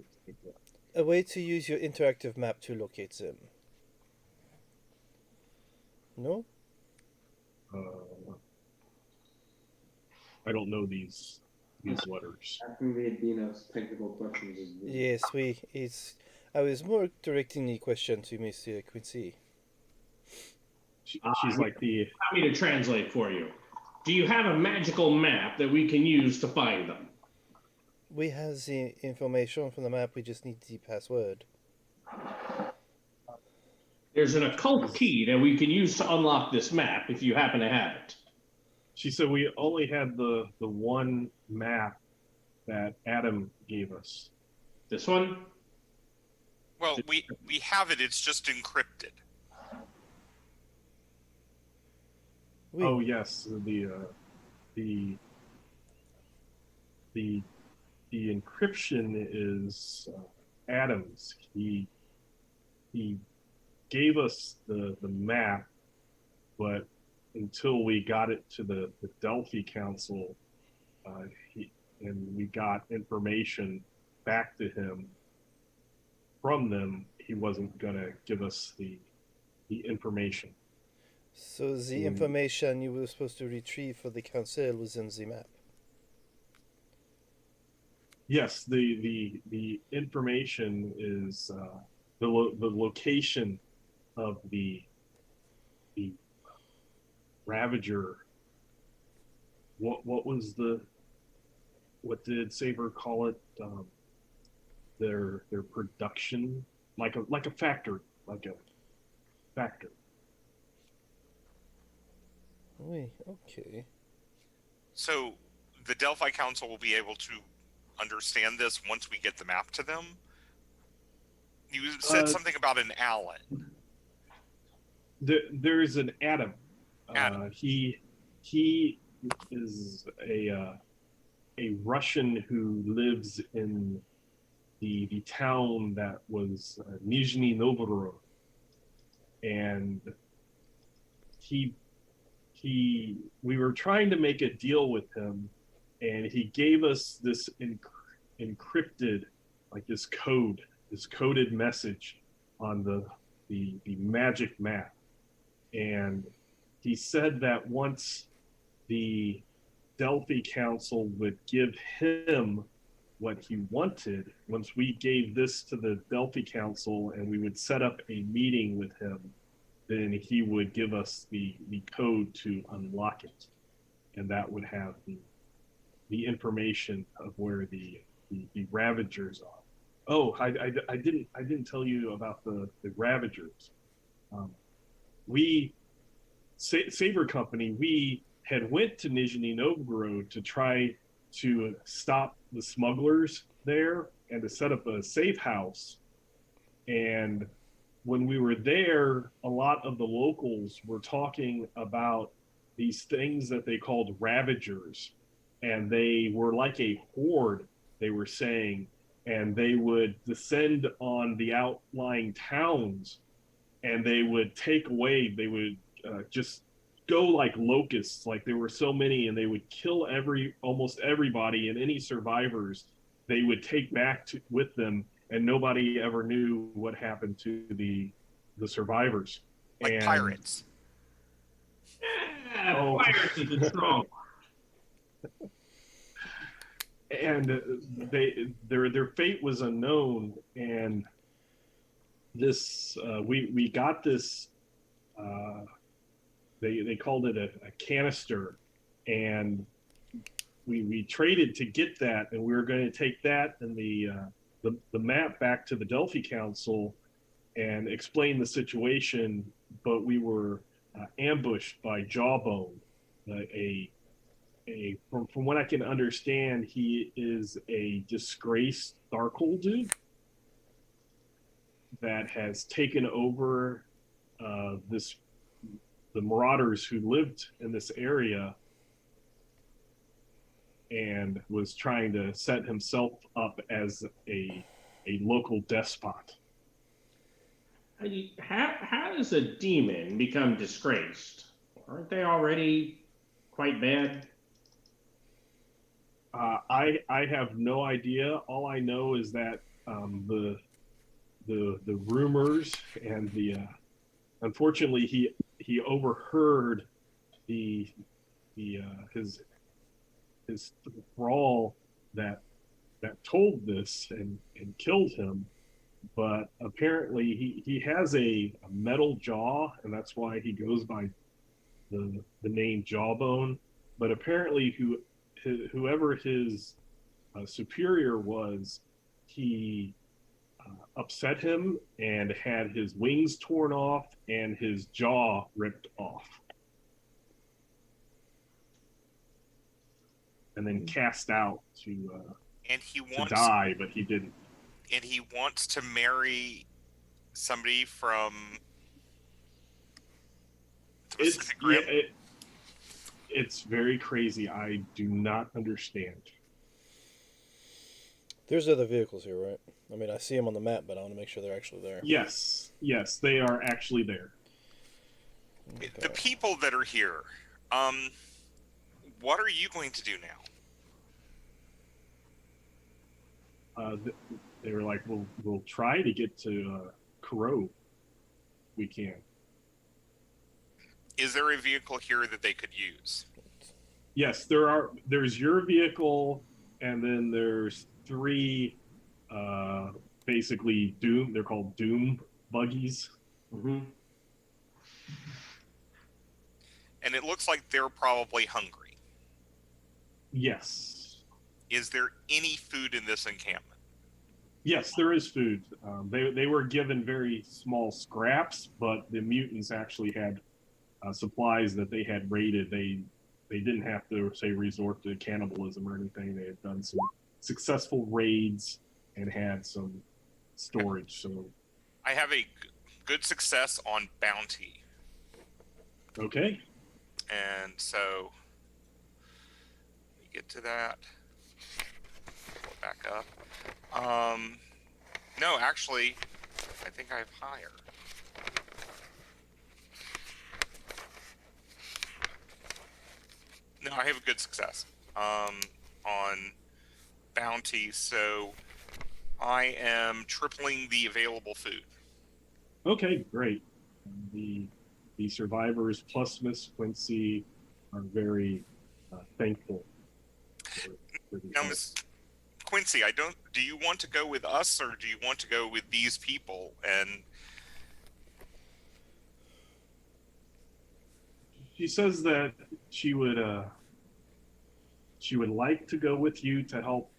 A way to use your interactive map to locate them. No? I don't know these letters. Asking the Adinos technical questions is the Yes, I was more directing the question to Mr. Quincy. She's like the. Allow me to translate for you. Do you have a magical map that we can use to find them? We have the information from the map, we just need the password. There's an occult key that we can use to unlock this map if you happen to have it. She said we only had the one map that Adam gave us. This one? Well, we have it. It's just encrypted. Oh yes, the encryption is Adam's. He gave us the map, but until we got it to the Delphi Council, and we got information back to him from them, he wasn't gonna give us the information. So the information you were supposed to retrieve for the council was in the map. Yes, the information is the location of the Ravager. What did Saber call it? Their production, like a factory, Oui, okay. So the Delphi Council will be able to understand this once we get the map to them. You said something about an Allen. There's an Adam. Adam. He is a Russian who lives in the town that was Nizhny Novgorod, and we were trying to make a deal with him, and he gave us this encrypted, like this coded message on the magic map, and he said that once the Delphi Council would give him what he wanted, once we gave this to the Delphi Council and we would set up a meeting with him, then he would give us the code to unlock it. And that would have the information of where the Ravagers are. Oh, I didn't tell you about the Ravagers. Saber Company, we had went to Nizhny Novgorod to try to stop the smugglers there and to set up a safe house. And when we were there, a lot of the locals were talking about these things that they called Ravagers. And they were like a horde, they were saying, and they would descend on the outlying towns and they would take away, they would just go like locusts, like there were so many, and they would kill almost everybody, and any survivors they would take back with them, and nobody ever knew what happened to the survivors. Like pirates. Yeah, pirates is strong. And their fate was unknown, and this we got this. They called it a canister, and we traded to get that, and we were going to take that and the map back to the Delphi Council and explain the situation, but we were ambushed by Jawbone, from what I can understand, he is a disgraced Darkhold dude that has taken over the Marauders who lived in this area and was trying to set himself up as a local despot. How does a demon become disgraced? Aren't they already quite bad? I have no idea. All I know is that the rumors and the unfortunately he overheard his thrall that told this and killed him. But apparently he has a metal jaw, and that's why he goes by the name Jawbone. But apparently whoever his superior was, he upset him and had his wings torn off and his jaw ripped off. And then cast out to die, but he didn't. And he wants to marry somebody from the Pacific Rim. Yeah, it's very crazy. I do not understand. There's other vehicles here, right? I mean, I see them on the map, but I want to make sure they're actually there. Yes, they are actually there. Okay. The people that are here, what are you going to do now? They were like, we'll try to get to Kuro. We can. Is there a vehicle here that they could use? Yes, there's your vehicle, and then there's 3 basically Doom. They're called Doom buggies. Mm-hmm. And it looks like they're probably hungry. Yes. Is there any food in this encampment? Yes, there is food. They were given very small scraps, but the mutants actually had supplies that they had raided. They didn't have to, say, resort to cannibalism or anything. They had done some successful raids and had some storage. So I have a good success on bounty. Okay. And so let me get to that. Pull it back up. No, actually, I think I have higher. No, I have a good success on bounty, so I am tripling the available food. Okay, great. The survivors plus Miss Quincy are very thankful. For the Now, help. Miss Quincy, I don't. Do you want to go with us, or do you want to go with these people? And She says that she would like to go with you to help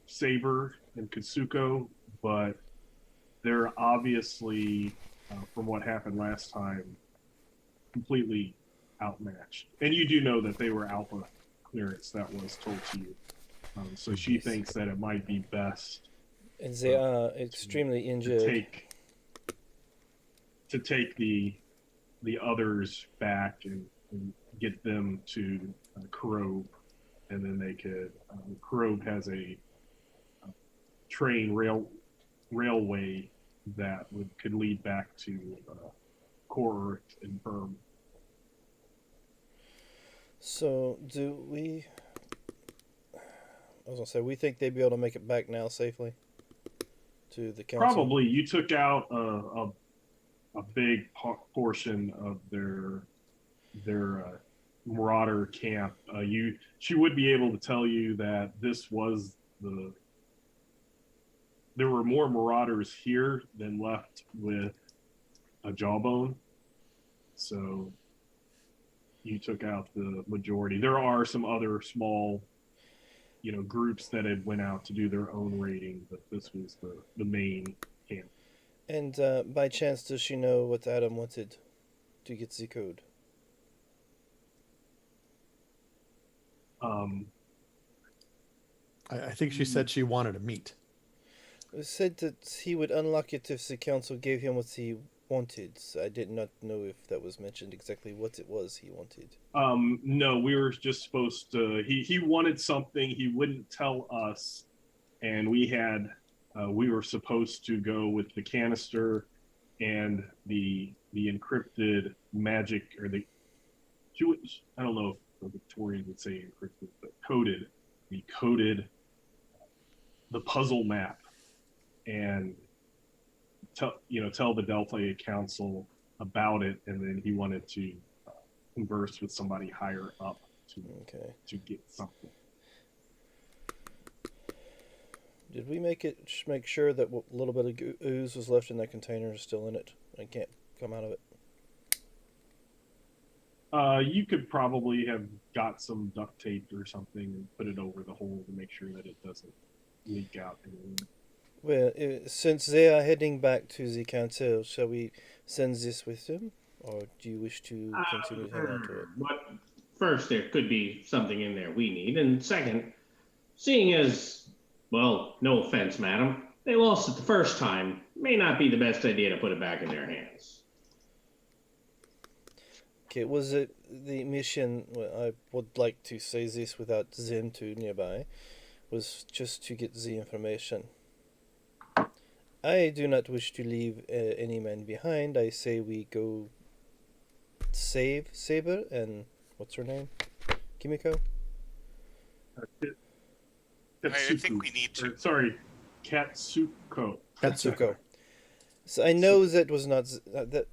Saber and Katsuko, but they're obviously, from what happened last time, completely outmatched. And you do know that they were alpha clearance, that was told to you. So she thinks that it might be best And they are extremely injured. to take the others back and get them to Kurove, and then they could. Kurove has a train railway that could lead back to Core Earth and Perm. So do we? I was gonna say we think they'd be able to make it back now safely to the council. Probably. You took out a big portion of their marauder camp. She would be able to tell you that this was there were more marauders here than left with a jawbone. So you took out the majority. There are some other small, groups that had went out to do their own raiding, but this was the main camp. And by chance, does she know what Adam wanted to get the code? I think she said she wanted to meet. It said that he would unlock it if the council gave him what he wanted. I did not know if that was mentioned exactly what it was he wanted. No, we were just supposed to. He wanted something. He wouldn't tell us, and we were supposed to go with the canister and the encrypted magic, or the Jewish. I don't know if the Victorians would say encrypted, but coded. We coded the puzzle map and tell the Delta Council about it, and then he wanted to converse with somebody higher up to get something. Did we make sure that what little bit of ooze was left in that container is still in it? I can't come out of it. You could probably have got some duct tape or something and put it over the hole to make sure that it doesn't leak out anymore. Well, since they are heading back to the council, shall we send this with them? Or do you wish to continue to hang on to it? But first, there could be something in there we need. And second, seeing as, well, no offense, madam, they lost it the first time, may not be the best idea to put it back in their hands. Okay, was it the mission, well, I would like to say this without them too nearby, was just to get the information. I do not wish to leave any man behind. I say we go save Saber and what's her name? Kimiko? I think we need to. Katsuko. Katsuko. So I know that was not that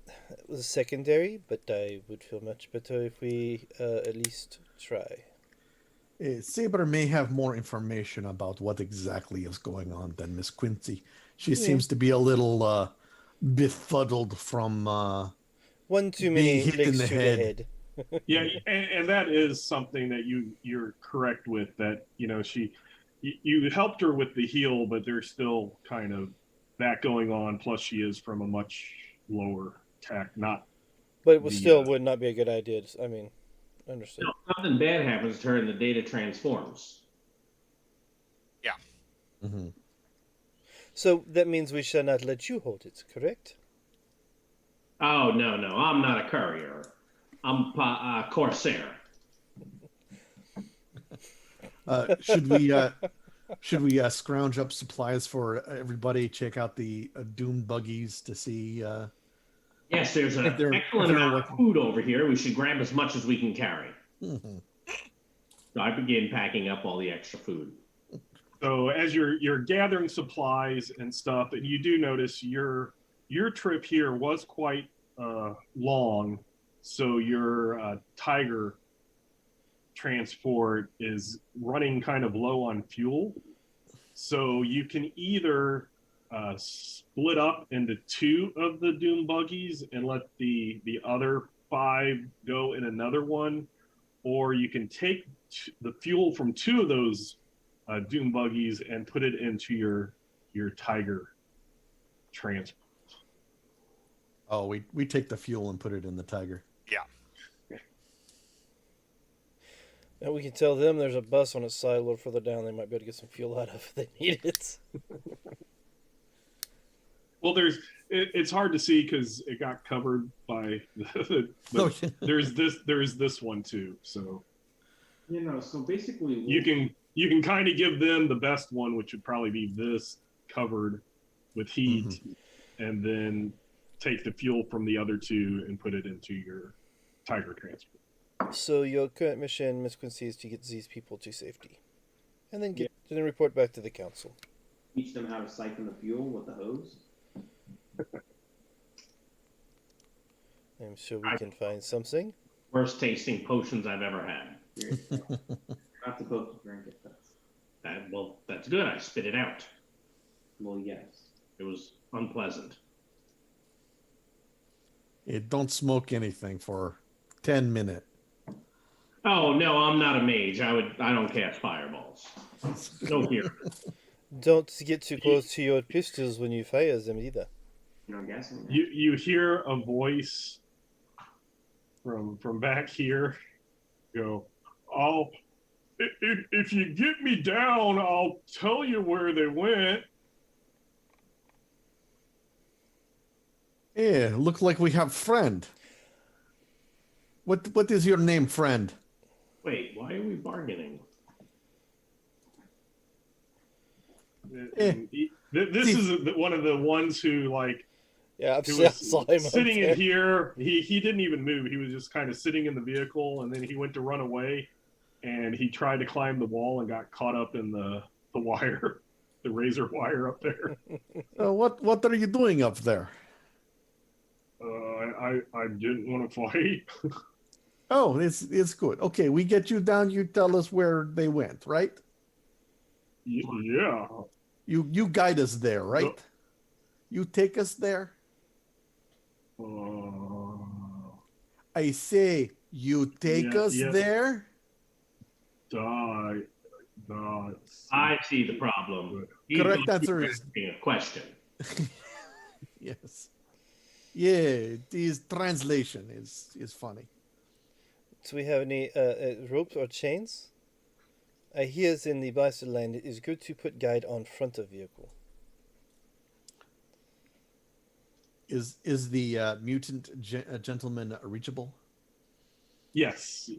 was secondary, but I would feel much better if we at least try. Saber may have more information about what exactly is going on than Miss Quincy. She seems to be a little befuddled from one too being many hit licks in the to head. the head. Yeah, and that is something that you're correct with. That you helped her with the heal, but there's still kind of that going on. Plus, she is from a much lower tech, not. But it still would not be a good idea. I mean, understood. No, something bad happens to her and the data transforms. Yeah. Mm-hmm. So that means we shall not let you hold it, correct? Oh, no, I'm not a courier. I'm a corsair. Should we scrounge up supplies for everybody? Check out the doomed buggies to see. Yes, there's an excellent amount of food over here. We should grab as much as we can carry. Mm-hmm. So I begin packing up all the extra food. So as you're gathering supplies and stuff, and you do notice your trip here was quite long. So your tiger transport is running kind of low on fuel. So you can either split up into 2 of the doom buggies and let the other 5 go in another one, or you can take the fuel from 2 of those doom buggies and put it into your Tiger transport. Oh, we take the fuel and put it in the Tiger. Yeah. And we can tell them there's a bus on its side a little further down. They might be able to get some fuel out of if they need it. Well, it's hard to see because it got covered by there's this one too. So so basically you can kind of give them the best one, which would probably be this covered with heat, and then take the fuel from the other 2 and put it into your Tiger transport. So your current mission, Miss Quincy, is to get these people to safety, and then then report back to the council. teach them how to siphon the fuel with the hose. I'm sure we can find something. Worst tasting potions I've ever had. You're not supposed to drink it. That's good. I spit it out. Well, yes. It was unpleasant. Don't smoke anything for 10 minutes. Oh no, I'm not a mage. I don't cast fireballs. No here. Don't get too close to your pistols when you fire them either. Guessing. You hear a voice from back here go, if you get me down, I'll tell you where they went. Yeah, look like we have friend. What is your name, friend? Wait, why are we bargaining? This is one of the ones who Yeah, he was saw him sitting in here. He didn't even move. He was just kind of sitting in the vehicle, and then he went to run away, and he tried to climb the wall and got caught up in the wire, the razor wire up there. What are you doing up there? I didn't want to fight. Oh, it's good. Okay, we get you down. You tell us where they went, right? Yeah. You guide us there, right? You take us there. I say you take us there. I see the problem. Correct answer is a question. yes. Yeah, this translation is funny. Do we have any ropes or chains? I hear in the Bison land it is good to put guide on front of vehicle. Is the mutant gentleman reachable? Yes.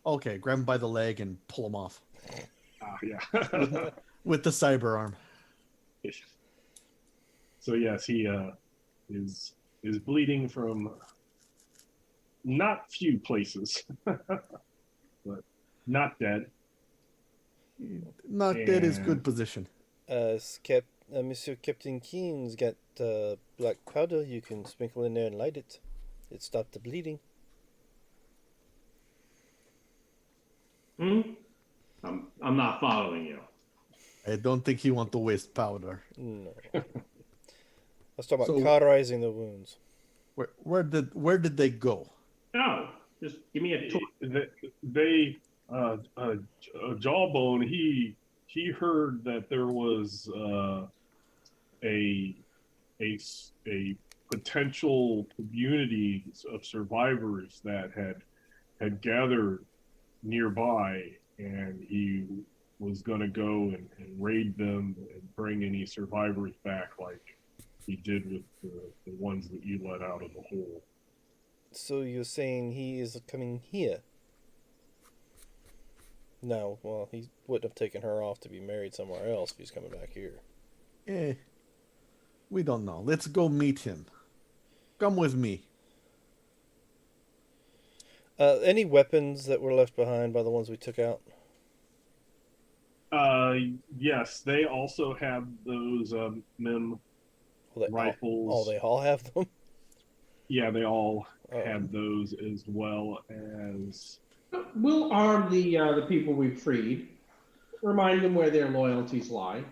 Okay, grab him by the leg and pull him off. Yeah. With the cyber arm. So yes, he is bleeding from not few places, but not dead. Not dead is good position. Monsieur Captain Keane's got black powder. You can sprinkle in there and light it. It stopped the bleeding. I'm not following you. I don't think he want to waste powder. No. Let's talk about cauterizing the wounds. Where did they go? No, just give me a tour. They Jawbone. He heard that there was a potential community of survivors that had gathered nearby, and he was going to go and raid them and bring any survivors back like he did with the ones that you let out of the hole. So you're saying he is coming here? No, well, he wouldn't have taken her off to be married somewhere else if he's coming back here. We don't know. Let's go meet him. Come with me. Any weapons that were left behind by the ones we took out? Yes, they also have those MIM rifles. They all have them? Yeah, they all have those, as well as We'll arm the people we've freed. Remind them where their loyalties lie.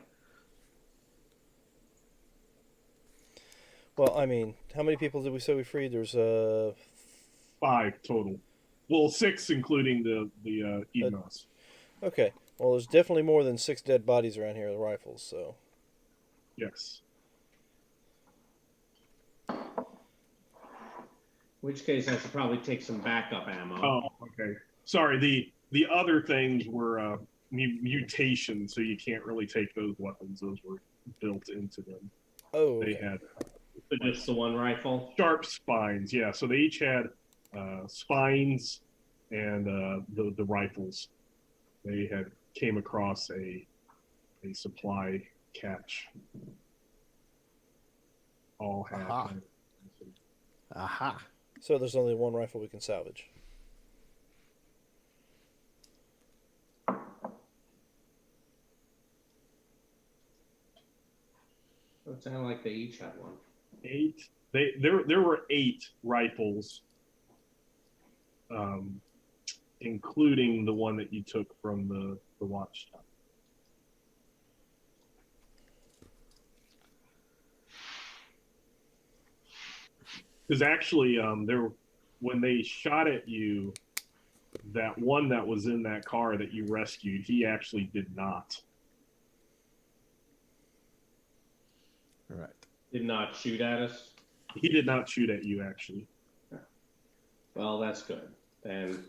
Well, I mean, how many people did we say we freed? There's 5 total. Well, 6 including the emos. okay. Well, there's definitely more than 6 dead bodies around here with rifles. So Yes. In which case, I should probably take some backup ammo. Oh, okay. Sorry. The other things were mutations, so you can't really take those weapons. Those were built into them. oh, They okay. had Just the one rifle. sharp spines. Yeah, so they each had spines and the rifles. They had came across a supply catch. All had. Aha. Aha. So there's only one rifle we can salvage. It sounded like they each had one. 8. There were 8 rifles, including the one that you took from the watchtower. Because actually, when they shot at you, that one that was in that car that you rescued, he actually did not. All right. Did not shoot at us. He did not shoot at you, actually. Well, that's good. Then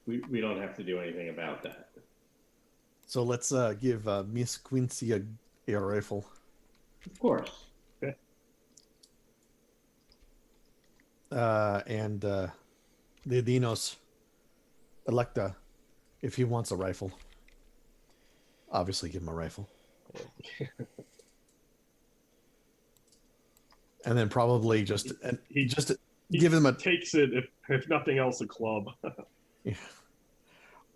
we don't have to do anything about that. So let's give Miss Quincy a rifle. Of course. And the Dinos Electa, if he wants a rifle, obviously give him a rifle. And then probably just give him a. Takes it if nothing else, a club. Yeah.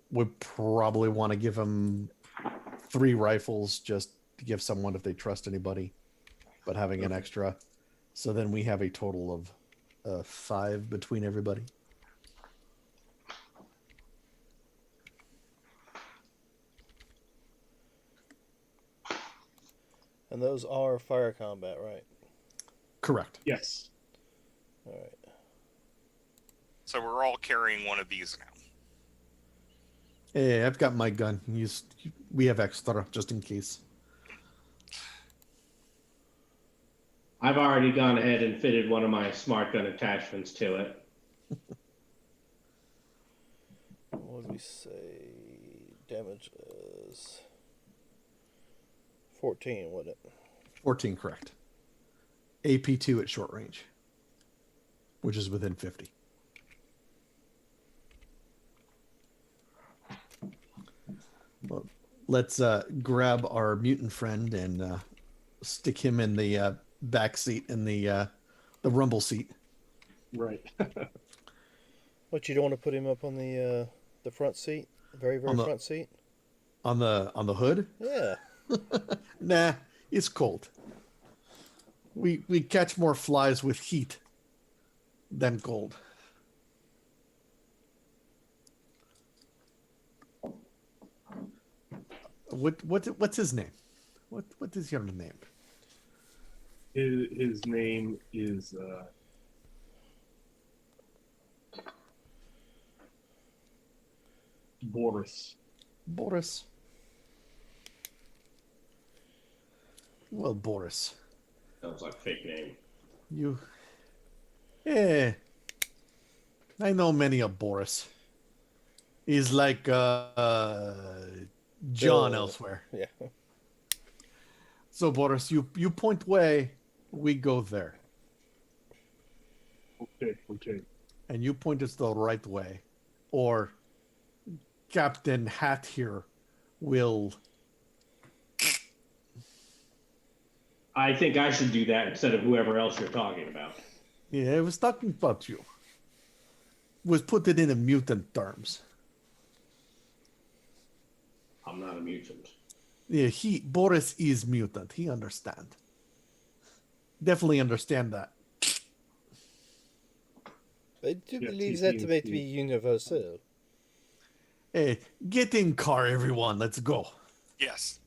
We probably want to give him 3 rifles just to give someone if they trust anybody, but having an extra. So then we have a total of 5 between everybody. And those are fire combat, right? Correct. Yes. All right. So we're all carrying one of these now. Hey, I've got my gun. We have extra just in case. I've already gone ahead and fitted one of my smart gun attachments to it. What did we say? Damage is 14, wasn't it? 14, correct. AP2 at short range, which is within 50. Well, let's grab our mutant friend and stick him in the back seat in the rumble seat. Right. What, you don't want to put him up on the front seat, the very front seat? On the hood? Yeah. Nah, it's cold. We catch more flies with heat than cold. What's his name? What is your name? His name is Boris. Boris. Well, Boris, Sounds like a fake name. you. I know many a Boris. He's like John elsewhere. Yeah. So Boris, you point way, we go there, Okay. and you point us the right way, or Captain Hat here will. I think I should do that instead of whoever else you're talking about. Yeah, I was talking about you. Was put it in a mutant terms. I'm not a mutant. Yeah, Boris is mutant. He understand. Definitely understand that. I do Yeah, believe he that seems may to- be universal. Hey, get in car, everyone. Let's go. Yes.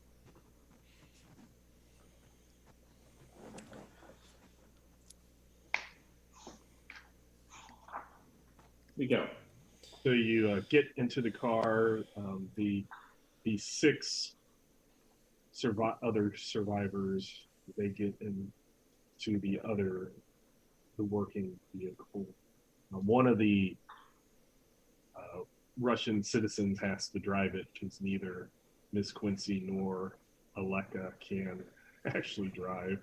We go. So you get into the car. The six other survivors, they get into the working vehicle. One of the Russian citizens has to drive it because neither Miss Quincy nor Aleka can actually drive.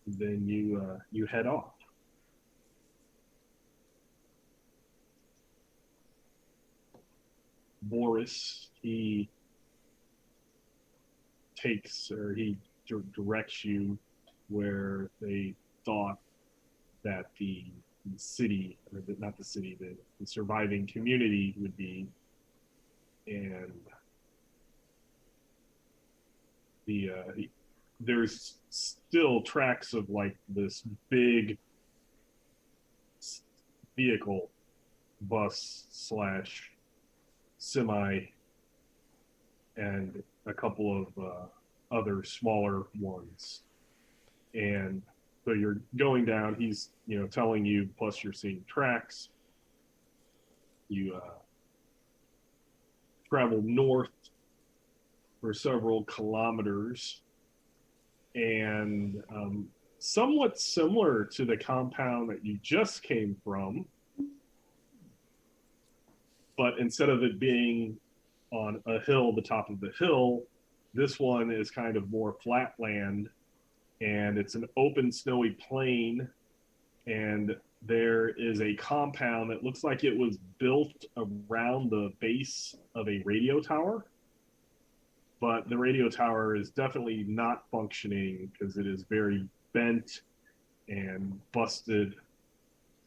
Then you head off. Boris, he directs you where they thought that the city, or not the city, the surviving community would be, and there's still tracks of like this big vehicle, bus slash semi, and a couple of other smaller ones. And so you're going down. He's telling you. Plus, you're seeing tracks. You travel north for several kilometers, and somewhat similar to the compound that you just came from, but instead of it being on a hill, the top of the hill, this one is kind of more flat land, and it's an open snowy plain, and there is a compound that looks like it was built around the base of a radio tower, but the radio tower is definitely not functioning because it is very bent and busted,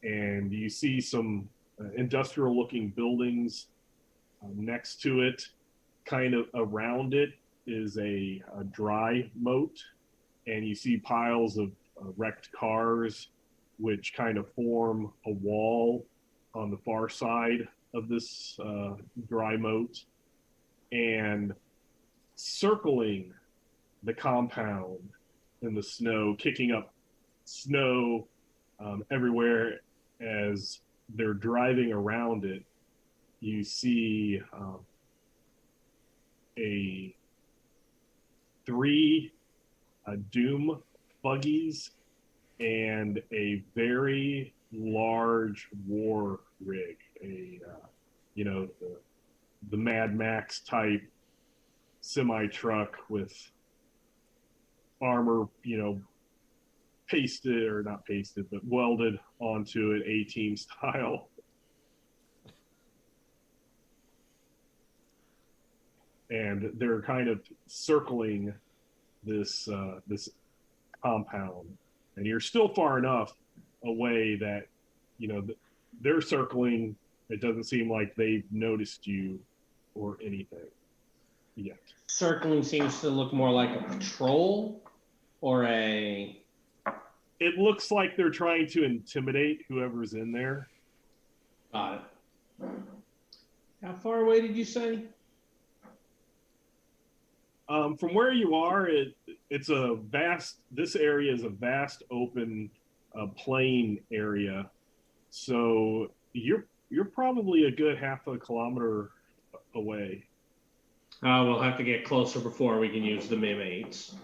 and you see some industrial looking buildings next to it. Kind of around it is a dry moat, and you see piles of wrecked cars which kind of form a wall on the far side of this dry moat. And circling the compound in the snow, kicking up snow everywhere as they're driving around it, you see three Doom buggies and a very large war rig, the Mad Max type semi truck with armor, pasted or not pasted, but welded onto it, A-Team style. And they're kind of circling this compound, and you're still far enough away that they're circling. It doesn't seem like they've noticed you or anything yet. Circling seems to look more like a patrol or a... It looks like they're trying to intimidate whoever's in there. Got it. How far away did you say? From where you are, this area is a vast open plain area. So you're probably a good half a kilometer away. We'll have to get closer before we can use the MIM-8s.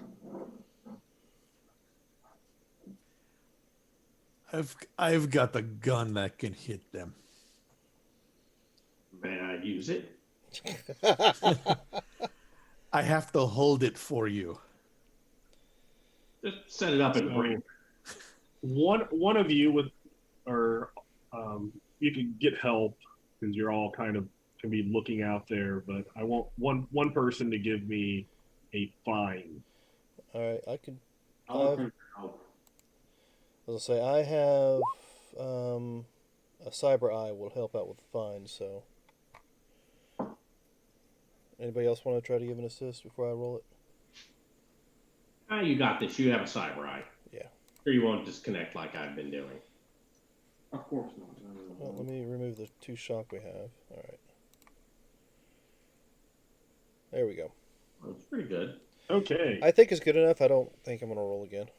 I've got the gun that can hit them. May I use it? I have to hold it for you. Just set it up and bring. One of you you can get help because you're all kind of can be looking out there. But I want one person to give me a fine. All right, I could. I'll bring help. As I say, I have a cyber eye will help out with the fines. So Anybody else want to try to give an assist before I roll it? You got this. You have a cyber eye. Yeah. Sure you won't disconnect like I've been doing. Of course not. No, no, no. Well, let me remove the 2 shock we have. All right. There we go. That's pretty good. Okay. I think it's good enough. I don't think I'm going to roll again.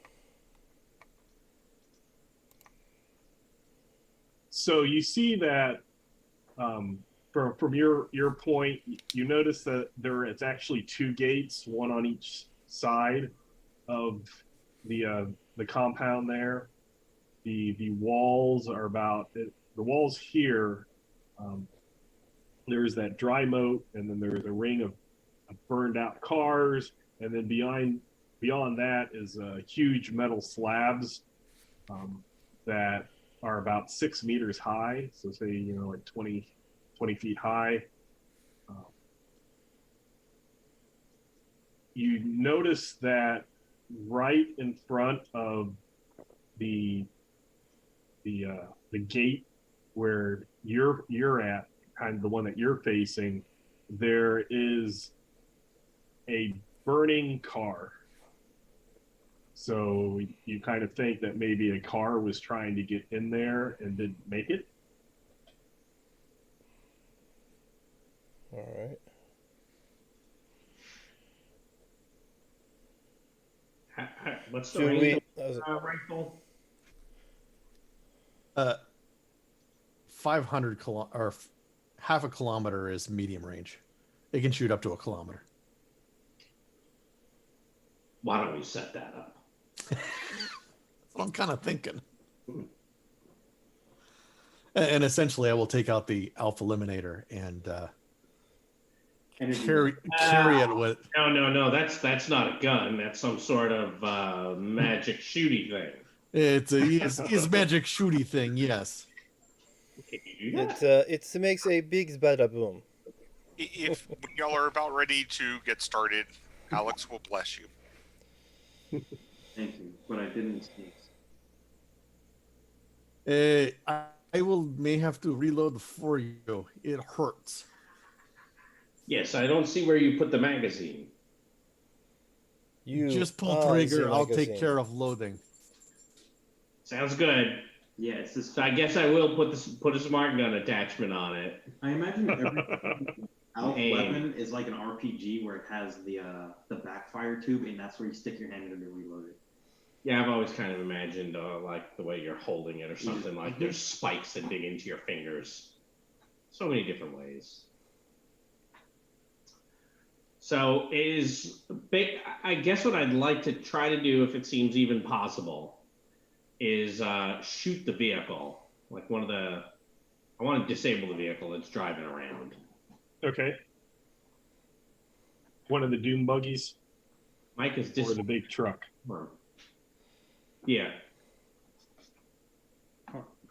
So you see that from your point, you notice that it's actually 2 gates, one on each side of the compound there. The walls are about the walls here. There's that dry moat, and then there's a ring of burned out cars, and then beyond that is huge metal slabs that are about 6 meters high. So say, like 20 feet high. You notice that right in front of the gate where you're at, kind of the one that you're facing, there is a burning car. So you kind of think that maybe a car was trying to get in there and didn't make it. All right. What's the Do range we? of rifle? 500 or half a kilometer is medium range. It can shoot up to a kilometer. Why don't we set that up? That's what I'm kind of thinking. And essentially, I will take out the alpha eliminator and carry it with. No. That's not a gun. That's some sort of magic shooty thing. It's a magic shooty thing. Yes. Can you do that? It makes a big bada boom. If when y'all are about ready to get started, Alex will bless you. Thank you, but I didn't sneeze. I may have to reload for you. It hurts. Yes, I don't see where you put the magazine. You just pull are trigger. the I'll take magazine. care of loading. Sounds good. Yeah, it's this. So I guess I will put a smart gun attachment on it. I imagine every Alf Aim. weapon is like an RPG where it has the backfire tube, and that's where you stick your hand in to reload it. Yeah, I've always kind of imagined like the way you're holding it or something like there's spikes that dig into your fingers. So many different ways. So I guess what I'd like to try to do, if it seems even possible, is shoot the vehicle. Like I want to disable the vehicle that's driving around. Okay. One of the doom buggies Mike is or the big truck. Yeah.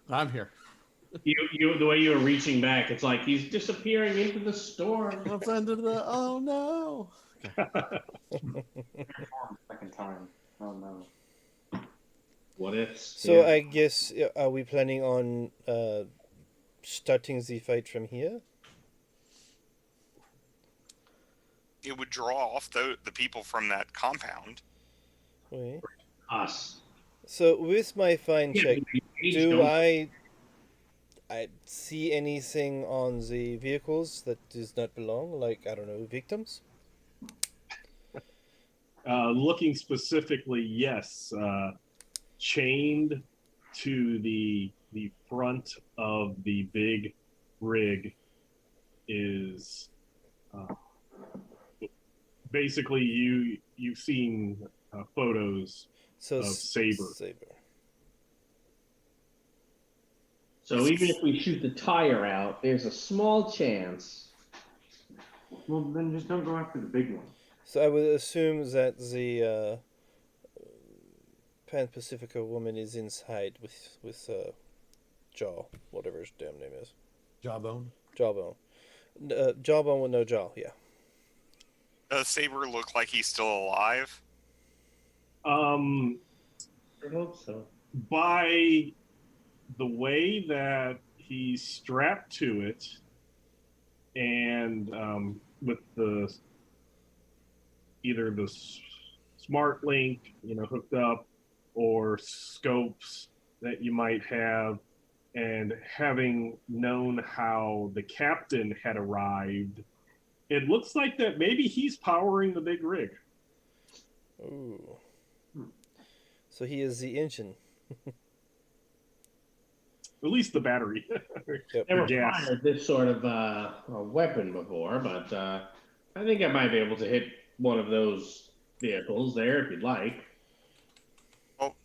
I'm here. You the way you were reaching back, it's like he's disappearing into the storm. What's under the? Oh no! Second time. Oh no. What if? So I guess are we planning on starting the fight from here? It would draw off the people from that compound. Oui. Us. So with my fine check, do I see anything on the vehicles that does not belong? Like, I don't know, victims? Looking specifically, yes. Chained to the front of the big rig is basically you've seen photos of Saber. So even if we shoot the tire out, there's a small chance. Well, then just don't go after the big one. So I would assume that the Pan Pacifica woman is inside with Jaw, whatever his damn name is. Jawbone. Jawbone. Jawbone with no jaw, yeah. Does Saber look like he's still alive? I hope so. By the way that he's strapped to it, and with the either the smart link, hooked up, or scopes that you might have, and having known how the captain had arrived, it looks like that maybe he's powering the big rig. Ooh. So he is the engine. At least the battery. Yep. Never Gas. fired this sort of a weapon before, but I think I might be able to hit one of those vehicles there if you'd like. Well,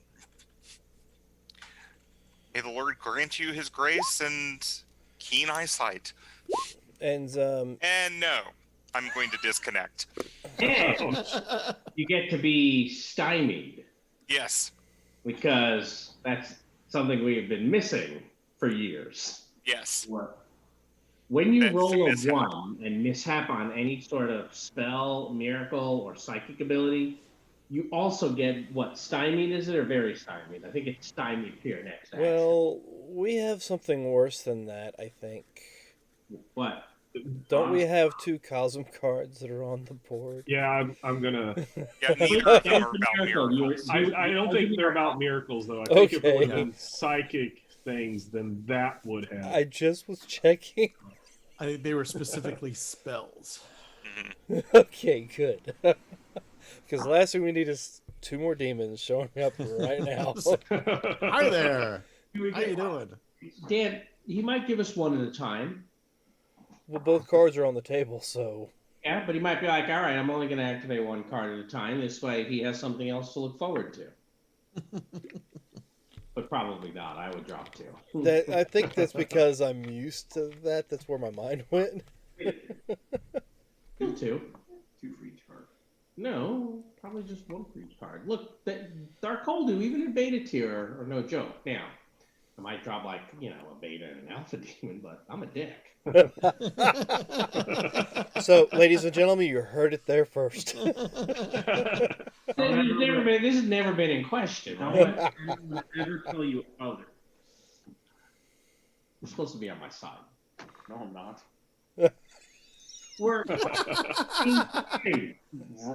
may the Lord grant you His grace and keen eyesight. And And no, I'm going to disconnect. And you get to be stymied Yes, because that's something we have been missing for years. yes. What? When you That's roll a mishap. 1 and mishap on any sort of spell, miracle, or psychic ability, you also get what? Stymied, is it, or very stymied? I think it's stymied for your next action. well, we have something worse than that, I think. What? Don't we have 2 Cosm cards that are on the board? Yeah, I'm gonna. Yeah, neither of them are about Miracle, you- miracles. I don't I'll think give you they're that. about miracles though. I think if it would have Okay. been psychic things, then that would have. I just was checking. I think they were specifically spells. Okay, good. Because the last thing we need is 2 more demons showing up right now. Hi there. How you doing? Dan, he might give us one at a time. Well, both cards are on the table, so Yeah, but he might be like, all right, I'm only going to activate 1 card at a time. This way he has something else to look forward to. But probably not. I would drop 2. that I think that's because I'm used to that. That's where my mind went. Do 2. 2 for each card. No, probably just 1 for each card. Look, Dark Holdu, even in beta tier, are no joke. Now, I might drop like, a beta and an alpha demon, but I'm a dick. So, ladies and gentlemen, you heard it there first. This has never been in question, Don't right? let anyone ever tell you other. You're supposed to be on my side. No, I'm not. We're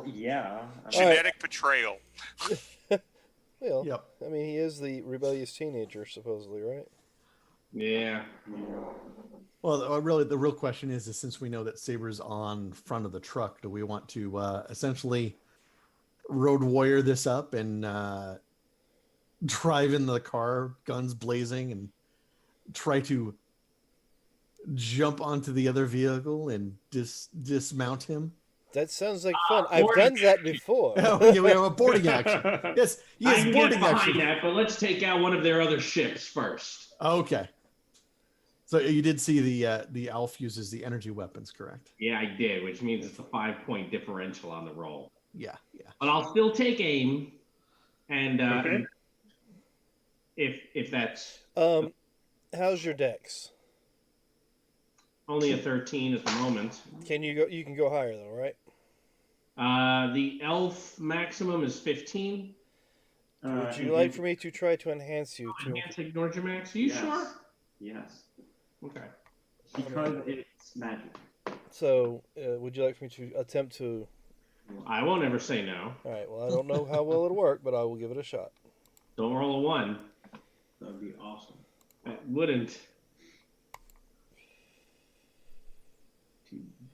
Yeah. Genetic betrayal. Well, Yep. I mean, he is the rebellious teenager, supposedly, right? yeah. Well, really, the real question is since we know that Saber's on front of the truck, do we want to essentially road warrior this up and drive in the car, guns blazing, and try to jump onto the other vehicle and dismount him? That sounds like fun. I've done that before. Oh, yeah, we have a boarding action. Yes, I yes, can boarding get behind action. that, but let's take out one of their other ships first. Okay. So you did see the Alf uses the energy weapons, correct? Yeah, I did, which means it's a 5-point differential on the roll. Yeah. But I'll still take aim, and Okay. if that's How's your dex? only a 13 at the moment. Can you go? You can go higher though, right? The elf maximum is 15. Would you like for me to try to enhance you to? Enhance ignore your max. Are you sure? Yes. Okay. Because it's magic. So, would you like for me to attempt to? I won't ever say no. All right. Well, I don't know how well it'll work, but I will give it a shot. Don't roll a 1. That would be awesome. It wouldn't.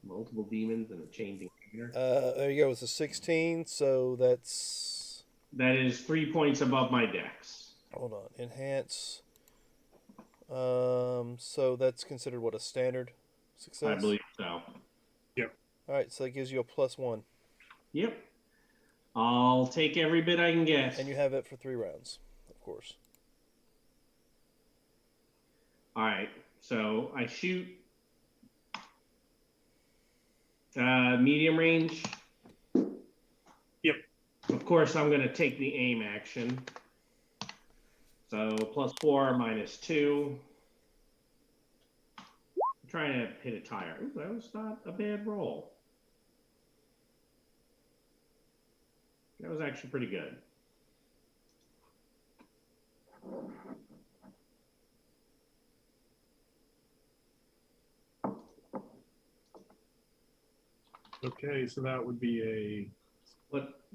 Multiple demons and a chained encounter. There you go. It's a 16. So that's. That is 3 points above my dex. Hold on. Enhance. So that's considered what, a standard success? I believe so. All right. So that gives you a +1, Yep. I'll take every bit I can get. and you have it for 3 rounds, of course. All right. So I shoot medium range. Yep. Of course, I'm going to take the aim action. So +4 -2. I'm trying to hit a tire. Ooh, that was not a bad roll. That was actually pretty good. Okay, so that would be a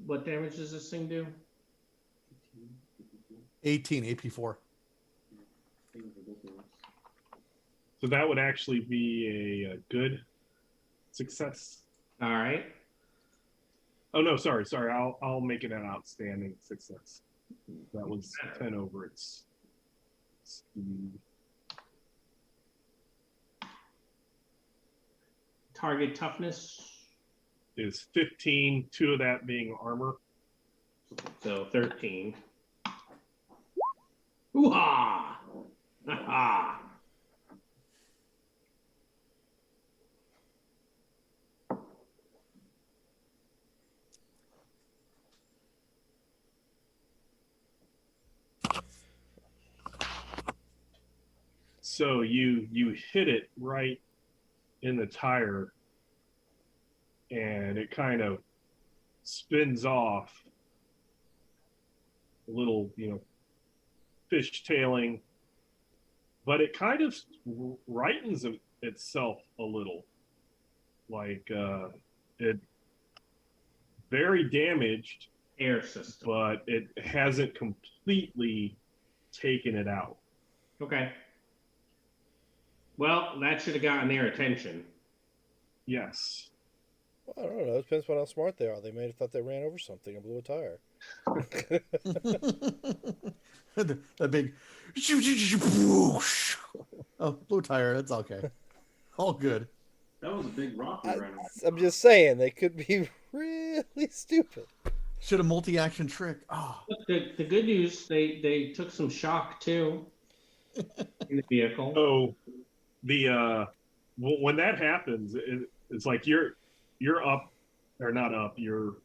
What damage does this thing do? 18 AP4. so that would actually be a good success. All right. Oh no, sorry. I'll make it an outstanding success. That was 10 over its speed. Target toughness. Is 15, 2 of that being armor. So 13. Ooh-ha! Ha-ha! So you hit it right in the tire, and it kind of spins off a little, fishtailing, but it kind of rightens itself a little. Like it very damaged, Air system. but it hasn't completely taken it out. Okay. Well, that should have gotten their attention. Yes. Well, I don't know. It depends on how smart they are. They may have thought they ran over something and blew a tire. That big. Oh, blue tire. That's okay. All good. That was a big rock we ran over. I'm just saying, they could be really stupid. Should a multi-action trick. Oh, The good news, they took some shock too in the vehicle. So the when that happens, it's like you're up or not up, you're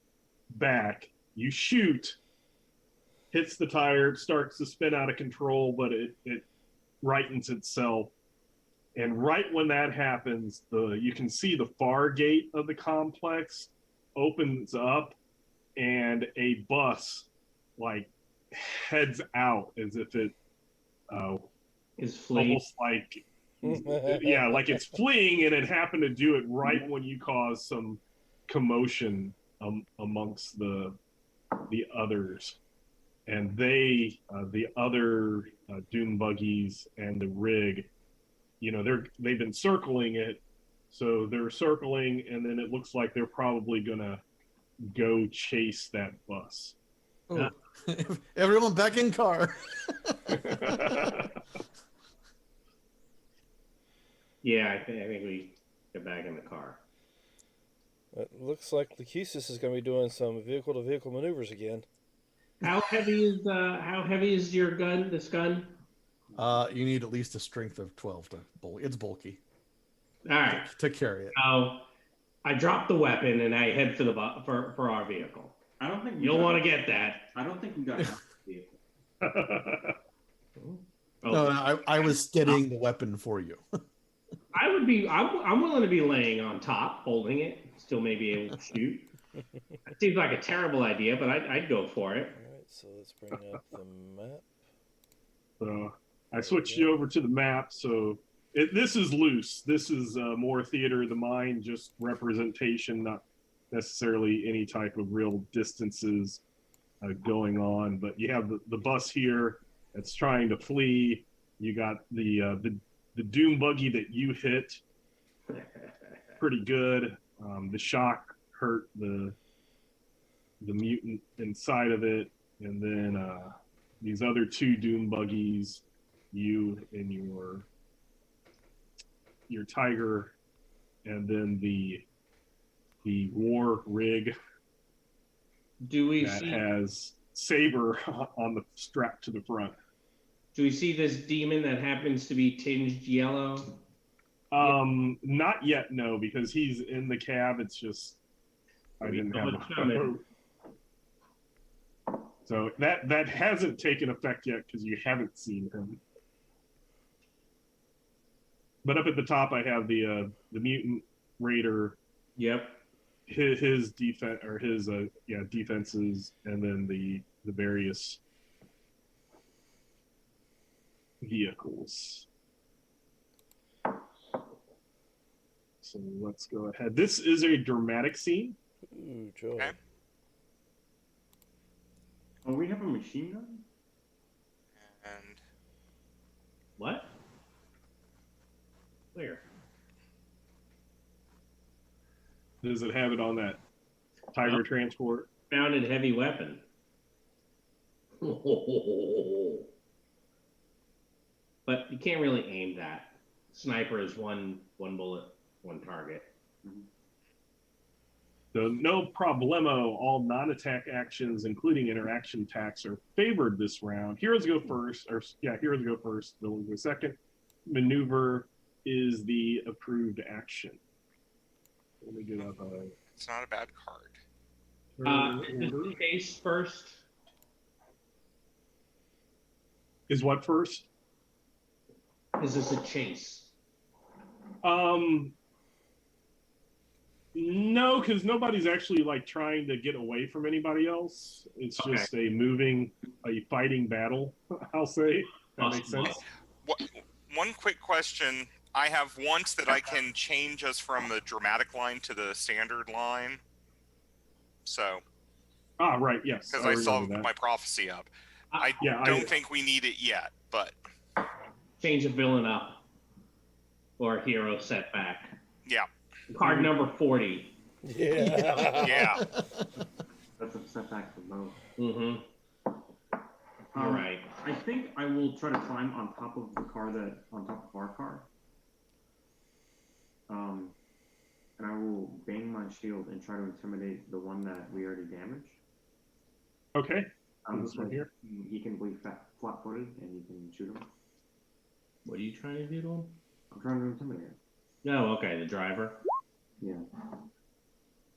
back. You shoot, hits the tire, starts to spin out of control, but it rightens itself. And right when that happens, you can see the far gate of the complex opens up, and a bus like heads out as if it Is fleeing. almost like yeah, like it's fleeing, and it happened to do it right when you caused some commotion amongst the others, and the other dune buggies and the rig, they've been circling it, so they're circling, and then it looks like they're probably gonna go chase that bus. oh. Everyone back in car. Yeah, I think we get back in the car. It looks like Lachesis is going to be doing some vehicle-to-vehicle maneuvers again. How heavy is your gun? This gun? You need at least a strength of 12 to bulky. It's bulky All right. to carry it. So I drop the weapon and I head for for our vehicle. I don't think You'll want to get that. I don't think we got half the vehicle. Oh, No, I was steadying the weapon for you. I'm willing to be laying on top, holding it, still may be able to shoot. It seems like a terrible idea, but I'd go for it. All right, so let's bring up the map. So I switched you over to the map. So this is loose. This is more theater of the mind, just representation, not necessarily any type of real distances going on. But you have the bus here that's trying to flee. You got the doom buggy that you hit pretty good. The shock hurt the mutant inside of it, and then these other two doom buggies, you and your tiger, and then the war rig Do we that see? has Saber on the strap to the front. Do we see this demon that happens to be tinged yellow? Not yet, no, because he's in the cab. It's just I didn't have a so that hasn't taken effect yet because you haven't seen him. But up at the top, I have the mutant raider. Yep. His defense or his defenses, and then the various vehicles. So let's go ahead. This is a dramatic scene. Ooh, joy. Okay. Oh, we have a machine gun? And What? Where? Does it have it on that Tiger transport? Mounted heavy weapon. But you can't really aim that. Sniper is one bullet, one target. So no problemo. All non-attack actions, including interaction attacks, are favored this round. Heroes go first, heroes go first. Villains go second. Maneuver is the approved action. Let me get up. it's not a bad card. Is the case first? Is what first? Is this a chase? No, because nobody's actually like trying to get away from anybody else. It's just a fighting battle. I'll say. That makes sense. One quick question. I have once that I can change us from the dramatic line to the standard line. So. Right. Yes. Because I saw that. my prophecy up. I think we need it yet, but. Change a villain up. Or a hero setback. Yeah. Card number 40. Yeah. Yeah. That's a setback for both. Mm-hmm. All right. I think I will try to climb on top of the car on top of our car. And I will bang my shield and try to intimidate the one that we already damaged. Okay. This one here. He can bleed flat-footed, and you can shoot him. What are you trying to do to him? I'm trying to intimidate him. No, okay, the driver. Yeah.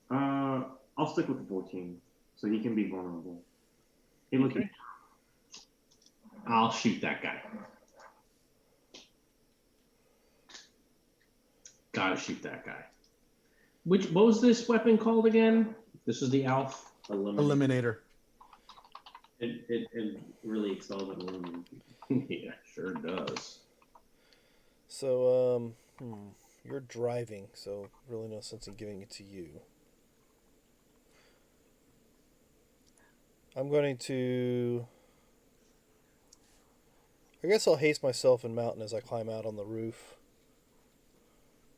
I'll stick with the 14, so he can be vulnerable. He looks. Okay. I'll shoot that guy. Gotta shoot that guy. What was this weapon called again? This is the ALF. Eliminator. It really excels at eliminating people. Yeah, sure does. So, you're driving, so really no sense in giving it to you. I'm going to... I guess I'll haste myself and mountain as I climb out on the roof.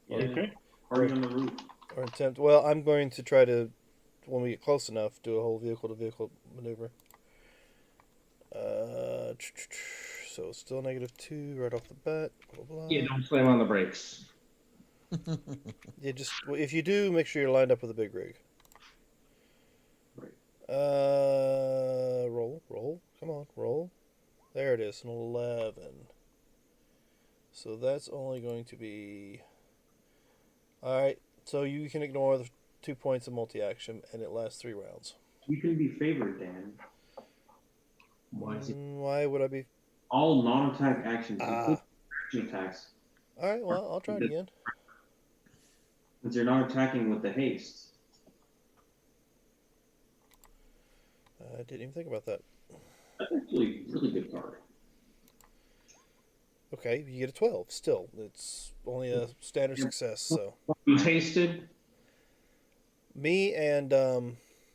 Yeah. Okay. Are we on the roof? Or attempt... Well, I'm going to try to, when we get close enough, do a whole vehicle-to-vehicle maneuver. So still -2 right off the bat. Blah, blah, blah. Yeah, don't slam on the brakes. Yeah, just if you do, make sure you're lined up with a big rig. Right. Roll. Come on, roll. There it is, an 11. So that's only going to be... Alright, so you can ignore the 2 points of multi-action, and it lasts 3 rounds. You can be favored, Dan. Why would I be... All non-attack actions, including action attacks. Alright, well, I'll try it again. Since you're not attacking with the haste. I didn't even think about that. That's actually a really good card. Okay, you get a 12. Still, it's only a standard success, so... Who's hasted? Me and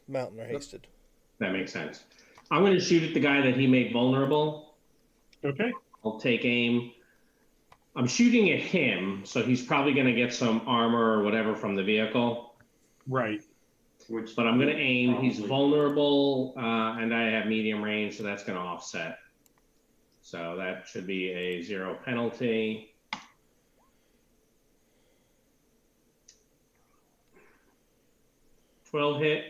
Mountain are hasted. That makes sense. I'm going to shoot at the guy that he made vulnerable. Okay. I'll take aim. I'm shooting at him, so he's probably going to get some armor or whatever from the vehicle. Right. But I'm going to aim. He's vulnerable, and I have medium range, so that's going to offset. So that should be a 0 penalty. $12 hit.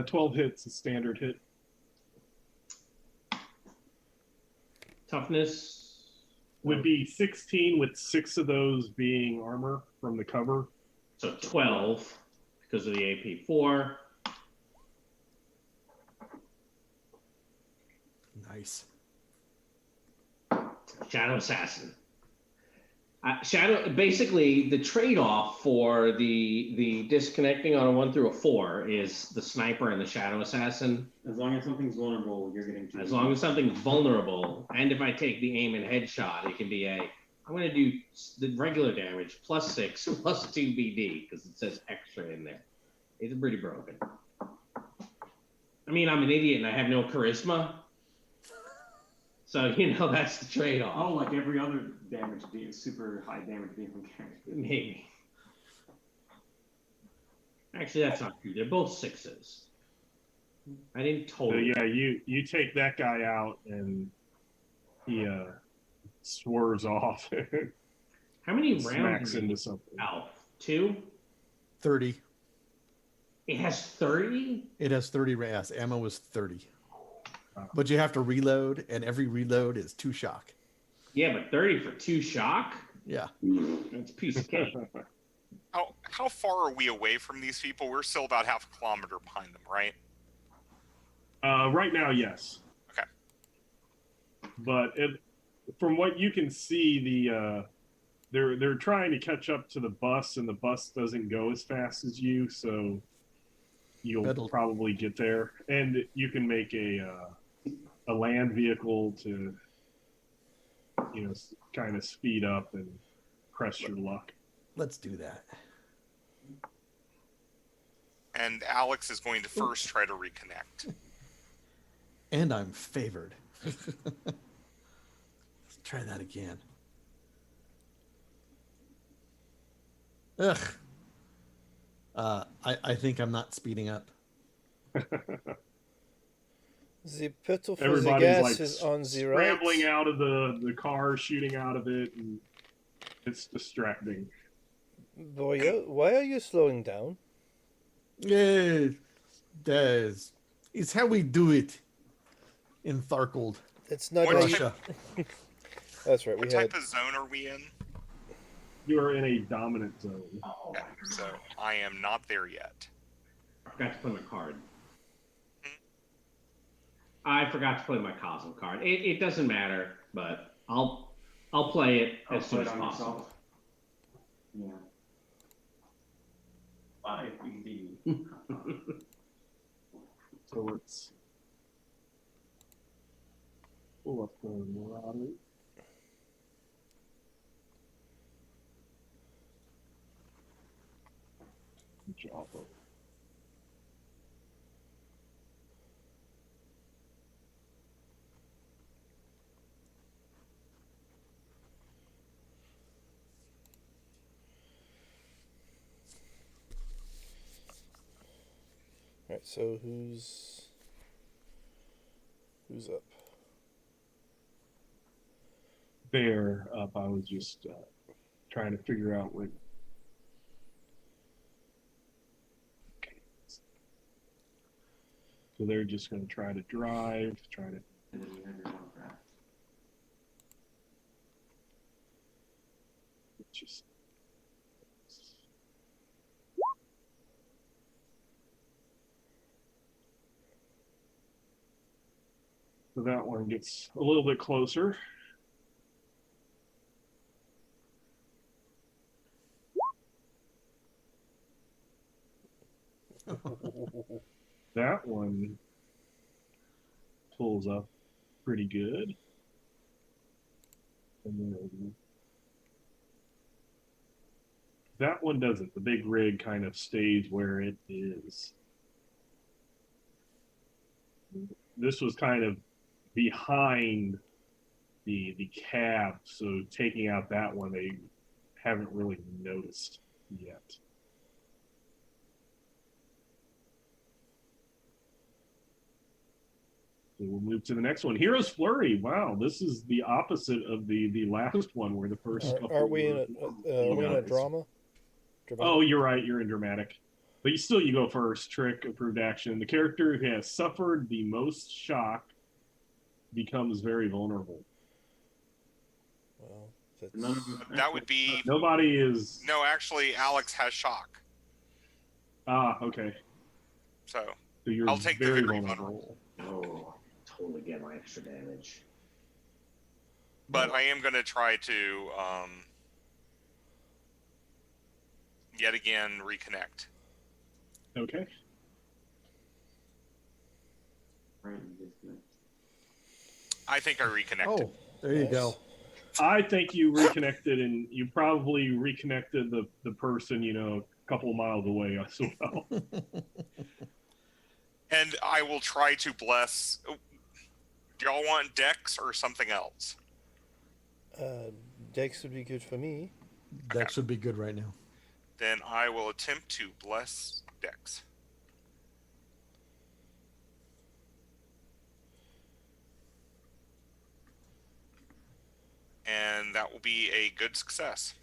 12 hits, a standard hit. Toughness Would be 16 with 6 of those being armor from the cover. So 12 because of the AP4. Nice. Shadow Assassin. Basically, the trade-off for the disconnecting on a 1 through a 4 is the sniper and the Shadow Assassin. As long as something's vulnerable, you're getting 2. As long as something's vulnerable, and if I take the aim and headshot, it can be a I'm gonna do the regular damage plus 6 plus 2 BD because it says extra in there. It's pretty broken. I mean, I'm an idiot and I have no charisma. So, you know, that's the trade-off. Oh, like every other damage demon, super high damage demon character. Maybe. Actually, that's not true. They're both 6s. I didn't So totally. yeah, you take that guy out and he swerves off. How many Smacks rounds into something. out? 2? 30. It has 30? It has 30 rounds. Ammo is 30. But you have to reload, and every reload is 2 shock. Yeah, but 30 for 2 shock? Yeah. That's a piece of cake. How far are we away from these people? We're still about half a kilometer behind them, right? Right now, yes. Okay. But from what you can see, they're trying to catch up to the bus, and the bus doesn't go as fast as you, so you'll probably get there. And you can make a land vehicle to, you know, kind of speed up and press your luck. Let's do that. And Alex is going to first try to reconnect. And I'm favored. Let's try that again. Ugh. I think I'm not speeding up. The petrol for the Everybody's gas like is on the scrambling right. out of the car, shooting out of it, and it's distracting. Boy, why are you slowing down? Yeah, it's how we do it in Tharkold, It's not What how Russia. That's right. What We had type of zone are we in? You are in a dominant zone. Okay, so I am not there yet. I forgot to play my card. I forgot to play my Cosmo card. It doesn't matter, but I'll play it as soon as possible. Yeah. 5 BD. So let's pull up the Marauder. Java. All right. So who's up? They're up. I was just trying to figure out what. Okay. So they're just going to try to drive, try to. And then you have your one craft. Just. So that one gets a little bit closer. That one pulls up pretty good. And then that one doesn't. The big rig kind of stays where it is. This was kind of behind the cab, so taking out that one, they haven't really noticed yet. So we'll move to the next one. Hero's Flurry. Wow, this is the opposite of the last one, where the first. Are we in a drama? Oh, you're right. You're in dramatic. But you go first. Trick, approved action. The character who has suffered the most shock becomes very vulnerable. Well, That would be. Nobody is. No, actually, Alex has shock. Ah, okay. So you're I'll take the very very vulnerable. Oh, totally get my extra damage. But I am going to try to yet again reconnect. Okay. Right, you disconnect. I think I reconnected. Oh, there you Nice. go. I think you reconnected, and you probably reconnected the person, a couple of miles away as well. And I will try to bless. Do y'all want Dex or something else? Dex would be good for me. That should be good right now. Then I will attempt to bless Dex. And that will be a good success.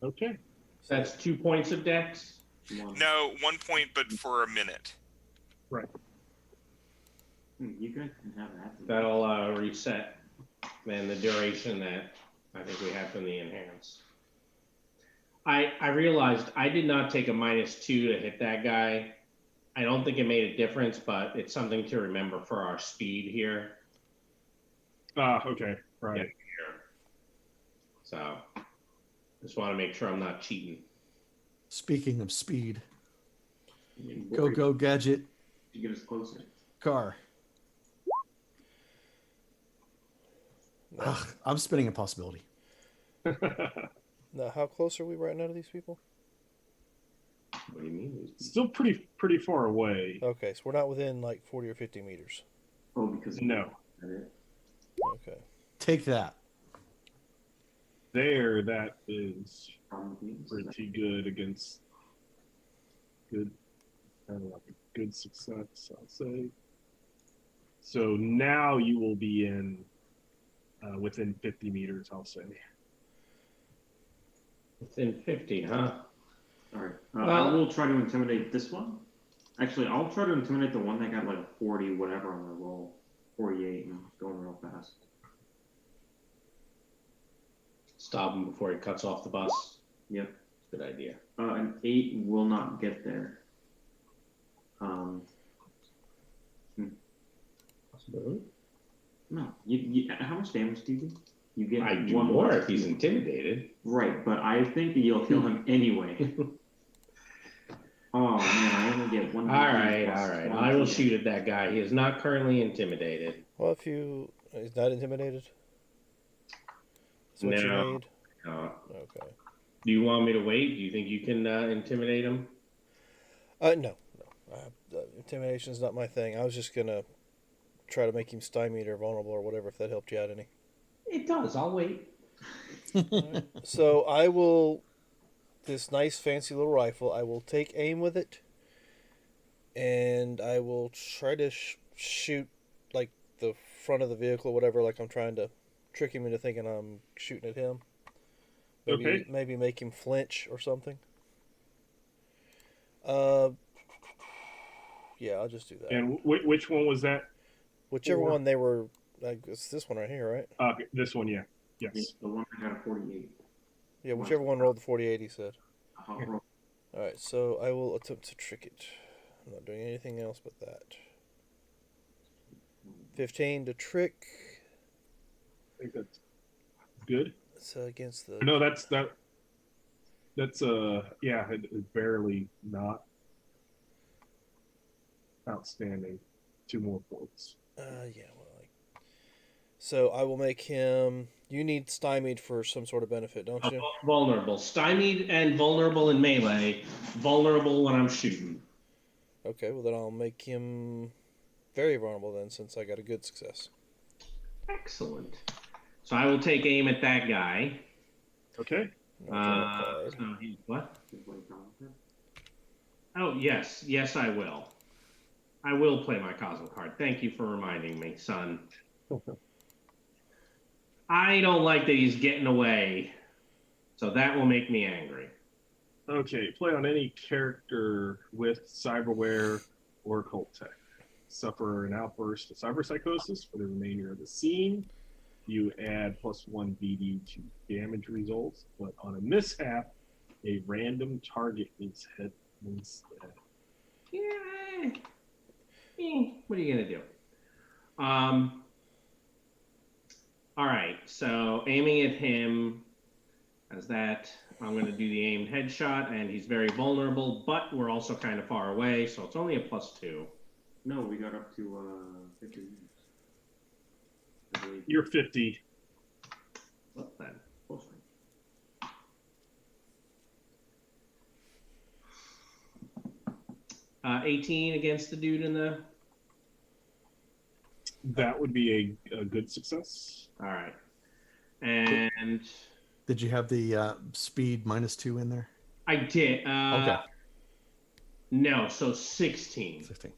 Okay. That's 2 points of dex. No, 1 point, but for a minute. Right. You guys can have that. That'll reset then the duration that I think we have from the enhance. I realized I did not take a -2 to hit that guy. I don't think it made a difference, but it's something to remember for our speed here. Okay. Right. Yeah. So just want to make sure I'm not cheating. Speaking of speed, go gadget You get us closer. car. Ugh, I'm spinning a possibility. Now, how close are we right now to these people? What do you mean? Still pretty far away. Okay, so we're not within like 40 or 50 meters. Oh, because No. Okay. Take that. There, that is Probably. pretty good against good, kind of like a good success, I'll say. So now you will be in within 50 meters, I'll say. Within 50, huh? All right. I will try to intimidate this one. Actually, I'll try to intimidate the one that got like 40 whatever on the roll. 48 and going real fast. Stop him before he cuts off the bus. Yep. Good idea. An 8 will not get there. No. You how much damage do you do? You get I do one more if he's intimidated. Right, but I think that you'll kill him anyway. Oh man, I only get one. All right. I will shoot at that guy. He is not currently intimidated. Well, if he's not intimidated. That's what you No. need. Okay. Do you want me to wait? Do you think you can intimidate him? No. Intimidation is not my thing. I was just gonna try to make him stymied or vulnerable or whatever. If that helped you out any. It does. I'll wait. Right. So I will. This nice fancy little rifle. I will take aim with it, and I will try to shoot like the front of the vehicle, or whatever. Like I'm trying to trick him into thinking I'm shooting at him. Maybe make him flinch or something. Yeah, I'll just do that. And which one was that? Whichever one they were. It's this one right here, right? This one, yeah. Yes. Yeah, the one that got a 48. Yeah, whichever one rolled the 48, he said. Roll. Alright, so I will attempt to trick it. I'm not doing anything else but that. 15 to trick. I think that's good. It's against the... No, that's yeah, it's barely not outstanding. 2 more points. Yeah, well, so I will make him... You need stymied for some sort of benefit, don't you? Vulnerable. Stymied and vulnerable in melee. Vulnerable when I'm shooting. Okay, well then I'll make him very vulnerable then, since I got a good success. Excellent. So I will take aim at that guy. Okay. So he's what? Oh, yes. Yes, I will. I will play my Cosmo card. Thank you for reminding me, son. I don't like that he's getting away. So that will make me angry. Okay. Play on any character with cyberware or occult tech. Suffer an outburst of cyberpsychosis for the remainder of the scene. You add +1 BD to damage results, but on a mishap, a random target is hit instead. Yeah. What are you gonna do? All right. So aiming at him as that, I'm gonna do the aimed headshot, and he's very vulnerable, but we're also kind of far away, so it's only a +2. No, we got up to 50 meters. You're 50. 18 against the dude in the. That would be a good success. All right. And Did you have the speed -2 in there? I did. Okay. No, so 16. 16.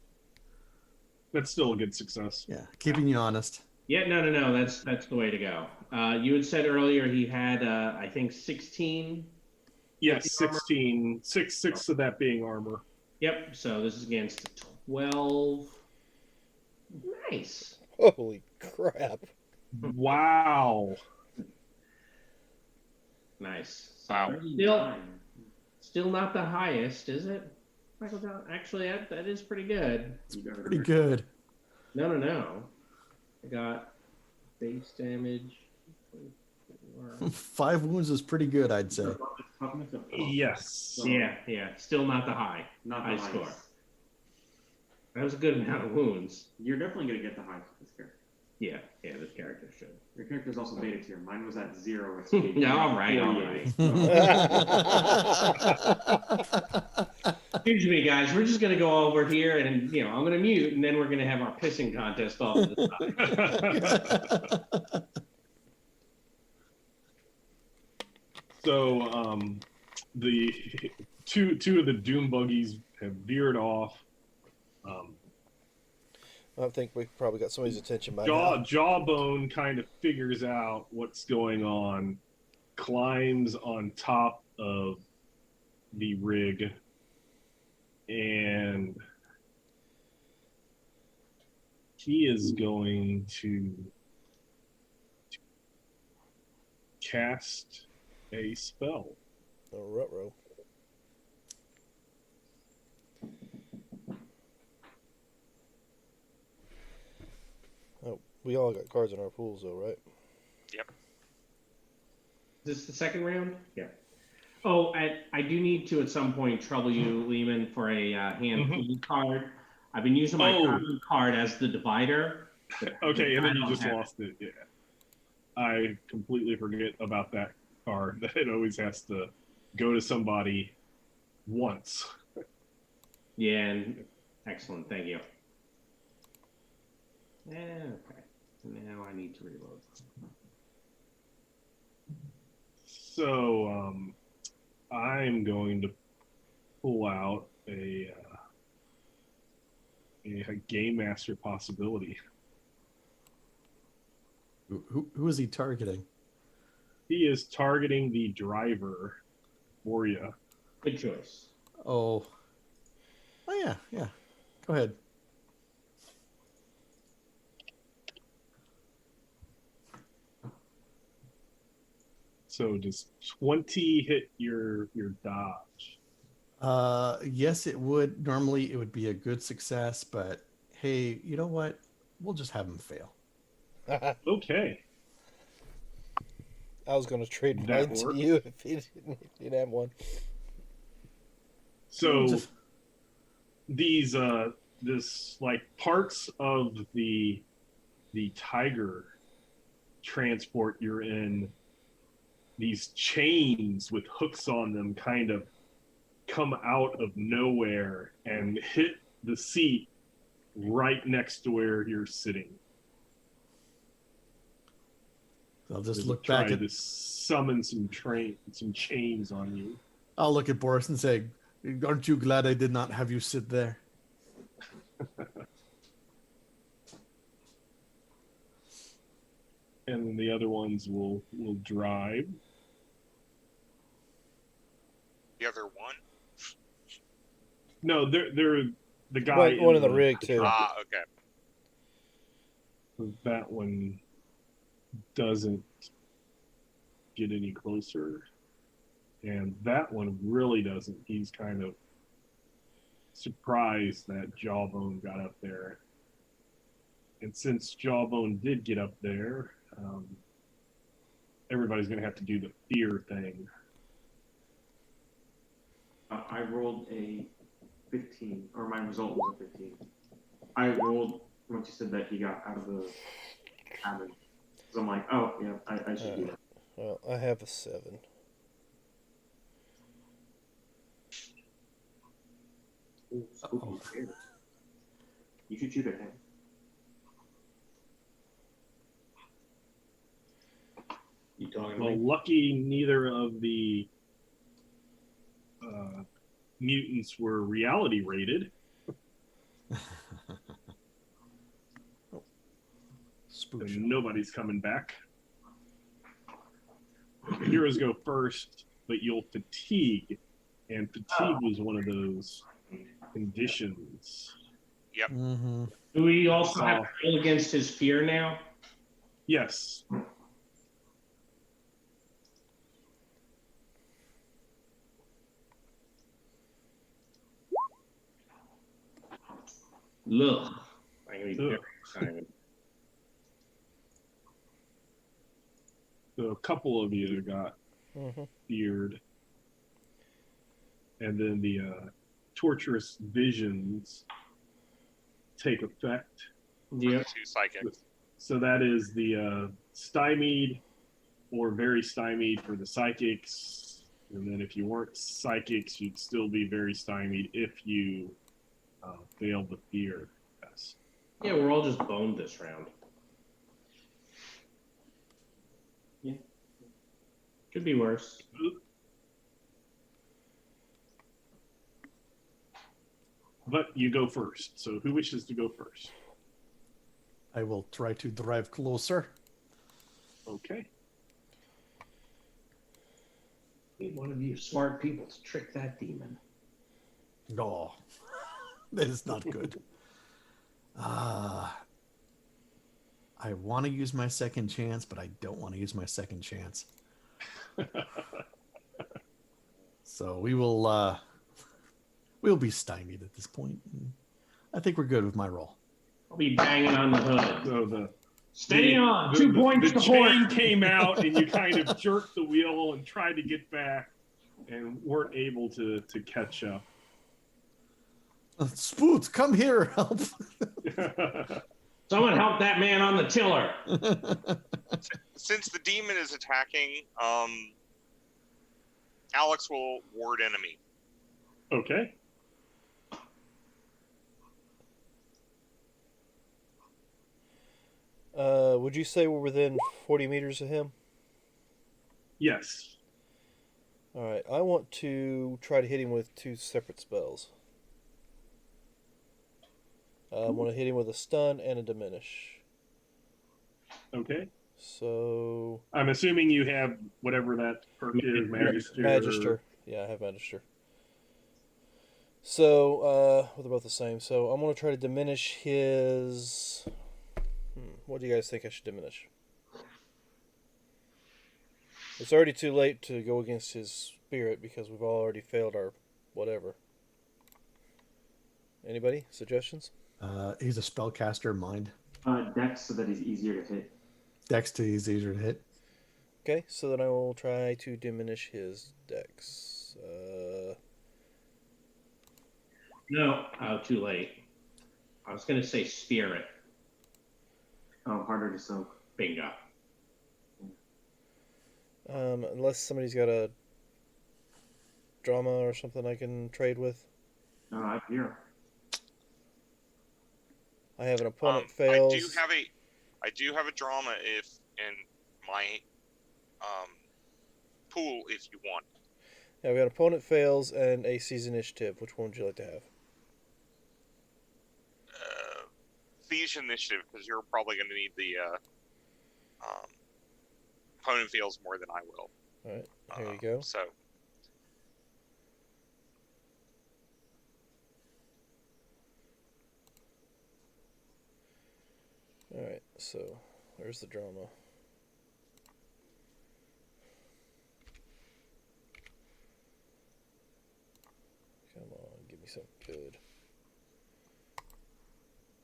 That's still a good success. Yeah, keeping you honest. Yeah, no. That's the way to go. You had said earlier he had, I think, 16. Yes, 16. Six of that being armor. Yep. So this is against 12. Nice. Holy crap! Wow. Nice. Wow. Still not the highest, is it? Michael John. Actually, that is pretty good. Pretty good. No. I got base damage. 5 wounds is pretty good, I'd say. Yes. Yeah. Still not the high. Not high the score. highest. That was a good amount of wounds. You're definitely gonna get the highest with this character. Yeah, this character should. Your character's also beta tier. Mine was at 0. Yeah, all right. Excuse me, guys. We're just gonna go over here, and I'm gonna mute, and then we're gonna have our pissing contest off to the side. So the two of the doom buggies have veered off. I think we've probably got somebody's attention by now. Jawbone kind of figures out what's going on, climbs on top of the rig, and he is going to cast a spell. Oh, ruh-roh. Oh, we all got cards in our pools, though, right? Yep. Is this the second round? Yeah. Oh, I do need to at some point trouble you, Lehman, for a hand card. I've been using my common card as the divider. Okay, and then you just lost it. Yeah. I completely forget about that card. That it always has to go to somebody once. Yeah, and excellent. Thank you. Okay. Now I need to reload. So I'm going to pull out a game master possibility. Who is he targeting? He is targeting the driver for you. Good choice. Oh yeah. Go ahead. So does 20 hit your dodge? Yes, it would. Normally, it would be a good success, but hey, you know what? We'll just have him fail. Okay. I was going to trade That mine to works. you if you didn't have one. So these this like parts of the tiger transport you're in, these chains with hooks on them kind of come out of nowhere and hit the seat right next to where you're sitting. I'll just As look it try back at. to summon some chains on you. I'll look at Boris and say, "Aren't you glad I did not have you sit there?" And then the other ones will drive. The other one? No, they're the guy. One in the rig, too. Ah, okay. That one doesn't get any closer, and that one really doesn't. He's kind of surprised that Jawbone got up there, and since Jawbone did get up there, everybody's going to have to do the fear thing. I rolled a 15, or my result was a 15. I rolled once you said that he got out of the cabin. So I'm like, oh, yeah, I should do that. Well, I have a 7. Ooh, spooky Uh-oh. scared. You should shoot at him. You talking to Well, me? lucky neither of the mutants were reality rated. Spook And shot. nobody's coming back. Heroes go first, but you'll fatigue. And fatigue was one of those conditions. Mm-hmm. Do we also have So- to roll against his fear now? Yes. Ugh. I'm gonna be very Ugh. excited. So a couple of you got Mm-hmm. feared. And then the torturous visions take effect. Yeah. Two psychics. So that is the stymied or very stymied for the psychics. And then if you weren't psychics, you'd still be very stymied if you failed the fear test. Yeah, we're all just boned this round. Yeah. Could be worse. But you go first. So who wishes to go first? I will try to drive closer. Okay. Need one of you smart people to trick that demon. No, that is not good. I want to use my second chance, but I don't want to use my second chance. So we will we'll be stymied at this point. I think we're good with my roll. I'll be banging on the hood. So the Stay on. 2 points the to chain port. came out and you kind of jerked the wheel and tried to get back and weren't able to catch up. Spoot, come here, help. Someone help that man on the tiller. Since the demon is attacking, Alex will ward enemy. Okay. Would you say we're within 40 meters of him? Yes. All right. I want to try to hit him with 2 separate spells. I want to hit him with a stun and a diminish. Okay. So I'm assuming you have whatever that perk is, Magister. Magister. Yeah, I have Magister. So, well, they're both the same. So I'm going to try to diminish his... What do you guys think I should diminish? It's already too late to go against his spirit because we've already failed our whatever. Anybody? Suggestions? He's a spellcaster, mind. Dex so that he's easier to hit. Dex to he's easier to hit. Okay, so then I will try to diminish his dex. No. Oh, too late. I was going to say spirit. Oh, harder to soak. Bingo. Unless somebody's got a drama or something I can trade with. No, I'm here. I have an opponent fails. I do have a drama if in my pool if you want. Yeah, we got opponent fails and a season initiative. Which one would you like to have? Siege initiative because you're probably going to need the opponent feels more than I will. All right, here you go. So All right, so there's the drama. Come on, give me something good.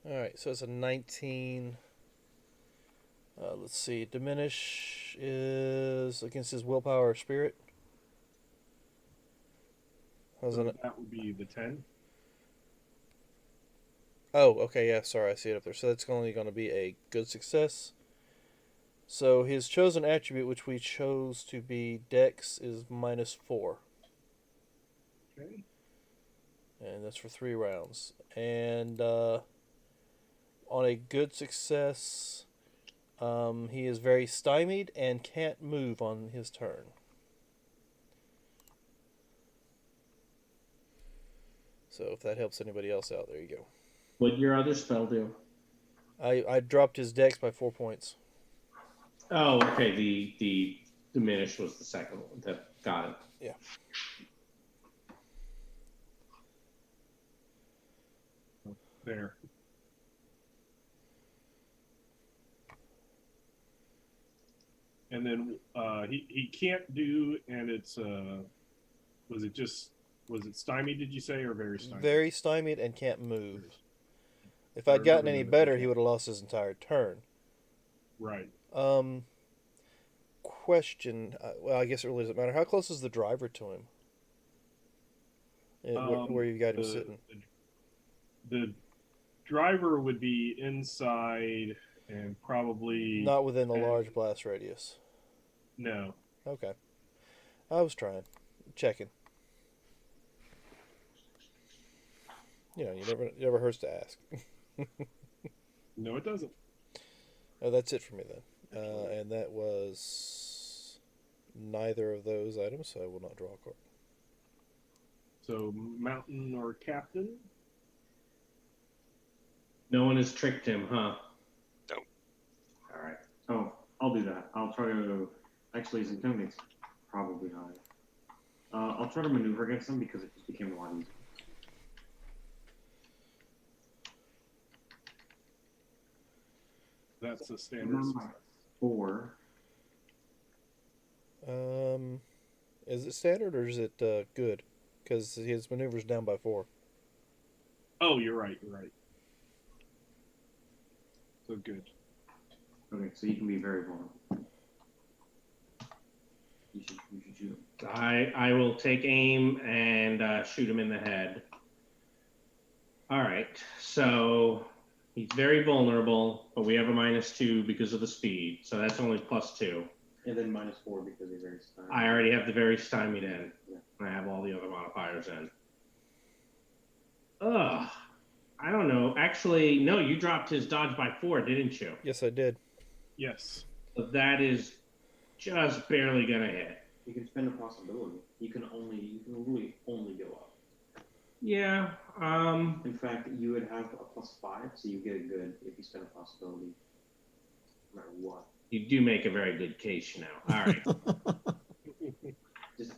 All right, so it's a 19. Let's see. Diminish is against his willpower or spirit. How's So it? that would be the 10. Oh, okay, yeah, sorry, I see it up there. So that's only going to be a good success. So his chosen attribute, which we chose to be Dex, is -4. Okay. And that's for 3 rounds. And on a good success, he is very stymied and can't move on his turn. So if that helps anybody else out, there you go. What'd your other spell do? I dropped his dex by 4 points. Oh, okay. The diminish was the second one. Got it. Yeah. There. And then he can't do, and it's was it stymied? Did you say, or very stymied? Very stymied and can't move. If I'd gotten any better, he would have lost his entire turn. Right. Question. Well, I guess it really doesn't matter. How close is the driver to him? Where you got him sitting? The driver would be inside and probably Not within a large blast radius. No. Okay. I was trying. Checking. You know, it never hurts to ask. No, it doesn't. Oh, that's it for me then. And that was neither of those items, so I will not draw a card. So, Mountain or Captain? No one has tricked him, huh? Nope. All right. Oh, I'll do that. I'll try to. Actually, his intimidate's probably high. I'll try to maneuver against him because it just became a lot easier. That's a standard success. 4. Is it standard or is it good? Because his maneuver's down by 4. Oh, you're right. So good. Okay, so you can be very vulnerable. You should shoot him. I will take aim and shoot him in the head. All right, so he's very vulnerable, but we have a -2 because of the speed, so that's only +2. And then -4 because he's very stymied. I already have the very stymied in. Yeah. I have all the other modifiers in. Ugh. I don't know. Actually, no, you dropped his dodge by 4, didn't you? Yes, I did. Yes. So that is just barely going to hit. You can spend a possibility. You can really only go up. Yeah. In fact, you would have a +5, so you get a good if you spend a possibility. No matter what. You do make a very good case now. All right.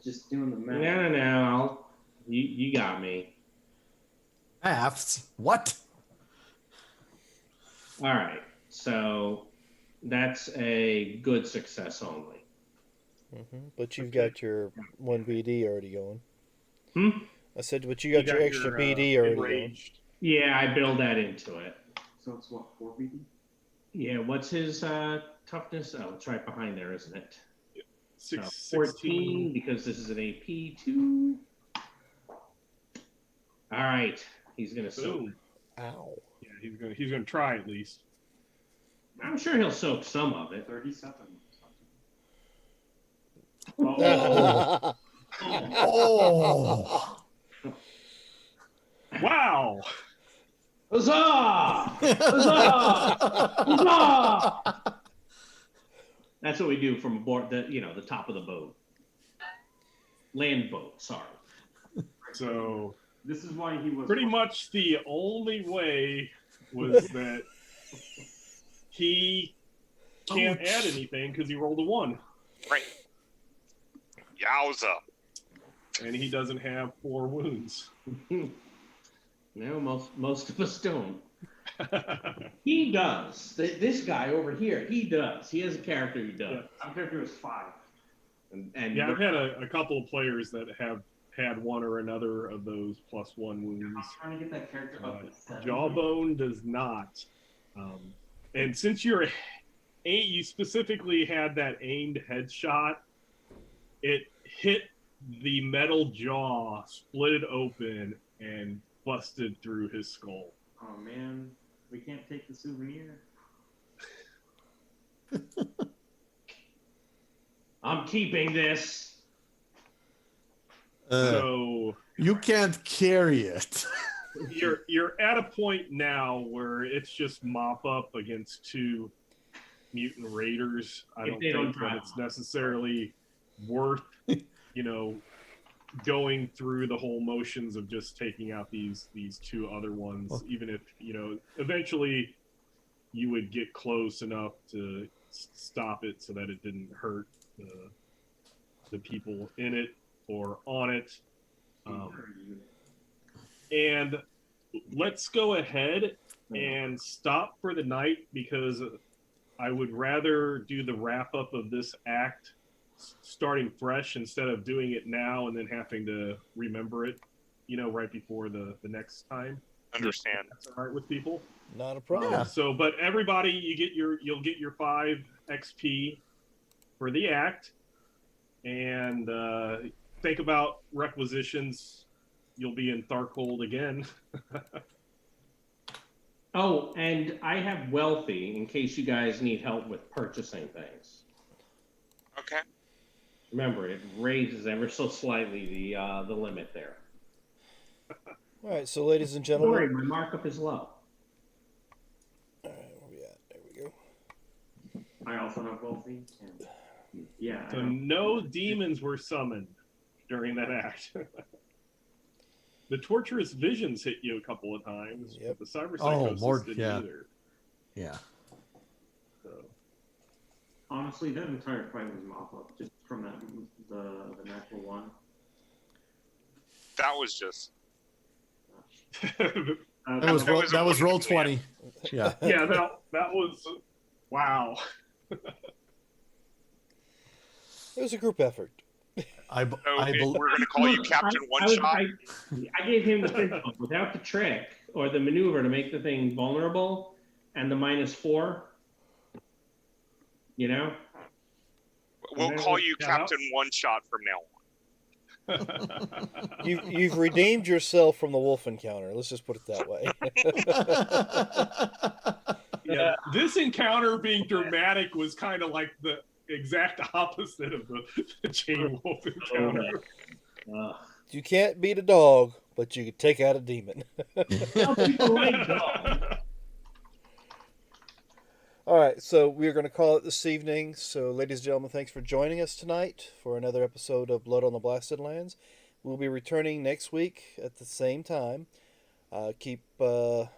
just doing the math. No. You got me. Maths? What? All right. So that's a good success only. But you've got your 1 BD already going. I said, but you got your extra BD already enraged. going. Yeah, I build that into it. So it's what, 4 BD? Yeah, what's his toughness? Oh, it's right behind there, isn't it? So 14, 16. because this is an AP 2. All right. He's going to soak. Boom. Ow. Yeah, he's gonna try at least. I'm sure he'll soak some of it. 37. Oh. Oh. Wow. Huzzah! Huzzah! Huzzah! That's what we do from aboard the top of the boat. Land boat, sorry. So This is why he was pretty much the only way was that he can't add anything because he rolled a 1. Right. Yowza. And he doesn't have 4 wounds. No, most of us don't. He does. This guy over here, he does. He has a character who does. My character was 5. And Yeah, I've had a couple of players that have had one or another of those +1 wounds. I'm trying to get that character up to 7. Jawbone does not. And since you specifically had that aimed headshot, it hit the metal jaw, split it open, and busted through his skull. Oh man, we can't take the souvenir. I'm keeping this. So You can't carry it. You're at a point now where it's just mop up against 2 mutant raiders. I If don't they don't think that drive it's necessarily worth, going through the whole motions of just taking out these 2 other ones, Well- even if eventually you would get close enough to stop it so that it didn't hurt the people in it or on it. And let's go ahead and stop for the night, because I would rather do the wrap up of this act starting fresh instead of doing it now and then having to remember it, right before the next time. Understand. That's all right with people. Not a problem. Yeah. So, but everybody, you'll get your 5 XP for the act, and think about requisitions. You'll be in Tharcold again. Oh, and I have wealthy in case you guys need help with purchasing things. Okay. Remember, it raises ever so slightly the limit there. All right, so ladies and Don't gentlemen, worry, my markup is low. all right, where we at? There we go. I also have wealthy. And yeah. I So have- no demons were summoned during that act. The torturous visions hit you a couple of times, Yep. but the cyberpsychosis more- didn't yeah. either. Yeah. So. Honestly, that entire fight was mop up just from the natural one. That was just. That was was a that was roll wonderful 20. Yeah. Yeah, that was wow. It was a group effort. I So I bel we're going to call you Captain One Shot. I gave him the principle without the trick or the maneuver to make the thing vulnerable and the -4. We'll call you Yeah, Captain One Shot from now on. You've redeemed yourself from the wolf encounter. Let's just put it that way. Yeah, this encounter being dramatic was kind of like the exact opposite of the chain wolf encounter. You can't beat a dog, but you can take out a demon. Well, people like dogs. All right, so we're going to call it this evening. So, ladies and gentlemen, thanks for joining us tonight for another episode of Blood on the Blasted Lands. We'll be returning next week at the same time. Keep a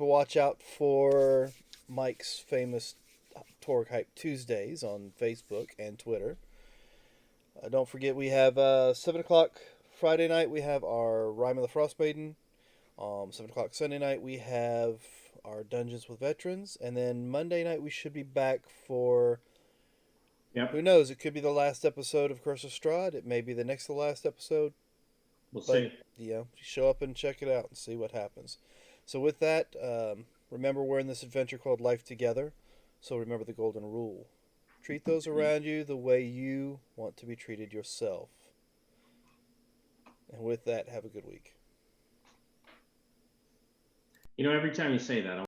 watch out for Mike's famous TORG Hype Tuesdays on Facebook and Twitter. Don't forget, we have 7 o'clock Friday night. We have our Rime of the Frost Maiden. 7 o'clock Sunday night, we have our Dungeons with Veterans. And then Monday night, we should be back for... Yep. Who knows? It could be the last episode of Curse of Strahd. It may be the next to last episode. We'll But, see. show up and check it out and see what happens. So with that, remember we're in this adventure called Life Together. So remember the golden rule. Treat those around you the way you want to be treated yourself. And with that, have a good week. Every time you say that,